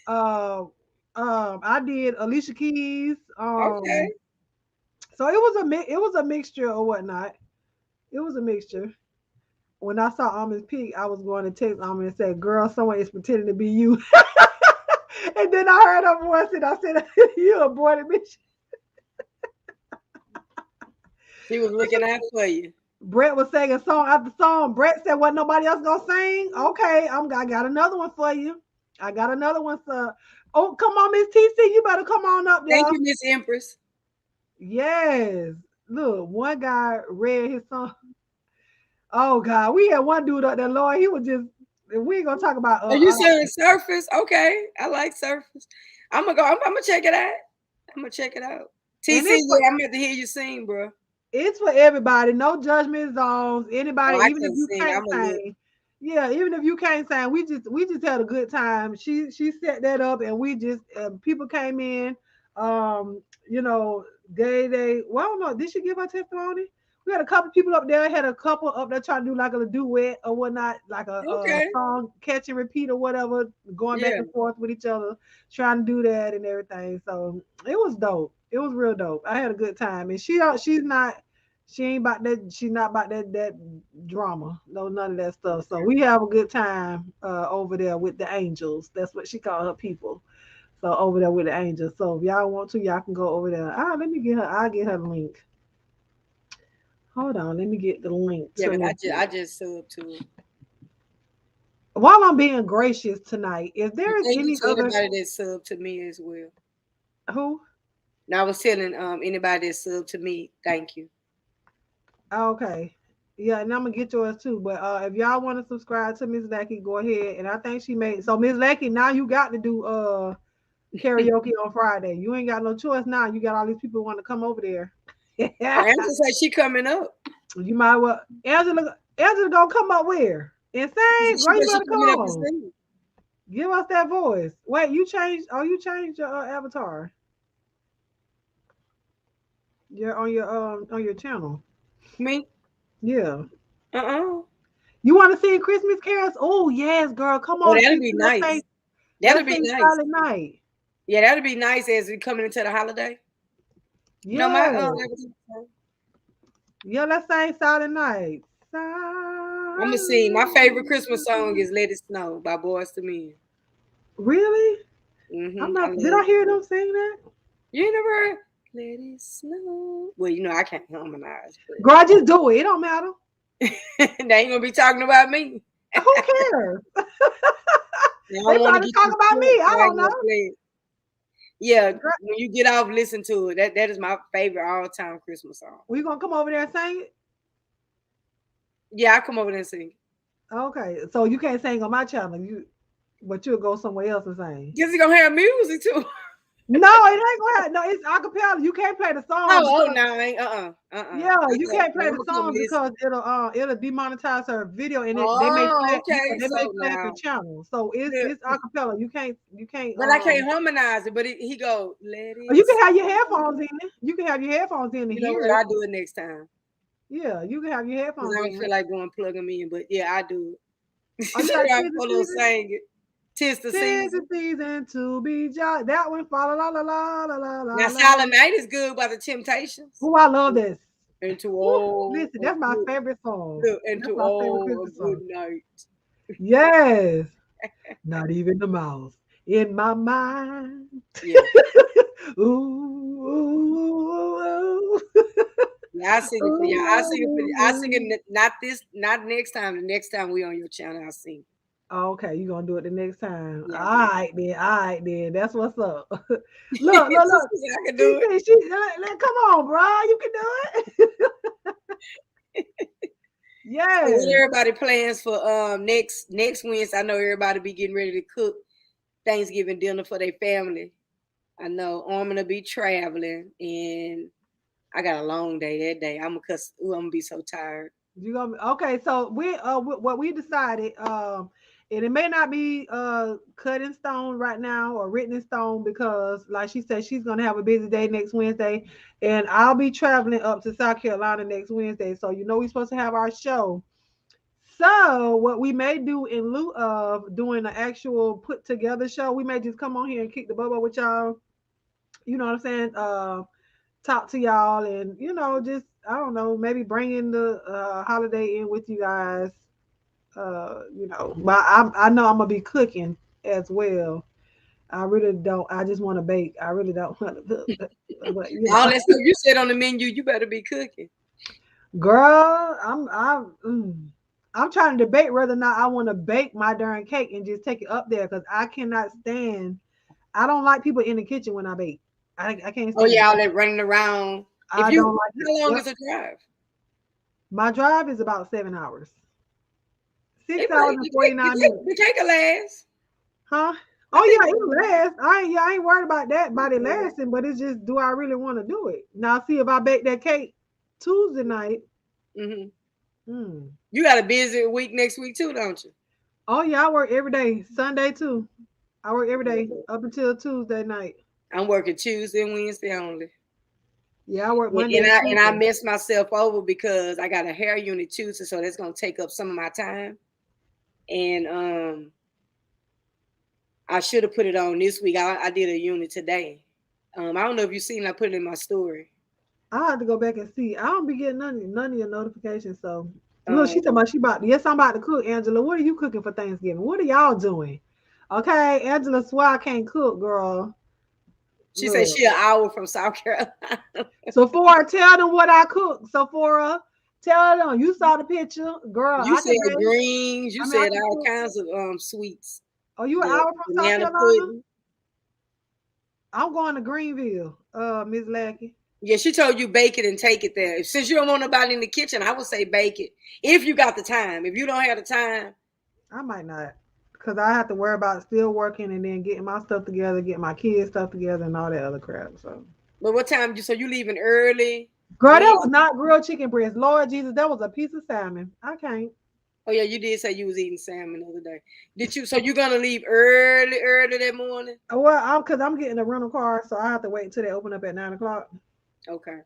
Speaker 1: I did Alicia Keys.
Speaker 2: Okay.
Speaker 1: So it was a mixture or whatnot. It was a mixture. When I saw Almond's peak, I was going to text Almond and say, "Girl, someone is pretending to be you." And then I heard her voice and I said, "You aborted bitch."
Speaker 2: She was looking out for you.
Speaker 1: Brett was singing song after song. Brett said, "What nobody else gonna sing?" Okay, I got another one for you. I got another one, sir. Oh, come on, Miss TC. You better come on up there.
Speaker 2: Thank you, Miss Empress.
Speaker 1: Yes. Look, one guy read his song. Oh God, we had one dude up there, Lord. He was just. We ain't gonna talk about.
Speaker 2: Are you saying Surface? Okay, I like Surface. I'm gonna check it out. I'm gonna check it out. TC, I'm about to hear you sing, bro.
Speaker 1: It's for everybody. No judgment zones. Anybody, even if you can't sing. Yeah, even if you can't sing, we just had a good time. She set that up, and we just people came in. You know, well, I don't know. Did she give her testimony? We had a couple people up there. Had a couple up there trying to do like a duet or whatnot, like a song, catch and repeat or whatever, going back and forth with each other, trying to do that and everything. So it was dope. It was real dope. I had a good time, and she's not about that drama. No, none of that stuff. So we have a good time over there with the angels. That's what she called her people. So over there with the angels. So if y'all want to, y'all can go over there. Let me get her. I'll get her the link. Hold on, let me get the link.
Speaker 2: Yeah, but I just subbed to it.
Speaker 1: While I'm being gracious tonight, if there is any other
Speaker 2: anybody that subbed to me as well.
Speaker 1: Who?
Speaker 2: Now I was telling anybody that subbed to me, thank you.
Speaker 1: Okay. Yeah, and I'm gonna get yours too. But if y'all want to subscribe to Miss Lackey, go ahead. And I think she made so Miss Lackey, now you got to do karaoke on Friday. You ain't got no choice now. You got all these people who want to come over there.
Speaker 2: Angela said she coming up.
Speaker 1: You might well Angela gonna come up where? And sing? Girl, you better come on. Give us that voice. Wait, you changed your avatar. You're on your channel.
Speaker 2: Me?
Speaker 1: Yeah.
Speaker 2: You
Speaker 1: want to sing Christmas carols? Oh yes, girl. Come on.
Speaker 2: That'd be nice. That'd be nice.
Speaker 1: Silent Night.
Speaker 2: Yeah, that'd be nice as we coming into the holiday.
Speaker 1: Yeah. Yeah, let's sing Silent Night.
Speaker 2: I'm gonna sing. My favorite Christmas song is "Let It Snow" by Boyz II Men.
Speaker 1: Really? Did I hear them sing that?
Speaker 2: You ain't never heard "Let It Snow"? Well, you know I can't harmonize.
Speaker 1: Girl, I just do it. It don't matter.
Speaker 2: They ain't gonna be talking about me.
Speaker 1: Who cares? They want to talk about me. I don't know.
Speaker 2: Yeah, when you get off, listen to it. That is my favorite all-time Christmas song.
Speaker 1: We gonna come over there and sing it?
Speaker 2: Yeah, I'll come over there and sing it.
Speaker 1: Okay, so you can't sing on my channel, but you'll go somewhere else and sing.
Speaker 2: Guess you gonna have music too.
Speaker 1: No, it ain't gonna have. No, it's acapella. You can't play the song.
Speaker 2: No, ain't.
Speaker 1: Yeah, you can't play the song because it'll demonetize her video and they may flag your channel. So it's acapella. You can't.
Speaker 2: But I can't harmonize it. But he go, let it.
Speaker 1: You can have your headphones in it. You can have your headphones in.
Speaker 2: You know what? I'll do it next time.
Speaker 1: Yeah, you can have your headphones.
Speaker 2: I don't feel like going plug them in, but yeah, I do it. I sing it. 'Tis the
Speaker 1: season to be jolly. That one, fa la la la la la la.
Speaker 2: Now, Silent Night is good by the Temptations.
Speaker 1: Oh, I love this.
Speaker 2: Listen,
Speaker 1: that's my favorite song.
Speaker 2: Into all a good night.
Speaker 1: Yes. Not even the mouse in my mind.
Speaker 2: Yeah.
Speaker 1: Ooh, ooh, ooh.
Speaker 2: I sing it for you. I sing it not next time. The next time we on your channel, I sing.
Speaker 1: Okay, you gonna do it the next time.
Speaker 2: Yeah.
Speaker 1: All right then. That's what's up. Look.
Speaker 2: I can do it.
Speaker 1: Come on, bro. You can do it. Yeah.
Speaker 2: So what everybody plans for next Wednesday? I know everybody be getting ready to cook Thanksgiving dinner for their family. I know I'm gonna be traveling and I got a long day that day. I'm gonna be so tired.
Speaker 1: You gonna okay? So what we decided, and it may not be cut in stone right now or written in stone because, like she said, she's gonna have a busy day next Wednesday, and I'll be traveling up to South Carolina next Wednesday. So we're supposed to have our show. So what we may do in lieu of doing an actual put together show, we may just come on here and kick the bubble with y'all. You know what I'm saying? Talk to y'all and just I don't know, maybe bring in the holiday in with you guys. But I know I'm gonna be cooking as well. I really don't. I just want to bake. I really don't want to cook. But,
Speaker 2: all that stuff you said on the menu, you better be cooking.
Speaker 1: Girl, I'm trying to debate whether or not I want to bake my darn cake and just take it up there because I cannot stand. I don't like people in the kitchen when I bake. I can't stand.
Speaker 2: Oh yeah, all that running around.
Speaker 1: I don't like
Speaker 2: it. How long is the drive?
Speaker 1: My drive is about 7 hours. 6 hours and 49 minutes.
Speaker 2: The cake will last.
Speaker 1: Huh? Oh yeah, it'll last. I ain't worried about that about it lasting, but it's just do I really want to do it? Now see if I bake that cake Tuesday night.
Speaker 2: You got a busy week next week too, don't you?
Speaker 1: Oh yeah, I work every day. Sunday too. I work every day up until Tuesday night.
Speaker 2: I'm working Tuesday and Wednesday only.
Speaker 1: Yeah, I work Monday.
Speaker 2: And I messed myself over because I got a hair unit Tuesday, so that's gonna take up some of my time. And I should have put it on this week. I did a unit today. I don't know if you've seen. I put it in my story.
Speaker 1: I have to go back and see. I don't be getting none of your notifications. So look, she talking about yes, I'm about to cook. Angela, what are you cooking for Thanksgiving? What are y'all doing? Okay, Angela swear I can't cook, girl.
Speaker 2: She said she an hour from South Carolina.
Speaker 1: Sephora, tell them what I cook. Sephora, tell them. You saw the picture, girl.
Speaker 2: You said greens. You said all kinds of sweets.
Speaker 1: Oh, you an hour from South Carolina? Pudding. I'm going to Greenville, Miss Lackey.
Speaker 2: Yeah, she told you bake it and take it there. Since you don't want nobody in the kitchen, I would say bake it. If you got the time. If you don't have the time.
Speaker 1: I might not. Because I have to worry about still working and then getting my stuff together, getting my kids' stuff together and all that other crap. So.
Speaker 2: But what time? So you leaving early?
Speaker 1: Girl, that was not grilled chicken breast. Lord Jesus, that was a piece of salmon. I can't.
Speaker 2: Oh yeah, you did say you was eating salmon the other day. Did you? So you're gonna leave early that morning?
Speaker 1: Well, because I'm getting a rental car, so I have to wait until they open up at 9 o'clock.
Speaker 2: Okay.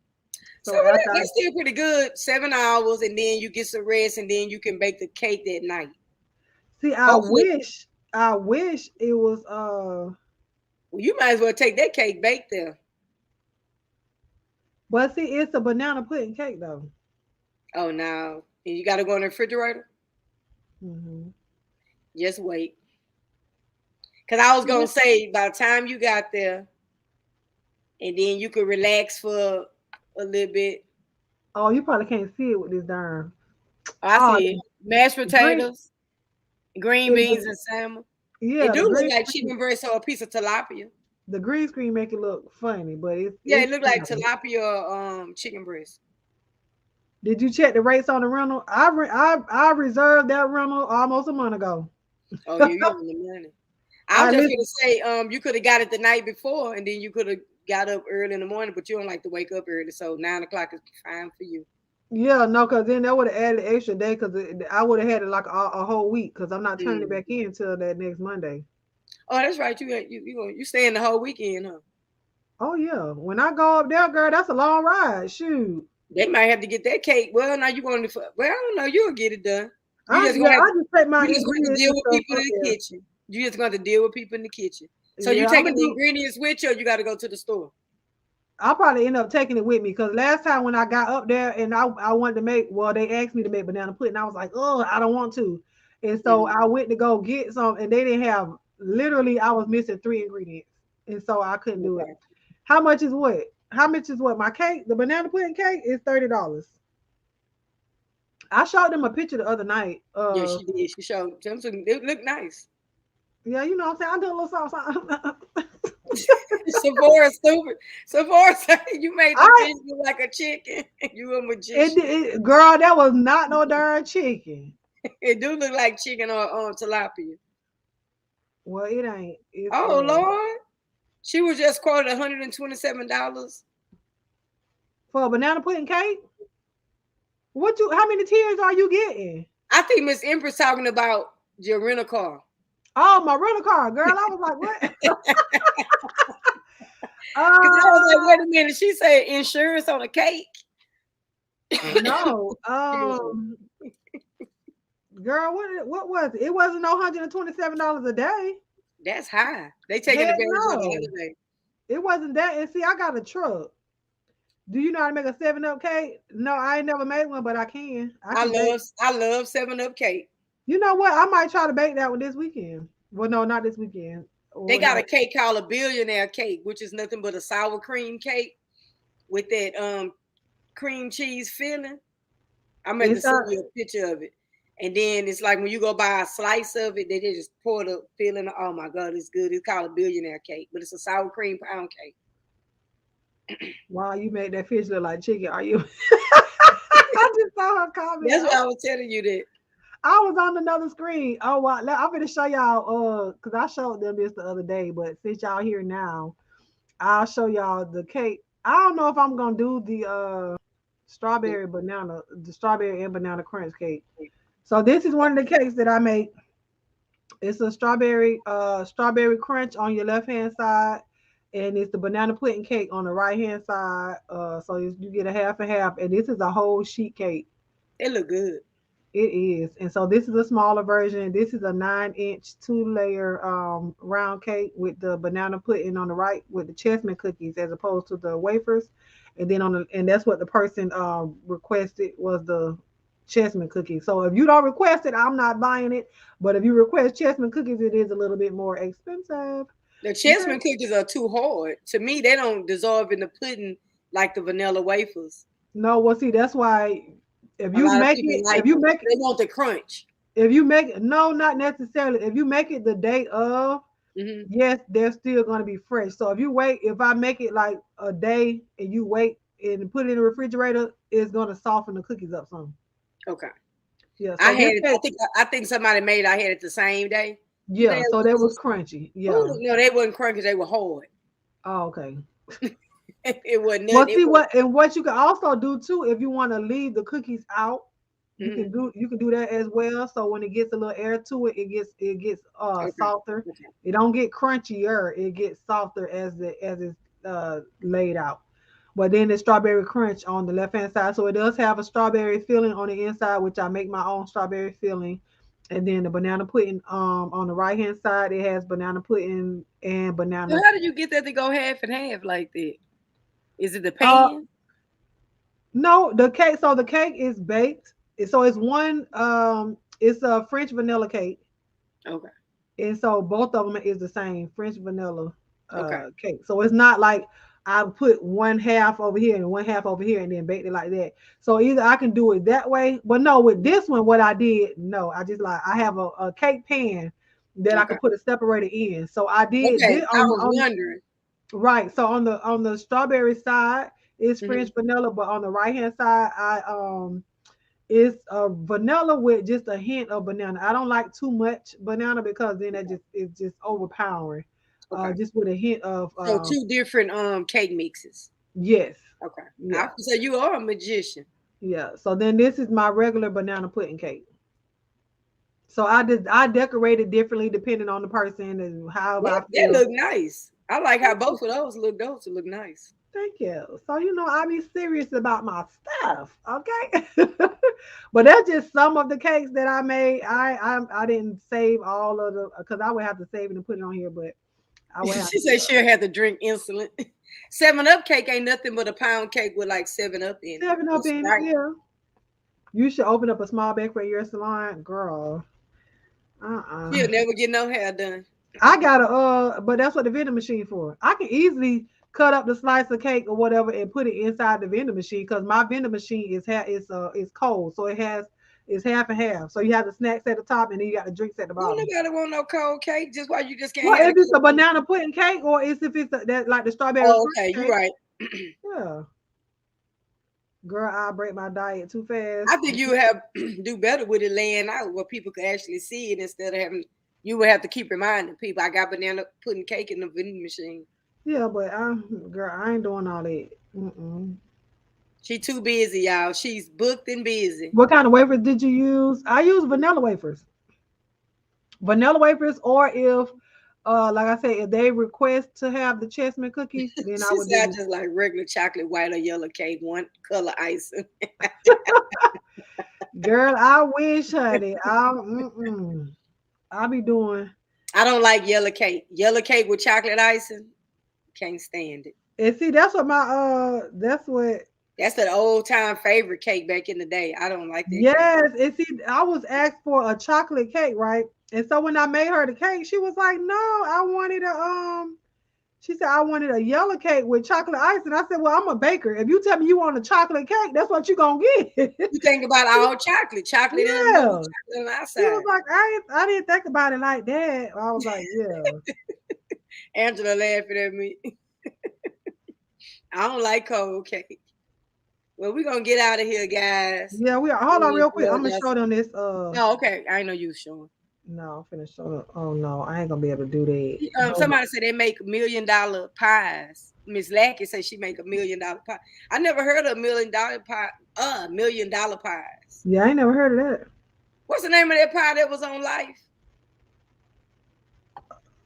Speaker 2: So that's still pretty good. 7 hours, and then you get some rest, and then you can bake the cake that night.
Speaker 1: See, I wish it was.
Speaker 2: Well, you might as well take that cake baked there.
Speaker 1: But see, it's a banana pudding cake though.
Speaker 2: Oh no! And you got to go in the refrigerator. Just wait. Because I was gonna say by the time you got there, and then you could relax for a little bit.
Speaker 1: Oh, you probably can't see it with this darn.
Speaker 2: I see it. Mashed potatoes, green beans, and salmon. Yeah, it do look like chicken breast or a piece of tilapia.
Speaker 1: The green screen make it look funny, but it
Speaker 2: look like tilapia or chicken breast.
Speaker 1: Did you check the rates on the rental? I reserved that rental almost a month ago.
Speaker 2: Oh, you're on the money. I was just gonna say, you could have got it the night before, and then you could have got up early in the morning, but you don't like to wake up early, so 9 o'clock is fine for you.
Speaker 1: Yeah, no, because then that would have added an extra day, because I would have had it like a whole week, because I'm not turning it back in until that next Monday.
Speaker 2: Oh, that's right. You staying the whole weekend, huh?
Speaker 1: Oh yeah. When I go up there, girl, that's a long ride. Shoot.
Speaker 2: They might have to get that cake. Well, now you going to. Well, I don't know. You'll get it done.
Speaker 1: I just take my.
Speaker 2: You just going to deal with people in the kitchen. You just going to deal with people in the kitchen. So you taking the ingredients with you, or you got to go to the store?
Speaker 1: I'll probably end up taking it with me, because last time when I got up there and I wanted to make, well, they asked me to make banana pudding. I was like, oh, I don't want to, and so I went to go get some, and they didn't have. Literally, I was missing 3 ingredients, and so I couldn't do it. How much is what? How much is what my cake? The banana pudding cake is $30. I showed them a picture the other night.
Speaker 2: Yeah, she did. She showed them some. It looked nice.
Speaker 1: Yeah, you know what I'm saying? I do a little something.
Speaker 2: Sephora stupid. Sephora said you made the
Speaker 1: I
Speaker 2: fish look like a chicken. You a magician.
Speaker 1: girl, that was not no darn chicken.
Speaker 2: It do look like chicken or tilapia.
Speaker 1: Well, it ain't. It's
Speaker 2: Oh Lord. She was just quoted $127.
Speaker 1: for a banana pudding cake. How many tiers are you getting?
Speaker 2: I think Miss Empress talking about your rental car.
Speaker 1: Oh, my rental car, girl. I was like, what?
Speaker 2: I was like, wait a minute. She said insurance on a cake.
Speaker 1: No. Girl, what was it? It wasn't no $127 a day.
Speaker 2: That's high. They taking advantage of the other day.
Speaker 1: It wasn't that. And see, I got a truck. Do you know how to make a 7-Up cake? No, I ain't never made one, but I can.
Speaker 2: I love 7-Up cake.
Speaker 1: You know what? I might try to bake that one this weekend. Well, no, not this weekend.
Speaker 2: They got a cake called a billionaire cake, which is nothing but a sour cream cake with that cream cheese filling. I'm going to send you a picture of it. And then it's like when you go buy a slice of it, they just pour the filling. Oh my God, it's good. It's called a billionaire cake, but it's a sour cream pound cake.
Speaker 1: Wow, you made that fish look like chicken. Are you? I just saw her comment.
Speaker 2: That's why I was telling you that.
Speaker 1: I was on another screen. Oh wow, I'm gonna show y'all because I showed them this the other day, but since y'all here now, I'll show y'all the cake. I don't know if I'm gonna do the strawberry and banana crunch cake. So this is one of the cakes that I make. It's a strawberry crunch on your left hand side, and it's the banana pudding cake on the right hand side. So you get a half and half, and this is a whole sheet cake.
Speaker 2: It look good.
Speaker 1: It is, and so this is a smaller version. This is a 9-inch 2-layer round cake with the banana pudding on the right with the chestnut cookies as opposed to the wafers, and then and that's what the person requested was the chestnut cookies. So if you don't request it, I'm not buying it. But if you request chestnut cookies, it is a little bit more expensive.
Speaker 2: The chestnut cookies are too hard. To me, they don't dissolve in the pudding like the vanilla wafers.
Speaker 1: No, well, see, that's why if you make it,
Speaker 2: they want the crunch.
Speaker 1: If you make it, no, not necessarily. If you make it the day of, yes, they're still going to be fresh. So if I make it like a day and you wait and put it in the refrigerator, it's going to soften the cookies up some.
Speaker 2: Okay.
Speaker 1: Yeah. So
Speaker 2: I think somebody made it. I had it the same day.
Speaker 1: Yeah. So that was crunchy. Yeah.
Speaker 2: Ooh, no, they wasn't crunchy. They were hard.
Speaker 1: Oh, okay.
Speaker 2: It wasn't.
Speaker 1: Well, see what you can also do too, if you want to leave the cookies out, you can do that as well. So when it gets a little air to it, it gets softer. Okay. It don't get crunchier. It gets softer as it's laid out. But then the strawberry crunch on the left hand side. So it does have a strawberry filling on the inside, which I make my own strawberry filling. And then the banana pudding on the right hand side, it has banana pudding and banana.
Speaker 2: So how did you get that to go half and half like that? Is it the pan?
Speaker 1: No, the cake. So the cake is baked. So it's it's a French vanilla cake.
Speaker 2: Okay.
Speaker 1: And so both of them is the same French vanilla cake. So it's not like I put one half over here and one half over here and then baked it like that. So either I can do it that way, but no, with this one, what I did, no, I just I have a cake pan that I could put a separator in. So I did.
Speaker 2: Okay, I was wondering.
Speaker 1: Right. So on the strawberry side, it's French vanilla, but on the right hand side, it's vanilla with just a hint of banana. I don't like too much banana because then it's just overpowering. Okay. Just with a hint of
Speaker 2: so two different cake mixes.
Speaker 1: Yes.
Speaker 2: Okay. Yeah. So you are a magician.
Speaker 1: Yeah. So then this is my regular banana pudding cake. So I decorated differently depending on the person and how I feel.
Speaker 2: That look nice. I like how both of those look. Those look nice.
Speaker 1: Thank you. So I be serious about my stuff, okay? But that's just some of the cakes that I made. I didn't save all of the because I would have to save it and put it on here, but I would have
Speaker 2: she said she'll have to drink insulin. 7-Up cake ain't nothing but a pound cake with like 7-Up in it.
Speaker 1: 7-Up in it, yeah. You should open up a small bakery in your salon, girl.
Speaker 2: You'll never get no hair done.
Speaker 1: I got but that's what the vending machine for. I can easily cut up the slice of cake or whatever and put it inside the vending machine because my vending machine is cold, so it's half and half. So you have the snacks at the top and then you got the drinks at the
Speaker 2: Don't
Speaker 1: bottom.
Speaker 2: nobody want no cold cake. Just why you just can't
Speaker 1: Well,
Speaker 2: have
Speaker 1: if it's a
Speaker 2: the cake.
Speaker 1: banana pudding cake or if it's that like the strawberry
Speaker 2: Oh,
Speaker 1: fruit
Speaker 2: okay, you're
Speaker 1: cake,
Speaker 2: right.
Speaker 1: yeah. Girl, I'll break my diet too fast.
Speaker 2: I think you have do better with it laying out where people could actually see it instead of having. You would have to keep reminding people. I got banana pudding cake in the vending machine.
Speaker 1: Yeah, but girl, I ain't doing all that. Mm-mm.
Speaker 2: She too busy, y'all. She's booked and busy.
Speaker 1: What kind of wafers did you use? I use vanilla wafers. Vanilla wafers, or if, like I said, if they request to have the chestnut cookies, then I
Speaker 2: She
Speaker 1: would
Speaker 2: said I
Speaker 1: do.
Speaker 2: just like regular chocolate, white or yellow cake, one color icing.
Speaker 1: Girl, I wish, honey. I'll be doing.
Speaker 2: I don't like yellow cake. Yellow cake with chocolate icing, can't stand it.
Speaker 1: And see, that's what that's what.
Speaker 2: That's the old time favorite cake back in the day. I don't like that cake.
Speaker 1: Yes, and see, I was asked for a chocolate cake, right? And so when I made her the cake, she was like, "No, I wanted a." She said, "I wanted a yellow cake with chocolate ice," and I said, "Well, I'm a baker. If you tell me you want a chocolate cake, that's what you gonna get."
Speaker 2: You think about all chocolate in the middle,
Speaker 1: Yeah.
Speaker 2: chocolate on the
Speaker 1: She
Speaker 2: outside.
Speaker 1: was like, I didn't think about it like that. I was like, yeah.
Speaker 2: Angela laughing at me. I don't like cold cake. Well, we're gonna get out of here, guys.
Speaker 1: Yeah, we are. Hold on real quick. I'm gonna
Speaker 2: Yes.
Speaker 1: show them this.
Speaker 2: Oh, okay. I know you showing.
Speaker 1: No, I'm finna show them. Oh no, I ain't gonna be able to do that.
Speaker 2: Somebody said they make $1 million pies. Miss Lackey said she make $1 million pie. I never heard of $1 million pie. $1 million pies.
Speaker 1: Yeah, I ain't never heard of that.
Speaker 2: What's the name of that pie that was on Life?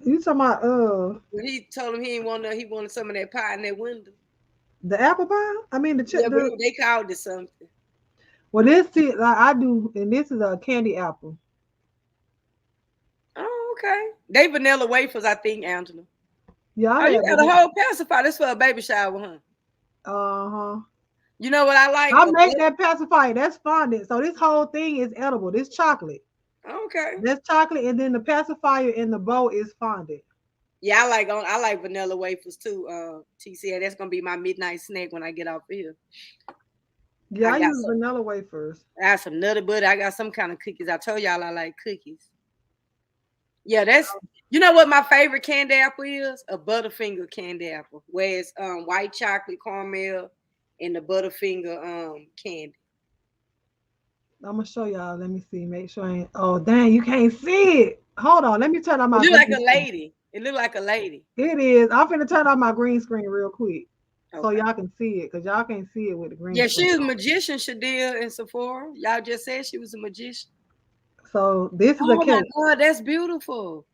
Speaker 1: You talking about
Speaker 2: When he told him he wanted some of that pie in that window.
Speaker 1: the apple pie? I mean the chip.
Speaker 2: Yeah, but they called it something.
Speaker 1: Well, this like I do, and this is a candy apple.
Speaker 2: Oh, okay. They vanilla wafers, I think, Angela.
Speaker 1: Yeah,
Speaker 2: Oh, you got a whole pacifier. This for a baby shower, huh?
Speaker 1: Uh-huh.
Speaker 2: You know what I like?
Speaker 1: I make that pacifier. That's fondant. So this whole thing is edible. This chocolate.
Speaker 2: Okay.
Speaker 1: That's chocolate, and then the pacifier in the bowl is fondant.
Speaker 2: Yeah, I like vanilla wafers too. TCA, that's gonna be my midnight snack when I get off here.
Speaker 1: Yeah, I use vanilla wafers.
Speaker 2: I got some nutty butter. I got some kind of cookies. I told y'all I like cookies. Yeah, that's you know what my favorite candy apple is? A Butterfinger candy apple, where it's white chocolate caramel and the Butterfinger candy.
Speaker 1: I'm gonna show y'all. Let me see. Make sure I ain't. Oh dang, you can't see it. Hold on. Let me turn on my.
Speaker 2: It look like a lady. It look like a lady.
Speaker 1: It is. I'm finna turn on my green screen real quick.
Speaker 2: Okay.
Speaker 1: So y'all can see it, because y'all can't see it with the green
Speaker 2: Yeah,
Speaker 1: screen.
Speaker 2: she was a magician, Shadil and Sephora. Y'all just said she was a magician.
Speaker 1: So this is a cake.
Speaker 2: Oh my God, that's beautiful.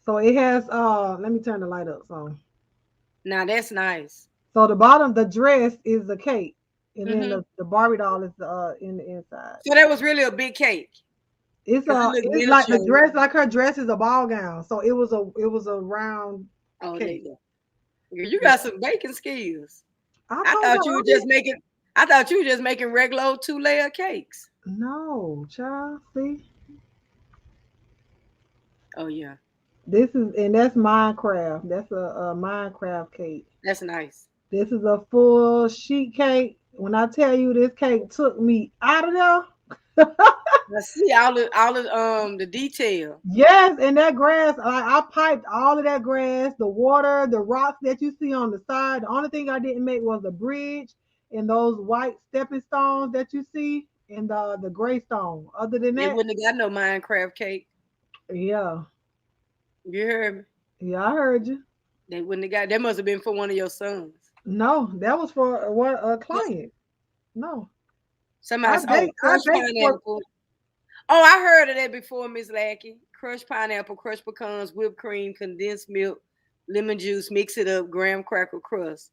Speaker 1: So it has let me turn the light up. So
Speaker 2: now that's nice.
Speaker 1: So the bottom, the dress is the cake. And then the Barbie doll is in the inside.
Speaker 2: So that was really a big cake.
Speaker 1: It's like the dress, like her dress is a ball gown. So it was a round cake.
Speaker 2: You got some baking skills.
Speaker 1: I
Speaker 2: thought you were just making regular 2-layer cakes.
Speaker 1: No, child. See.
Speaker 2: Oh yeah.
Speaker 1: That's Minecraft. That's a Minecraft cake.
Speaker 2: That's nice.
Speaker 1: This is a full sheet cake. When I tell you this cake took me out of there.
Speaker 2: I see all the detail.
Speaker 1: Yes, and that grass, I piped all of that grass, the water, the rocks that you see on the side. The only thing I didn't make was the bridge and those white stepping stones that you see, and the gray stone. Other than that,
Speaker 2: they wouldn't have got no Minecraft cake.
Speaker 1: Yeah.
Speaker 2: You heard me?
Speaker 1: Yeah, I heard you.
Speaker 2: They wouldn't have got. That must have been for one of your sons.
Speaker 1: No, that was for a client. No.
Speaker 2: Somebody said crushed pineapple. Oh, I heard of that before, Miss Lackey. Crushed pineapple, crushed pecans, whipped cream, condensed milk, lemon juice, mix it up, graham cracker crust.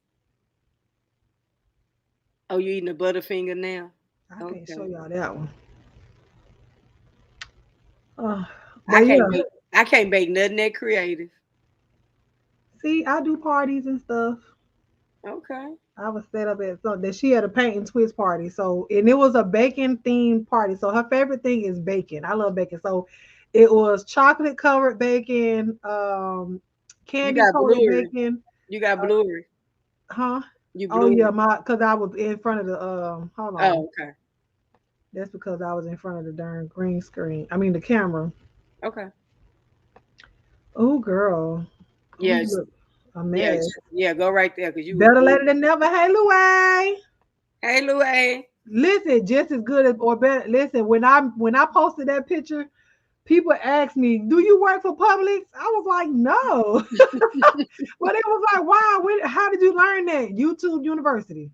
Speaker 2: Oh, you eating a Butterfinger now?
Speaker 1: I can't show y'all that one.
Speaker 2: I can't bake nothing that creative.
Speaker 1: See, I do parties and stuff.
Speaker 2: Okay.
Speaker 1: I was set up at that she had a paint and twist party. So, and it was a bacon themed party. So her favorite thing is bacon. I love bacon. So it was chocolate covered bacon, candy coated bacon.
Speaker 2: You got blueberry.
Speaker 1: Huh?
Speaker 2: You
Speaker 1: Oh
Speaker 2: blew
Speaker 1: yeah,
Speaker 2: it.
Speaker 1: because I was in front of the hold on.
Speaker 2: Oh, okay.
Speaker 1: That's because I was in front of the darn green screen. I mean the camera.
Speaker 2: Okay.
Speaker 1: Oh girl. Oh, you
Speaker 2: Yes.
Speaker 1: look a
Speaker 2: Yeah.
Speaker 1: mess.
Speaker 2: Yeah. Go right there because you was
Speaker 1: Better
Speaker 2: blue.
Speaker 1: later than never. Hey Louie.
Speaker 2: Hey, Louie.
Speaker 1: Listen, just as good as or better. Listen, when I posted that picture, people asked me, "Do you work for Publix?" I was like, "No," but it was like, "Wow, how did you learn that?" YouTube University.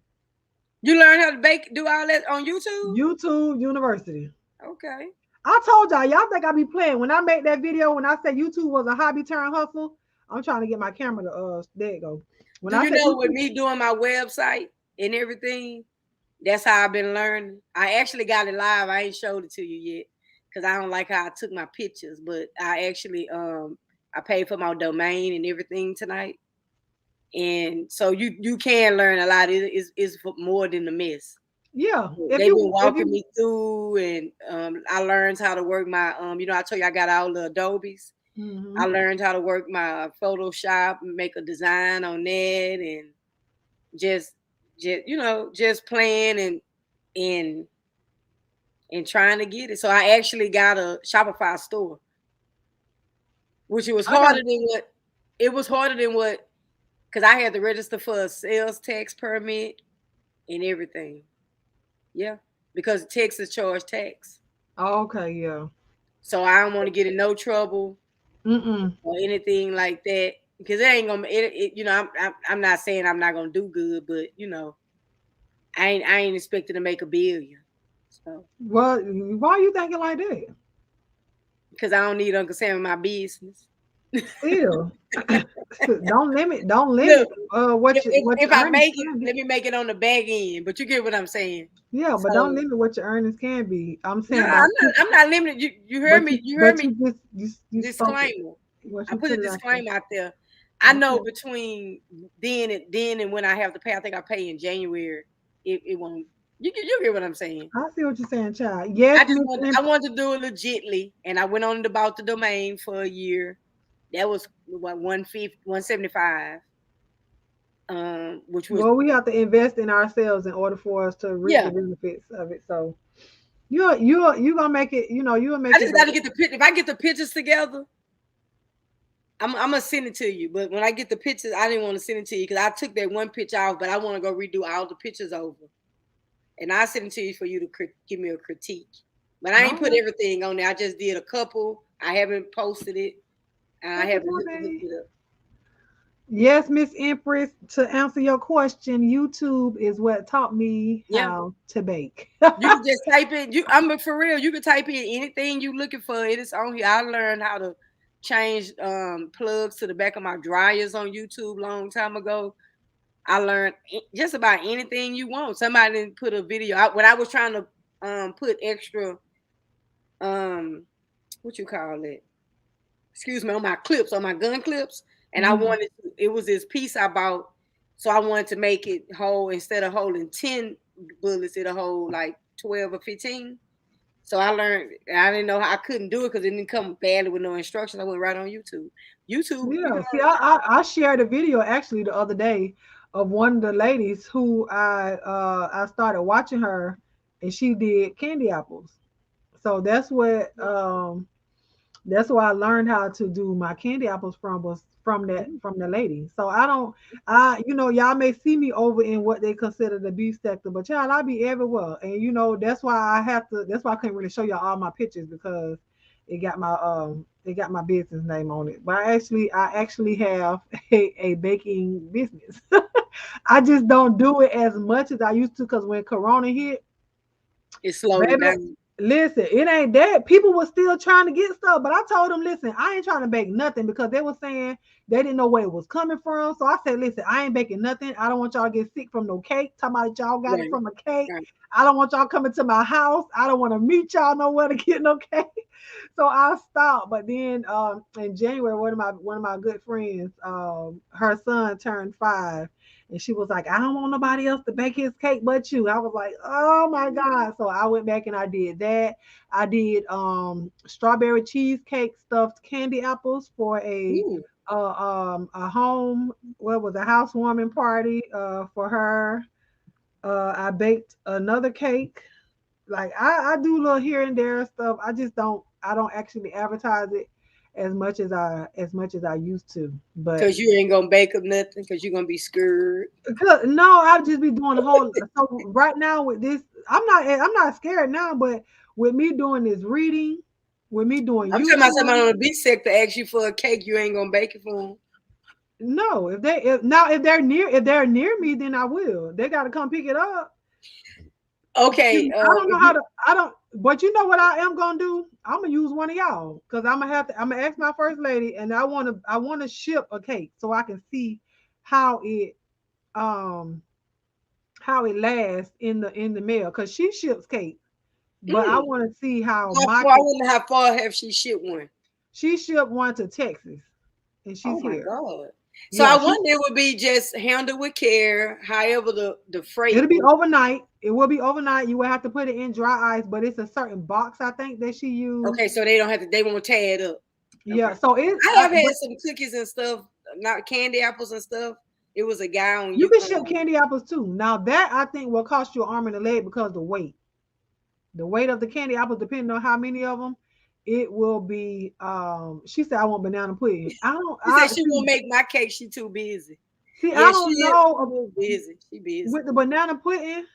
Speaker 2: You learn how to bake, do all that on YouTube?
Speaker 1: YouTube University.
Speaker 2: Okay.
Speaker 1: I told y'all think I be playing. When I made that video, when I said YouTube was a hobby turn hustle, I'm trying to get my camera to there you go. When
Speaker 2: Do
Speaker 1: I
Speaker 2: you
Speaker 1: said
Speaker 2: know with
Speaker 1: YouTube,
Speaker 2: me doing my website and everything, that's how I've been learning. I actually got it live. I ain't showed it to you yet because I don't like how I took my pictures, but I actually I paid for my domain and everything tonight. And so you can learn a lot. It's more than the mess.
Speaker 1: yeah,
Speaker 2: They've been walking me through, and I learned how to work my I told you I got all the Adobes. I
Speaker 1: mhm.
Speaker 2: learned how to work my Photoshop, make a design on that, and just just playing and and trying to get it. So I actually got a Shopify store, which
Speaker 1: I got
Speaker 2: it was harder than what because I had to register for a sales tax permit and everything. Yeah, because Texas charge tax.
Speaker 1: oh, okay, yeah.
Speaker 2: So I don't want to get in no trouble
Speaker 1: Mm-mm.
Speaker 2: or anything like that because it ain't gonna. I'm not saying I'm not gonna do good, but I ain't expecting to make a billion. So
Speaker 1: Well, why are you thinking like that?
Speaker 2: because I don't need Uncle Sam in my business.
Speaker 1: Still, don't
Speaker 2: Look,
Speaker 1: limit what
Speaker 2: if
Speaker 1: your
Speaker 2: I
Speaker 1: earnings
Speaker 2: make it,
Speaker 1: can be.
Speaker 2: let me make it on the back end. But you get what I'm saying.
Speaker 1: Yeah, but don't
Speaker 2: So
Speaker 1: limit what your earnings can be. I'm
Speaker 2: no,
Speaker 1: saying about you,
Speaker 2: I'm not limited. You heard
Speaker 1: but
Speaker 2: me.
Speaker 1: you
Speaker 2: You heard
Speaker 1: but
Speaker 2: me.
Speaker 1: you just you spoke it.
Speaker 2: Disclaimer.
Speaker 1: What
Speaker 2: I
Speaker 1: you
Speaker 2: put a
Speaker 1: put it out there.
Speaker 2: disclaimer out there. I know
Speaker 1: Okay.
Speaker 2: between then and when I have to pay, I think I pay in January. It won't. You get what I'm saying.
Speaker 1: I see what you're saying, child. Yes, Miss
Speaker 2: I wanted to do it legitly, and I went on and bought the domain for a year. That was what 150, 175. Which was
Speaker 1: Well, we have to invest in ourselves in order for us to reap
Speaker 2: yeah.
Speaker 1: the benefits of it. So you're gonna make it. You'll
Speaker 2: I
Speaker 1: make it
Speaker 2: just got to
Speaker 1: better.
Speaker 2: get the picture. If I get the pictures together, I'm gonna send it to you. But when I get the pictures, I didn't want to send it to you because I took that one picture off, but I want to go redo all the pictures over, and I send it to you for you to give me a critique. But I ain't
Speaker 1: All
Speaker 2: put
Speaker 1: right.
Speaker 2: everything on there. I just did a couple. I haven't posted it, and I
Speaker 1: That's
Speaker 2: haven't
Speaker 1: okay.
Speaker 2: looked it up.
Speaker 1: Yes, Miss Empress, to answer your question, YouTube is what taught me
Speaker 2: Yeah,
Speaker 1: how to bake.
Speaker 2: you can just type in. I'm for real. You can type in anything you looking for. It is on here. I learned how to change plugs to the back of my dryers on YouTube long time ago. I learned just about anything you want. Somebody didn't put a video out when I was trying to put extra um what you call it? Excuse me, on my clips, on my gun clips, and I
Speaker 1: Mhm.
Speaker 2: wanted it was this piece I bought, so I wanted to make it hold instead of holding 10 bullets, it'll hold like 12 or 15. So I learned I didn't know how I couldn't do it because it didn't come badly with no instructions. I went right on YouTube. YouTube, you
Speaker 1: Yeah.
Speaker 2: can
Speaker 1: See, I shared a video actually the other day of one of the ladies who I started watching her, and she did candy apples. So that's where I learned how to do my candy apples from was from the lady. So I don't y'all may see me over in what they consider the beef sector, but y'all I be everywhere. And that's why that's why I couldn't really show y'all all my pictures because it got my business name on it. But I actually have a baking business. I just don't do it as much as I used to because when Corona hit,
Speaker 2: it slowed it
Speaker 1: baby,
Speaker 2: down.
Speaker 1: listen, it ain't that. People were still trying to get stuff, but I told them, listen, I ain't trying to bake nothing because they were saying they didn't know where it was coming from. So I said, listen, I ain't baking nothing. I don't want y'all to get sick from no cake. Talking about y'all got it
Speaker 2: Right,
Speaker 1: from a cake.
Speaker 2: right.
Speaker 1: I don't want y'all coming to my house. I don't want to meet y'all nowhere to get no cake. So I stopped. But then in January, one of my good friends, her son turned 5. And she was like, I don't want nobody else to bake his cake but you. I was like, oh my God. So I went back and I did that. I did strawberry cheesecake stuffed candy apples for a
Speaker 2: Ooh.
Speaker 1: a home, what was a housewarming party for her. I baked another cake. Like I do little here and there stuff. I don't actually advertise it as much as I used to. But
Speaker 2: Cause you ain't gonna bake up nothing, cause you're gonna be scared.
Speaker 1: no, I'll just be doing the whole. So right now with this, I'm not scared now, but with me doing this reading, with me doing
Speaker 2: I'm talking about
Speaker 1: YouTube.
Speaker 2: somebody on the beach sector ask you for a cake, you ain't gonna bake it for them.
Speaker 1: No, if they're near me, then I will. They got to come pick it up.
Speaker 2: Okay,
Speaker 1: I don't know
Speaker 2: if
Speaker 1: how
Speaker 2: you
Speaker 1: to. I don't. But you know what I am gonna do? I'm gonna use one of y'all because I'm gonna ask my first lady, and I want to ship a cake so I can see how it um how it lasts in the mail because she ships cake, but I
Speaker 2: mm,
Speaker 1: want to see how
Speaker 2: how
Speaker 1: my
Speaker 2: far? I
Speaker 1: cake.
Speaker 2: wonder how far have she shipped one?
Speaker 1: She shipped one to Texas, and
Speaker 2: Oh
Speaker 1: she's
Speaker 2: my
Speaker 1: here.
Speaker 2: god! So I
Speaker 1: Yeah,
Speaker 2: wonder it would be just handled with care. However, the freight
Speaker 1: it'll be
Speaker 2: would.
Speaker 1: overnight. It will be overnight. You will have to put it in dry ice, but it's a certain box I think that she used.
Speaker 2: Okay, so they don't have to. They won't tear it up.
Speaker 1: Yeah,
Speaker 2: Okay.
Speaker 1: so it.
Speaker 2: I have had
Speaker 1: But
Speaker 2: some cookies and stuff, not candy apples and stuff. It was a guy on
Speaker 1: you
Speaker 2: you.
Speaker 1: can ship candy apples too. Now that I think will cost you an arm and a leg because the weight of the candy apples, depending on how many of them, it will be. She said I want banana pudding. I don't.
Speaker 2: She said
Speaker 1: I
Speaker 2: she
Speaker 1: see.
Speaker 2: won't make my cake. She too busy.
Speaker 1: See, I
Speaker 2: Yeah, she
Speaker 1: don't
Speaker 2: is. She
Speaker 1: know
Speaker 2: is busy. She busy.
Speaker 1: with the banana pudding.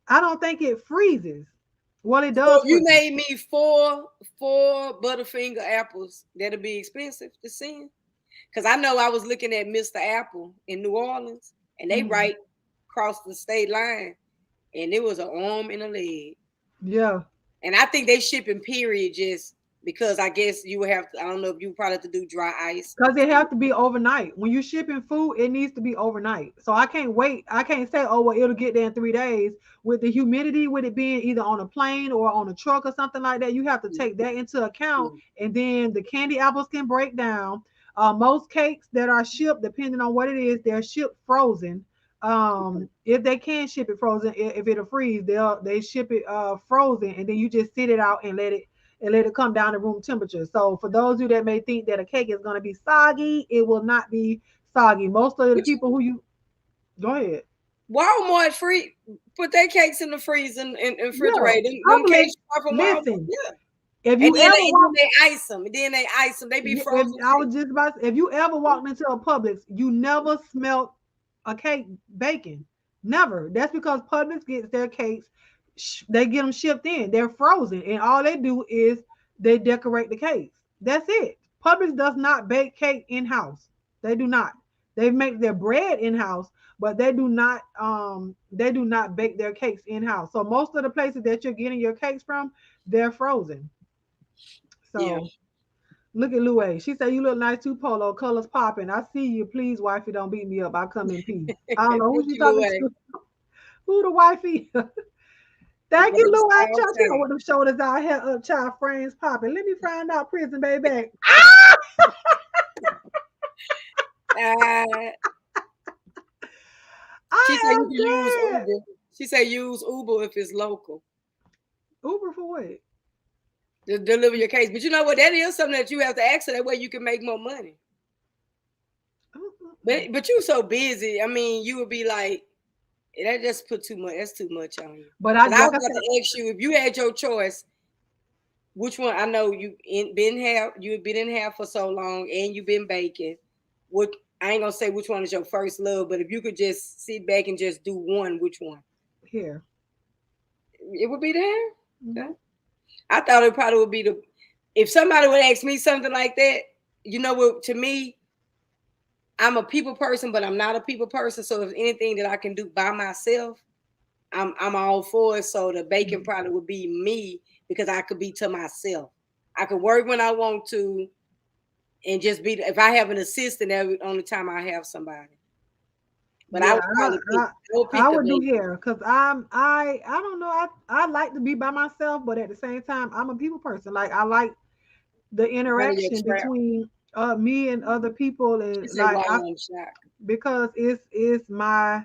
Speaker 1: I don't think it freezes. Well, it
Speaker 2: So
Speaker 1: does
Speaker 2: if you
Speaker 1: freeze.
Speaker 2: made me four Butterfinger apples, that'll be expensive to send. Cause I know I was looking at Mr. Apple in New Orleans, and they
Speaker 1: Mhm.
Speaker 2: right across the state line, and it was an arm and a leg.
Speaker 1: Yeah.
Speaker 2: And I think they shipping period just because I guess you would have to. I don't know if you probably have to do dry ice.
Speaker 1: Because it have to be overnight. When you shipping food, it needs to be overnight. So I can't wait. I can't say, oh well, it'll get there in 3 days. With the humidity, with it being either on a plane or on a truck or something like that, you have to take that into account. And then the candy apples can break down. Most cakes that are shipped, depending on what it is, they're shipped frozen. If they can ship it frozen, if it'll freeze, they ship it frozen, and then you just sit it out and let it come down to room temperature. So for those of you that may think that a cake is going to be soggy, it will not be soggy. Most of the
Speaker 2: Which
Speaker 1: people who you go ahead.
Speaker 2: Walmart free put their cakes in the freezer and
Speaker 1: Yeah,
Speaker 2: refrigerator. Them
Speaker 1: public.
Speaker 2: cakes are from Walmart.
Speaker 1: Listen,
Speaker 2: Yeah.
Speaker 1: if
Speaker 2: And
Speaker 1: you
Speaker 2: then
Speaker 1: ever
Speaker 2: they and then
Speaker 1: walk,
Speaker 2: they ice them. And then they ice them. They be
Speaker 1: if
Speaker 2: frozen
Speaker 1: I
Speaker 2: cakes.
Speaker 1: was just about, if you ever walked into a Publix, you never smelt a cake baking. Never. That's because Publix gets their cakes. They get them shipped in. They're frozen, and all they do is they decorate the cakes. That's it. Publix does not bake cake in house. They do not. They make their bread in house, but they do not bake their cakes in house. So most of the places that you're getting your cakes from, they're frozen.
Speaker 2: Yeah.
Speaker 1: So look at Louie. She said, "You look nice too, Polo. Colors popping. I see you. Please, wifey, don't beat me up. I come in peace." I don't know who
Speaker 2: Thank
Speaker 1: she
Speaker 2: you,
Speaker 1: talking
Speaker 2: Louie.
Speaker 1: to. Who the wifey?
Speaker 2: It's
Speaker 1: Thank
Speaker 2: one
Speaker 1: you,
Speaker 2: of the
Speaker 1: Louie.
Speaker 2: style
Speaker 1: Child, she got
Speaker 2: time.
Speaker 1: with them shoulders out here up, child frames popping. Let me find out, prison baby.
Speaker 2: Uh, she said
Speaker 1: I
Speaker 2: you
Speaker 1: am
Speaker 2: can use
Speaker 1: dead.
Speaker 2: Uber. She said use Uber if it's local
Speaker 1: Uber for what?
Speaker 2: to deliver your case. But you know what? That is something that you have to ask her. That way you can make more money.
Speaker 1: Mm-mm-mm.
Speaker 2: But you so busy. I mean, you would be like, that just put too much. That's too much on you.
Speaker 1: But
Speaker 2: Because I
Speaker 1: like
Speaker 2: was
Speaker 1: I
Speaker 2: about
Speaker 1: said,
Speaker 2: to ask you if you had your choice, which one? I know you've been in half for so long, and you've been baking. What I ain't gonna say which one is your first love, but if you could just sit back and just do one, which one?
Speaker 1: here.
Speaker 2: It would be there.
Speaker 1: Mhm.
Speaker 2: Okay. I thought it probably would be the if somebody would ask me something like that. You know what? To me, I'm a people person, but I'm not a people person. So if anything that I can do by myself, I'm all for it. So the baking
Speaker 1: Mhm.
Speaker 2: probably would be me because I could be to myself. I could work when I want to and just be if I have an assistant every only time I have somebody. But I
Speaker 1: Yeah,
Speaker 2: would probably pick
Speaker 1: I,
Speaker 2: I would
Speaker 1: I
Speaker 2: pick the
Speaker 1: would do
Speaker 2: baking.
Speaker 1: hair because I don't know. I like to be by myself, but at the same time, I'm a people person. Like I like the
Speaker 2: One of your
Speaker 1: interaction
Speaker 2: trap.
Speaker 1: between me and other people,
Speaker 2: She
Speaker 1: and
Speaker 2: said
Speaker 1: like
Speaker 2: while
Speaker 1: I
Speaker 2: on shock.
Speaker 1: because it's my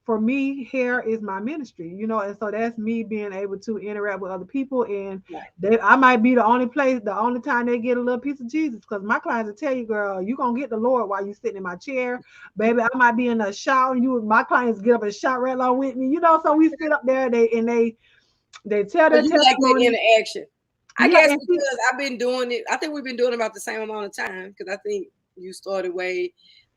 Speaker 1: for me, hair is my ministry, and so that's me being able to interact with other people. And I might be the only time they get a little piece of Jesus, because my clients will tell you, girl, you gonna get the Lord while you sitting in my chair, baby. I might be in a shower, and my clients get up and shout right along with me, so we sit up there, they tell their
Speaker 2: you like that
Speaker 1: testimony.
Speaker 2: interaction. I
Speaker 1: Yeah,
Speaker 2: guess
Speaker 1: and
Speaker 2: because I've been doing it. I think we've been doing it about the same amount of time, because I think you started way,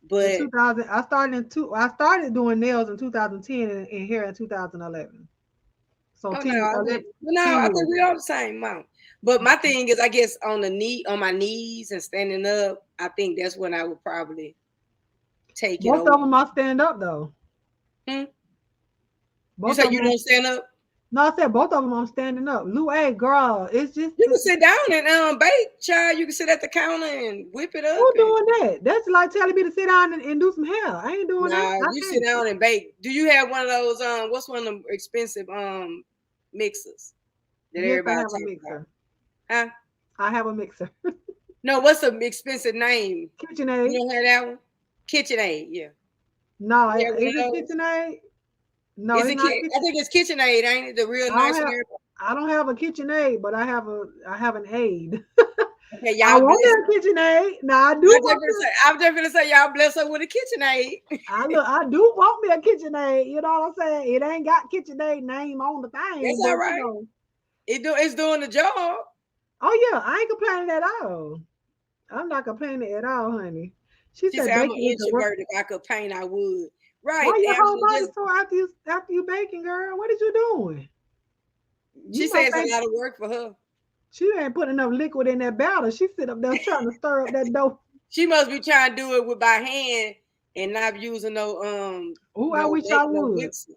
Speaker 2: but
Speaker 1: in 2000, I started doing nails in 2010 and hair in 2011. So
Speaker 2: oh
Speaker 1: 10,
Speaker 2: no,
Speaker 1: 11,
Speaker 2: no,
Speaker 1: 10
Speaker 2: I
Speaker 1: years.
Speaker 2: think we all the same amount. But my thing is, I guess on my knees and standing up, I think that's when I would probably take it
Speaker 1: Both
Speaker 2: over.
Speaker 1: of them I stand up though.
Speaker 2: You
Speaker 1: Both
Speaker 2: said
Speaker 1: of
Speaker 2: you
Speaker 1: them.
Speaker 2: don't stand up?
Speaker 1: No, I said both of them I'm standing up. Lou, hey, girl, it's just
Speaker 2: You can sit down and bake, child. You can sit at the counter and whip it up.
Speaker 1: who doing that? That's like telling me to sit down and do some hair. I ain't doing that.
Speaker 2: Nah,
Speaker 1: I
Speaker 2: you sit
Speaker 1: can't.
Speaker 2: down and bake. Do you have one of those what's one of them expensive mixers that
Speaker 1: Yes, I
Speaker 2: everybody
Speaker 1: have a
Speaker 2: talks about?
Speaker 1: mixer.
Speaker 2: Huh?
Speaker 1: I have a mixer.
Speaker 2: No, what's the expensive name?
Speaker 1: KitchenAid.
Speaker 2: You don't have that one? KitchenAid, yeah.
Speaker 1: No,
Speaker 2: You have one
Speaker 1: is
Speaker 2: of
Speaker 1: it
Speaker 2: those?
Speaker 1: KitchenAid? No,
Speaker 2: Is
Speaker 1: it's
Speaker 2: it?
Speaker 1: not
Speaker 2: I think it's KitchenAid, ain't it? The real
Speaker 1: I
Speaker 2: nice
Speaker 1: don't
Speaker 2: one.
Speaker 1: have I don't have a KitchenAid, but I have an aid.
Speaker 2: Okay,
Speaker 1: I
Speaker 2: y'all
Speaker 1: want
Speaker 2: bless.
Speaker 1: me a KitchenAid. Now I do want me.
Speaker 2: I'm just gonna say y'all bless her with a KitchenAid.
Speaker 1: I do want me a KitchenAid. You know what I'm saying? It ain't got KitchenAid name on the thing,
Speaker 2: That's
Speaker 1: but
Speaker 2: all right. It's doing the job.
Speaker 1: Oh yeah, I ain't complaining at all. I'm not complaining at all, honey. She
Speaker 2: She
Speaker 1: said
Speaker 2: said I'm an
Speaker 1: bacon is the work.
Speaker 2: introvert. If I could paint, I would. Right,
Speaker 1: Why your whole
Speaker 2: Angela.
Speaker 1: body sore after you baking, girl? What is you doing?
Speaker 2: She
Speaker 1: You
Speaker 2: says
Speaker 1: must
Speaker 2: it's a
Speaker 1: ain't
Speaker 2: lot of work for her.
Speaker 1: she ain't putting enough liquid in that batter. She sit up there trying to stir up that dough.
Speaker 2: She must be trying to do it with by hand and not using
Speaker 1: Ooh, I wish I
Speaker 2: no
Speaker 1: would.
Speaker 2: mixer.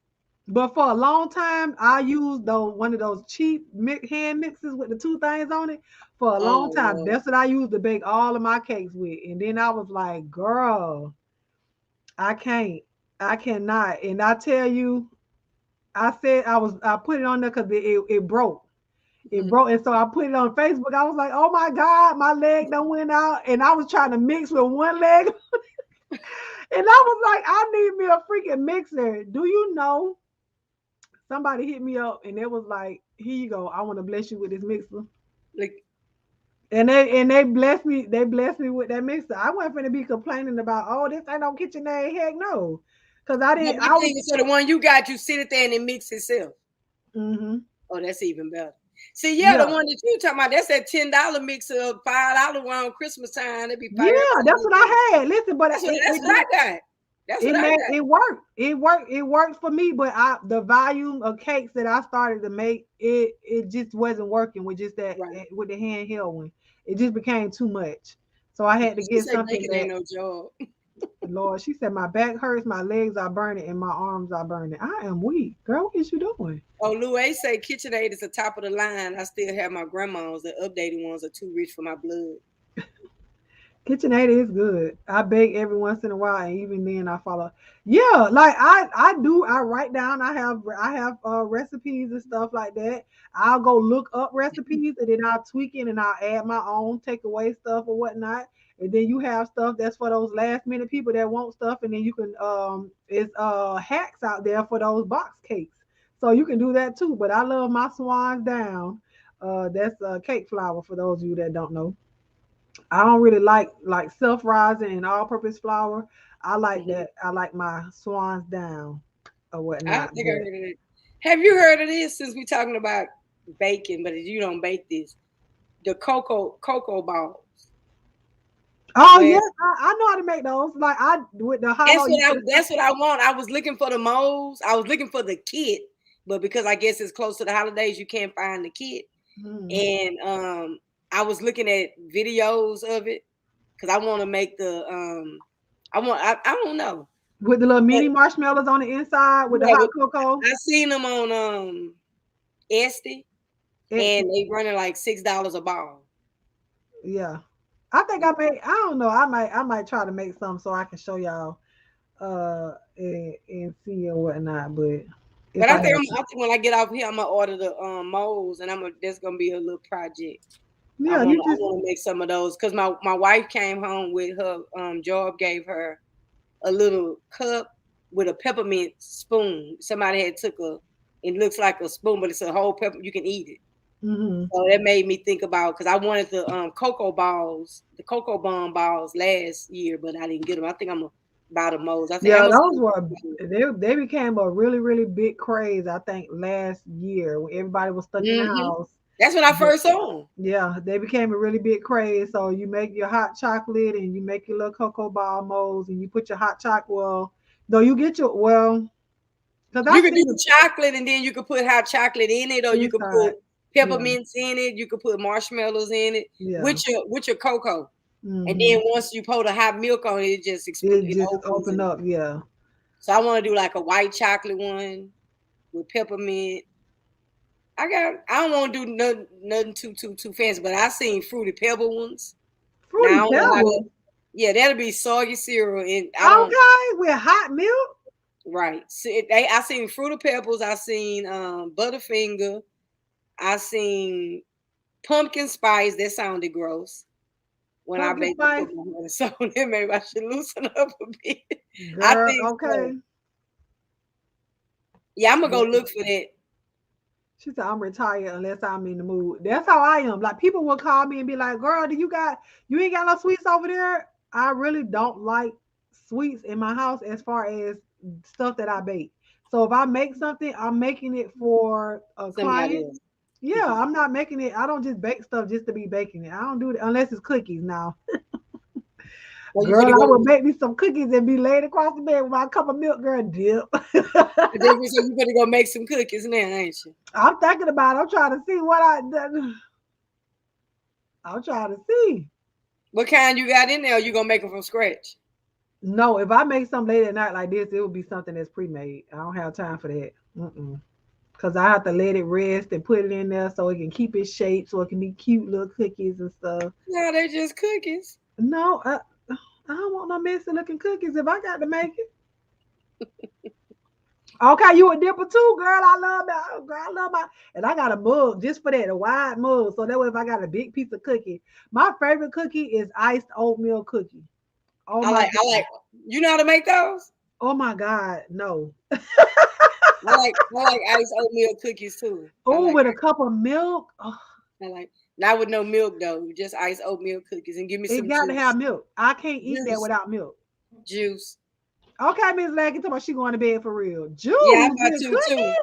Speaker 1: But for a long time, I used one of those cheap hand mixers with the two things on it. For a long
Speaker 2: Oh
Speaker 1: time,
Speaker 2: Lord.
Speaker 1: that's what I used to bake all of my cakes with. And then I was like, girl, I can't, I cannot. And I tell you, I put it on there because it broke. It broke, and so I put it on Facebook. I was like, "Oh my God, my leg done went out," and I was trying to mix with one leg, and I was like, "I need me a freaking mixer." Do you know? Somebody hit me up, and it was like, "Here you go. I want to bless you with this mixer."
Speaker 2: Like,
Speaker 1: And they blessed me. They blessed me with that mixer. I wasn't finna be complaining about, "Oh, this ain't no KitchenAid." Heck no, because I
Speaker 2: no,
Speaker 1: didn't.
Speaker 2: my
Speaker 1: I was.
Speaker 2: thing is, so the one you got, you sit it there and it mix itself.
Speaker 1: Mm-hmm.
Speaker 2: Oh, that's even better. See, yeah, the
Speaker 1: Yeah.
Speaker 2: one that you talking about, that's that $10 mixer, $5 one on Christmas time. That'd be
Speaker 1: Yeah, that's what I had. Listen, but
Speaker 2: That's what I got. That's what I got.
Speaker 1: it worked. It worked for me, but the volume of cakes that I started to make, it just wasn't working with just that
Speaker 2: Right.
Speaker 1: with the handheld one. It just became too much. So I had to
Speaker 2: She
Speaker 1: get
Speaker 2: said
Speaker 1: something
Speaker 2: bacon
Speaker 1: that
Speaker 2: ain't no job.
Speaker 1: Lord, she said my back hurts, my legs are burning, and my arms are burning. I am weak. Girl, what is you doing?
Speaker 2: Oh, Louie say KitchenAid is the top of the line. I still have my grandma's. The updated ones are too rich for my blood.
Speaker 1: KitchenAid is good. I bake every once in a while, and even then I follow. Yeah, like I do. I write down. I have recipes and stuff like that. I'll go look up recipes, and then I'll tweak it and I'll add my own takeaway stuff or whatnot. And then you have stuff that's for those last minute people that want stuff, and then you can it's hacks out there for those box cakes. So you can do that too. But I love my swans down. That's cake flour for those of you that don't know. I don't really like self-rising and all-purpose flour. I like that. I like my swans down or
Speaker 2: I don't
Speaker 1: whatnot.
Speaker 2: think I heard of it. Have you heard of this since we're talking about baking, but you don't bake this? The cocoa balls.
Speaker 1: Oh
Speaker 2: Where
Speaker 1: yes, I know how to make those. Like I with the hollow.
Speaker 2: that's what I want. I was looking for the molds. I was looking for the kit, but because I guess it's close to the holidays, you can't find the kit. And I was looking at videos of it because I want to make the I don't know.
Speaker 1: With the little mini marshmallows on the inside with the hot cocoa.
Speaker 2: I seen them on Etsy, and they running like $6 a ball.
Speaker 1: Yeah. I think I don't know. I might try to make some so I can show y'all and see or whatnot. But
Speaker 2: I think when I get off here, I'm gonna order the molds, and that's gonna be a little project.
Speaker 1: Yeah,
Speaker 2: I want to make some of those because my wife came home with her job gave her a little cup with a peppermint spoon. Somebody had took it looks like a spoon, but it's a whole pepper. You can eat it.
Speaker 1: Mm-hmm.
Speaker 2: So that made me think about, because I wanted the cocoa bomb balls last year, but I didn't get them. I think I'm about a Moe's. I think
Speaker 1: Yeah,
Speaker 2: Amazon.
Speaker 1: those were they became a really, really big craze, I think, last year when everybody was stuck in the house.
Speaker 2: That's when I first saw them.
Speaker 1: Yeah, they became a really big craze. So you make your hot chocolate and you make your little cocoa ball molds and you put your hot chocolate. Well, though you get your because
Speaker 2: You
Speaker 1: I
Speaker 2: could
Speaker 1: see
Speaker 2: do chocolate and then you could put hot chocolate in it, or you could put peppermints in it. You could put marshmallows in it with your cocoa.
Speaker 1: Mm-hmm.
Speaker 2: And then once you pour the hot milk on it, it just explodes.
Speaker 1: It just open up, yeah.
Speaker 2: So I want to do like a white chocolate one with peppermint. I don't want to do nothing too fancy, but I seen fruity pebble ones.
Speaker 1: Fruity pebble?
Speaker 2: Yeah, that'll be soggy cereal. And
Speaker 1: okay, with hot milk.
Speaker 2: Right. I seen Fruity Pebbles. I seen Butterfinger. I seen pumpkin spice. That sounded gross. When pumpkin I made spice. The so then maybe I should loosen up a bit.
Speaker 1: Girl, I think okay. So.
Speaker 2: Yeah, I'm gonna go look for that.
Speaker 1: She said, I'm retired unless I'm in the mood. That's how I am. Like people will call me and be like, girl, you ain't got no sweets over there? I really don't like sweets in my house as far as stuff that I bake. So if I make something, I'm making it for a client. Yeah, I'm not making it. I don't just bake stuff just to be baking it. I don't do it unless it's cookies now. Well, girl, I would make me some cookies and be laid across the bed with my cup of milk, girl, dip.
Speaker 2: So you better go make some cookies now, ain't you?
Speaker 1: I'm thinking about it. I'm trying to see what I'm trying to see.
Speaker 2: What kind you got in there? Or you gonna make them from scratch?
Speaker 1: No, if I make something late at night like this, it would be something that's pre-made. I don't have time for that. Because I have to let it rest and put it in there so it can keep its shape, so it can be cute little cookies and stuff.
Speaker 2: No, they're just cookies.
Speaker 1: No, I don't want no messy looking cookies if I got to make it. Okay, you a dipper too, girl. I love that. Girl, I love and I got a mug just for that, a wide mug. So that way if I got a big piece of cookie. My favorite cookie is iced oatmeal cookie.
Speaker 2: Oh I like. You know how to make those?
Speaker 1: Oh my God, no.
Speaker 2: I like iced oatmeal cookies too.
Speaker 1: Oh, with a cup of milk. Oh.
Speaker 2: I like not with no milk though, just iced oatmeal cookies and give me some.
Speaker 1: It got to have milk. I can't eat that without milk.
Speaker 2: Juice.
Speaker 1: Okay, Miss Lackey, talking about she going to bed for real. Juice.
Speaker 2: Yeah, I'm about to too.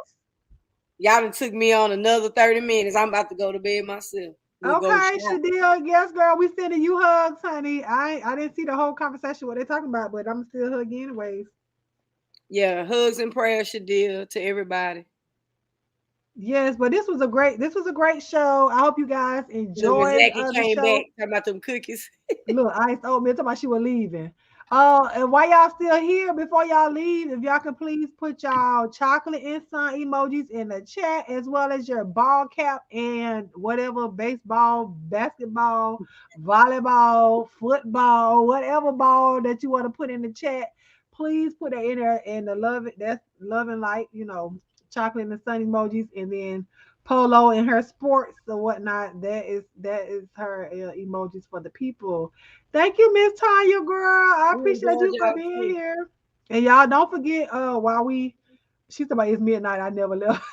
Speaker 2: Y'all done took me on another 30 minutes. I'm about to go to bed myself.
Speaker 1: Okay, Shadil. Yes, girl. We sending you hugs, honey. I didn't see the whole conversation what they're talking about, but I'm still hugging anyways.
Speaker 2: Yeah, hugs and prayers, Shadil, to everybody.
Speaker 1: Yes, but this was a great show. I hope you guys enjoyed
Speaker 2: the show. Came back talking about them cookies.
Speaker 1: Look, iced oatmeal talking about she was leaving. And while y'all still here, before y'all leave, if y'all can please put y'all chocolate and sun emojis in the chat, as well as your ball cap and whatever baseball, basketball, volleyball, football, whatever ball that you want to put in the chat. Please put that in there and that's love and light, chocolate and sun emojis, and then Polo and her sports or whatnot. That is her emojis for the people. Thank you, Miss Tanya, girl. I appreciate you for being here. And y'all don't forget, she's about it's midnight. I never left.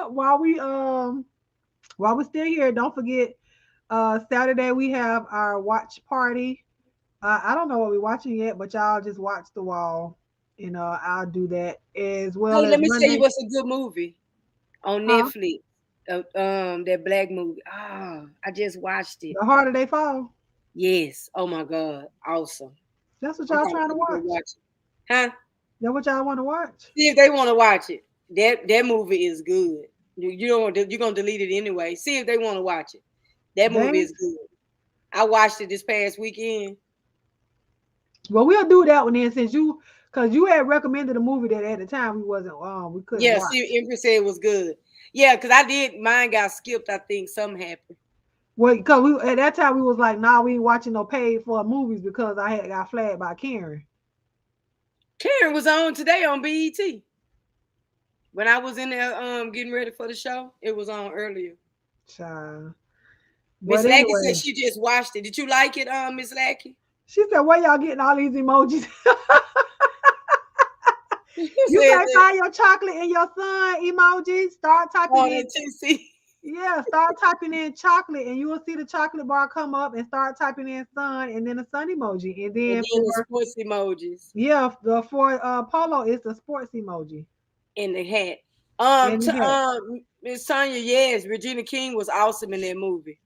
Speaker 1: While we're still here, don't forget Saturday we have our watch party. I don't know what we're watching yet, but y'all just watch The Wall. I'll do that as well.
Speaker 2: Hey, let me tell you what's a good movie on Netflix. That black movie. I just watched it.
Speaker 1: The Harder They Fall.
Speaker 2: Yes. Oh my God. Awesome.
Speaker 1: That's what y'all trying to watch.
Speaker 2: Huh?
Speaker 1: That's what y'all want to watch.
Speaker 2: See if they want to watch it. That movie is good. You're gonna delete it anyway. See if they want to watch it. That movie is good. I watched it this past weekend.
Speaker 1: Well, we'll do that one then, because you had recommended a movie that at the time we couldn't.
Speaker 2: Yeah,
Speaker 1: watch.
Speaker 2: see, Empress said it was good. Yeah, because mine got skipped. I think something happened.
Speaker 1: Well, because at that time we was like, nah, we ain't watching no paid for movies because I had got flagged by Karen.
Speaker 2: Karen was on today on BET. When I was in there getting ready for the show, it was on earlier.
Speaker 1: Child.
Speaker 2: Miss Lackey said she just watched it. Did you like it, Miss Lackey?
Speaker 1: She said, where y'all getting all these emojis? You
Speaker 2: said
Speaker 1: can't
Speaker 2: that
Speaker 1: find your chocolate and your sun emoji. Start typing
Speaker 2: on
Speaker 1: in.
Speaker 2: the TC.
Speaker 1: Yeah, start typing in chocolate, and you will see the chocolate bar come up. And start typing in sun, and then a sun emoji, and
Speaker 2: And
Speaker 1: then
Speaker 2: then the
Speaker 1: for
Speaker 2: sports emojis
Speaker 1: for polo, it's the sports emoji.
Speaker 2: in the hat.
Speaker 1: And yeah,
Speaker 2: Miss Tanya, yes, Regina King was awesome in that movie.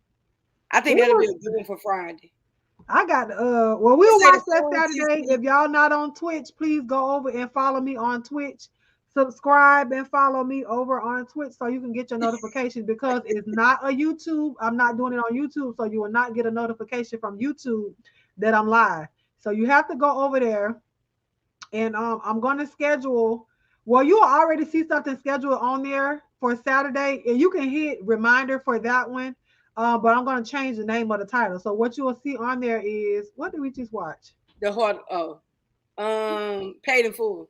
Speaker 2: I
Speaker 1: it
Speaker 2: think that'll be
Speaker 1: was.
Speaker 2: a good one for Friday.
Speaker 1: I got well,
Speaker 2: They
Speaker 1: we'll
Speaker 2: say
Speaker 1: watch
Speaker 2: the
Speaker 1: that
Speaker 2: song
Speaker 1: Saturday.
Speaker 2: TC.
Speaker 1: If y'all not on Twitch, please go over and follow me on Twitch. Subscribe and follow me over on Twitch so you can get your notifications because it's not a YouTube. I'm not doing it on YouTube, so you will not get a notification from YouTube that I'm live. So you have to go over there and I'm gonna schedule. Well, you will already see something scheduled on there for Saturday, and you can hit reminder for that one. But I'm gonna change the name of the title. So what you will see on there is what did we just watch?
Speaker 2: The heart. Paid in full.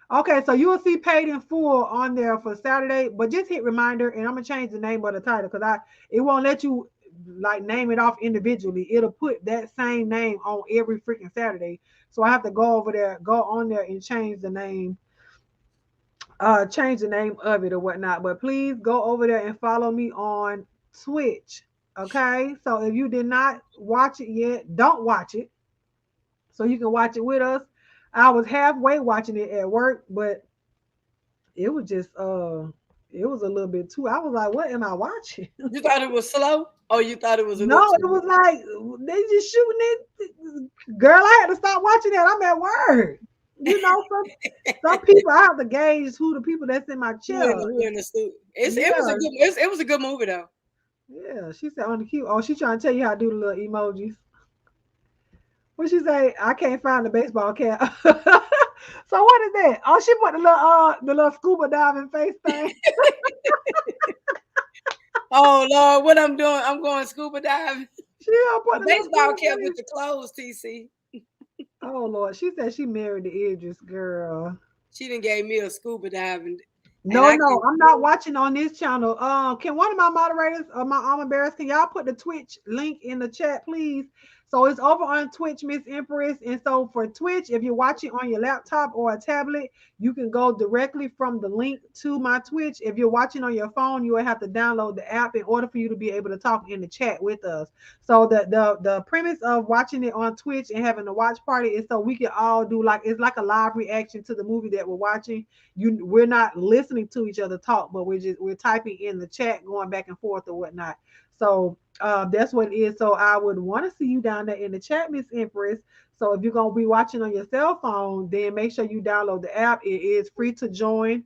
Speaker 1: Okay, so you will see paid in full on there for Saturday, but just hit reminder, and I'm gonna change the name of the title because it won't let you like name it off individually. It'll put that same name on every freaking Saturday. So I have to go over there, go on there, and change the name of it or whatnot. But please go over there and follow me on Twitch. Okay. So if you did not watch it yet, don't watch it. So you can watch it with us. I was halfway watching it at work, but it was just it was a little bit too. I was like, what am I watching?
Speaker 2: You thought it was slow, or you thought it was a
Speaker 1: No,
Speaker 2: little
Speaker 1: it
Speaker 2: too?
Speaker 1: was like they just shooting it. Girl, I had to stop watching that. I'm at work. You know, some people I have to gauge who the people that's in my chair.
Speaker 2: Who in the studio? It was a
Speaker 1: Yeah,
Speaker 2: good. It was a good movie though.
Speaker 1: yeah. She said on the cue. Oh, she's trying to tell you how to do the little emojis. What she say? I can't find the baseball cap. So what is that? Oh, she put the little scuba diving face thing.
Speaker 2: Oh Lord, what I'm doing? I'm going scuba diving.
Speaker 1: She put
Speaker 2: The
Speaker 1: the little
Speaker 2: baseball
Speaker 1: scuba
Speaker 2: cap
Speaker 1: face.
Speaker 2: with the clothes, TC.
Speaker 1: Oh Lord, she said she married the Idris girl.
Speaker 2: She done gave me a scuba diving, and
Speaker 1: No,
Speaker 2: I
Speaker 1: no,
Speaker 2: can.
Speaker 1: I'm not watching on this channel. Can one of my moderators or my alma bearers, can y'all put the Twitch link in the chat, please? So it's over on Twitch, Miss Empress. And so for Twitch, if you're watching on your laptop or a tablet, you can go directly from the link to my Twitch. If you're watching on your phone, you will have to download the app in order for you to be able to talk in the chat with us. So the premise of watching it on Twitch and having a watch party is so we can all do like it's like a live reaction to the movie that we're watching. We're not listening to each other talk, but we're typing in the chat, going back and forth or whatnot. So that's what it is. So I would want to see you down there in the chat, Miss Empress. So if you're gonna be watching on your cell phone, then make sure you download the app. It is free to join.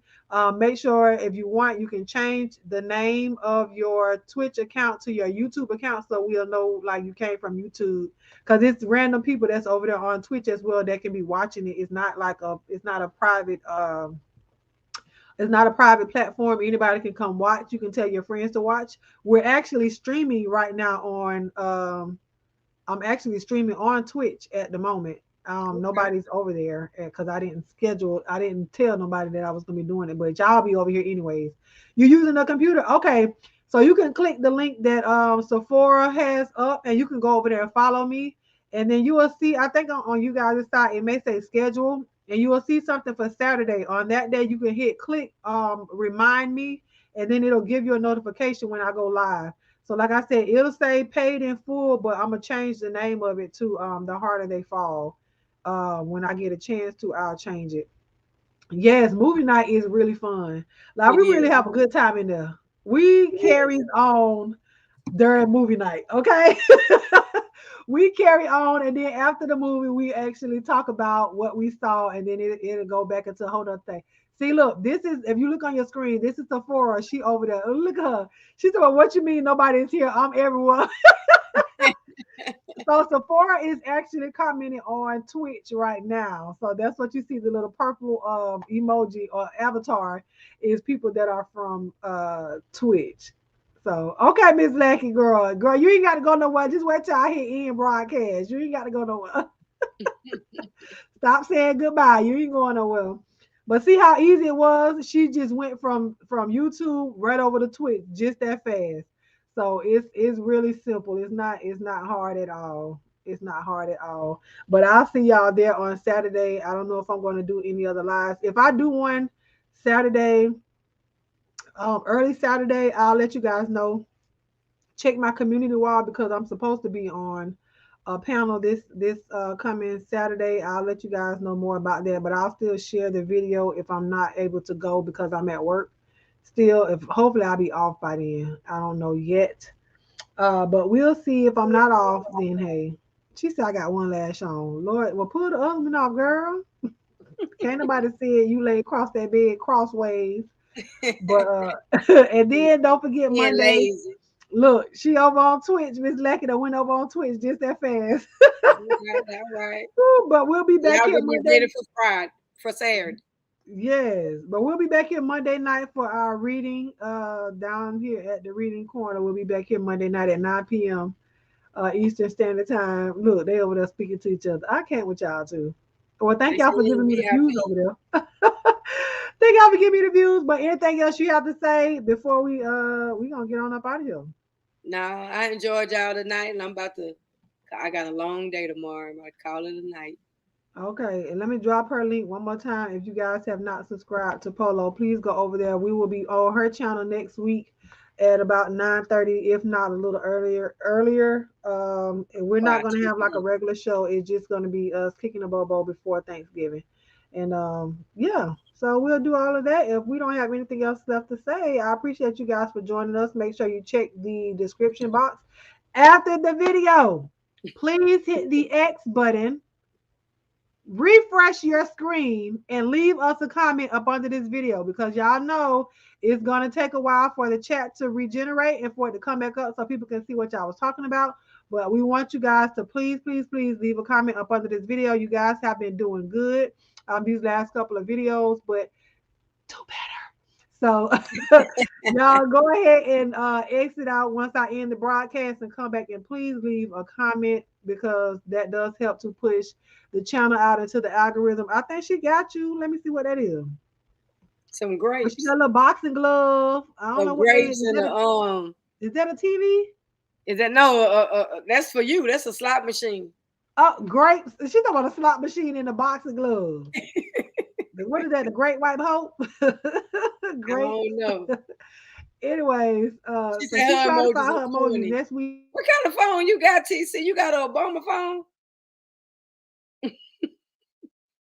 Speaker 1: Make sure if you want, you can change the name of your Twitch account to your YouTube account, so we'll know like you came from YouTube. Because it's random people that's over there on Twitch as well that can be watching it. It's not a private it's not a private platform. Anybody can come watch. You can tell your friends to watch. We're actually streaming right now on I'm actually streaming on Twitch at the moment.
Speaker 2: Okay.
Speaker 1: Nobody's over there because I didn't tell nobody that I was gonna be doing it, but y'all be over here anyways. You're using a computer, okay? So you can click the link that Sephora has up, and you can go over there and follow me, and then you will see. I think on you guys' side it may say schedule, and you will see something for Saturday. On that day, you can hit click remind me, and then it'll give you a notification when I go live. So like I said, it'll say paid in full, but I'm gonna change the name of it to the harder they fall. When I get a chance to, I'll change it. Yes, movie night is really fun. Like
Speaker 2: It
Speaker 1: we really
Speaker 2: is.
Speaker 1: have a good time in there. We carries on during movie night, okay? We carry on, and then after the movie, we actually talk about what we saw, and then it'll go back into a whole other thing. See, look, this is if you look on your screen, this is Sephora. She over there. Oh, look at her. She said, well, what you mean nobody's here? I'm everyone. So Sephora is actually commenting on Twitch right now. So that's what you see, the little purple emoji or avatar is people that are from Twitch. So okay, Miss Lackey girl. Girl, you ain't gotta go nowhere. Just wait till I hit end broadcast. You ain't gotta go nowhere. Stop saying goodbye. You ain't going nowhere. But see how easy it was? She just went from YouTube right over to Twitch just that fast. So it's really simple. It's not hard at all. It's not hard at all. But I'll see y'all there on Saturday. I don't know if I'm going to do any other lives. If I do one Saturday, early Saturday, I'll let you guys know. Check my community wall because I'm supposed to be on a panel this coming Saturday. I'll let you guys know more about that, but I'll still share the video if I'm not able to go because I'm at work. Still, if hopefully I'll be off by then. I don't know yet. But we'll see if I'm not off, then hey. She said I got one lash on. Lord, well pull the other one off, girl. Can't nobody see it. You lay across that bed crossways. But and then don't forget
Speaker 2: Being
Speaker 1: Monday.
Speaker 2: lazy.
Speaker 1: Look, she over on Twitch. Miss Lucky that went over on Twitch just that fast.
Speaker 2: All right.
Speaker 1: Ooh, but we'll be back
Speaker 2: Y'all
Speaker 1: here
Speaker 2: gonna be
Speaker 1: Monday.
Speaker 2: ready for Friday, for Saturday.
Speaker 1: Yes, but we'll be back here Monday night for our reading. Down here at the reading corner. We'll be back here Monday night at 9 p.m. Eastern Standard Time. Look, they over there speaking to each other. I can't with y'all too. Well, thank y'all for giving me the views over there. Thank y'all for giving me the views. But anything else you have to say before we gonna get on up out of here?
Speaker 2: No, I enjoyed y'all tonight, and I got a long day tomorrow. I'm gonna call it a night.
Speaker 1: Okay, and let me drop her link one more time. If you guys have not subscribed to Polo, please go over there. We will be on her channel next week at about 9:30, if not a little earlier. And we're not gonna have like a regular show. It's just gonna be us kicking a bobo before Thanksgiving. And yeah, so we'll do all of that. If we don't have anything else left to say, I appreciate you guys for joining us. Make sure you check the description box after the video. Please hit the X button, refresh your screen, and leave us a comment up under this video because y'all know it's going to take a while for the chat to regenerate and for it to come back up so people can see what y'all was talking about. But we want you guys to please leave a comment up under this video. You guys have been doing good these last couple of videos, but do better. So y'all go ahead and exit out once I end the broadcast and come back and please leave a comment because that does help to push the channel out into the algorithm. I think she got you. Let me see what that is.
Speaker 2: Some grapes.
Speaker 1: She got a little boxing glove. I don't know what that is. Is that a TV?
Speaker 2: Is that no? That's for you. That's a slot machine.
Speaker 1: Oh, grapes. She's talking about a slot machine in a boxing glove. What is that? The Great White Hope?
Speaker 2: Great. I don't know.
Speaker 1: Anyways,
Speaker 2: she
Speaker 1: so she's trying to find her emojis next week.
Speaker 2: What kind of phone you got, TC? You got an Obama phone?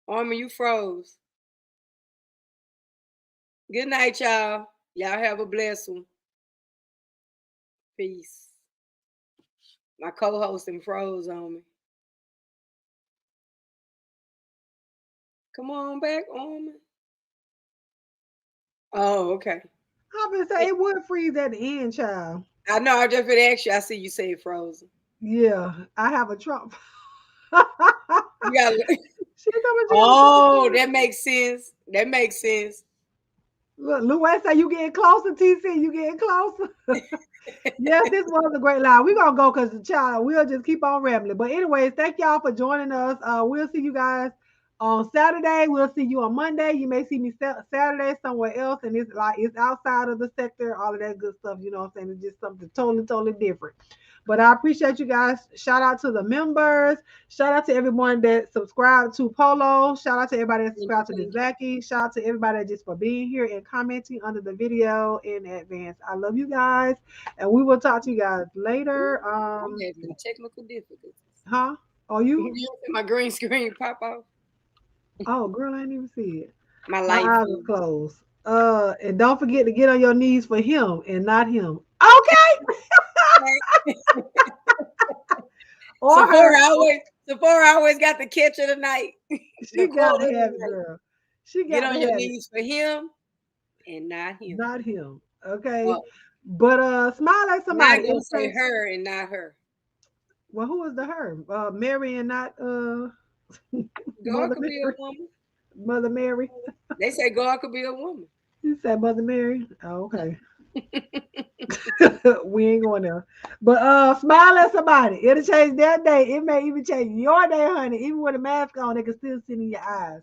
Speaker 2: Army, you froze. Good night, y'all. Y'all have a blessed one. Peace. My co-host and froze on me. Come on back, Army. Oh, okay.
Speaker 1: I've been saying it would freeze at the end, child.
Speaker 2: I know. I just been asking you. I see you say frozen.
Speaker 1: Yeah, I have a Trump.
Speaker 2: Yeah. Oh, that makes sense. That makes sense.
Speaker 1: Look, Louis say you getting closer, TC. You getting closer. Yes, this was a great live. We're gonna go because the child we'll just keep on rambling. But anyways, thank y'all for joining us. We'll see you guys on Saturday. We'll see you on Monday. You may see me Saturday somewhere else, and it's outside of the sector, all of that good stuff. You know what I'm saying? It's just something totally different. But I appreciate you guys. Shout out to the members. Shout out to everyone that subscribed to Polo. Shout out to everybody that subscribed to this Blackie. Shout out to everybody just for being here and commenting under the video in advance. I love you guys, and we will talk to you guys later.
Speaker 2: I'm having technical difficulties.
Speaker 1: Huh? Oh, you?
Speaker 2: My green screen pop off.
Speaker 1: Oh, girl, I didn't even see it.
Speaker 2: My
Speaker 1: eyes are closed. And don't forget to get on your knees for him and not him. Okay.
Speaker 2: Sephora always got the catch of the night.
Speaker 1: She got to have it, girl. She got
Speaker 2: get on your knees for him and not him.
Speaker 1: Not him. Okay. But smile at somebody.
Speaker 2: Not gonna say her and not her.
Speaker 1: Well, who is the her? Mary and not
Speaker 2: God could be a woman.
Speaker 1: Mother Mary.
Speaker 2: They say God could be a woman.
Speaker 1: You said Mother Mary? Oh, okay. We ain't going there. But smile at somebody. It'll change their day. It may even change your day, honey. Even with a mask on, they can still see in your eyes.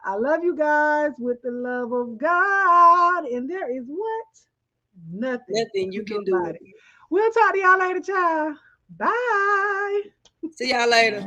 Speaker 1: I love you guys with the love of God. And there is what? Nothing
Speaker 2: you can do.
Speaker 1: We'll talk to y'all later, child. Bye.
Speaker 2: See y'all later.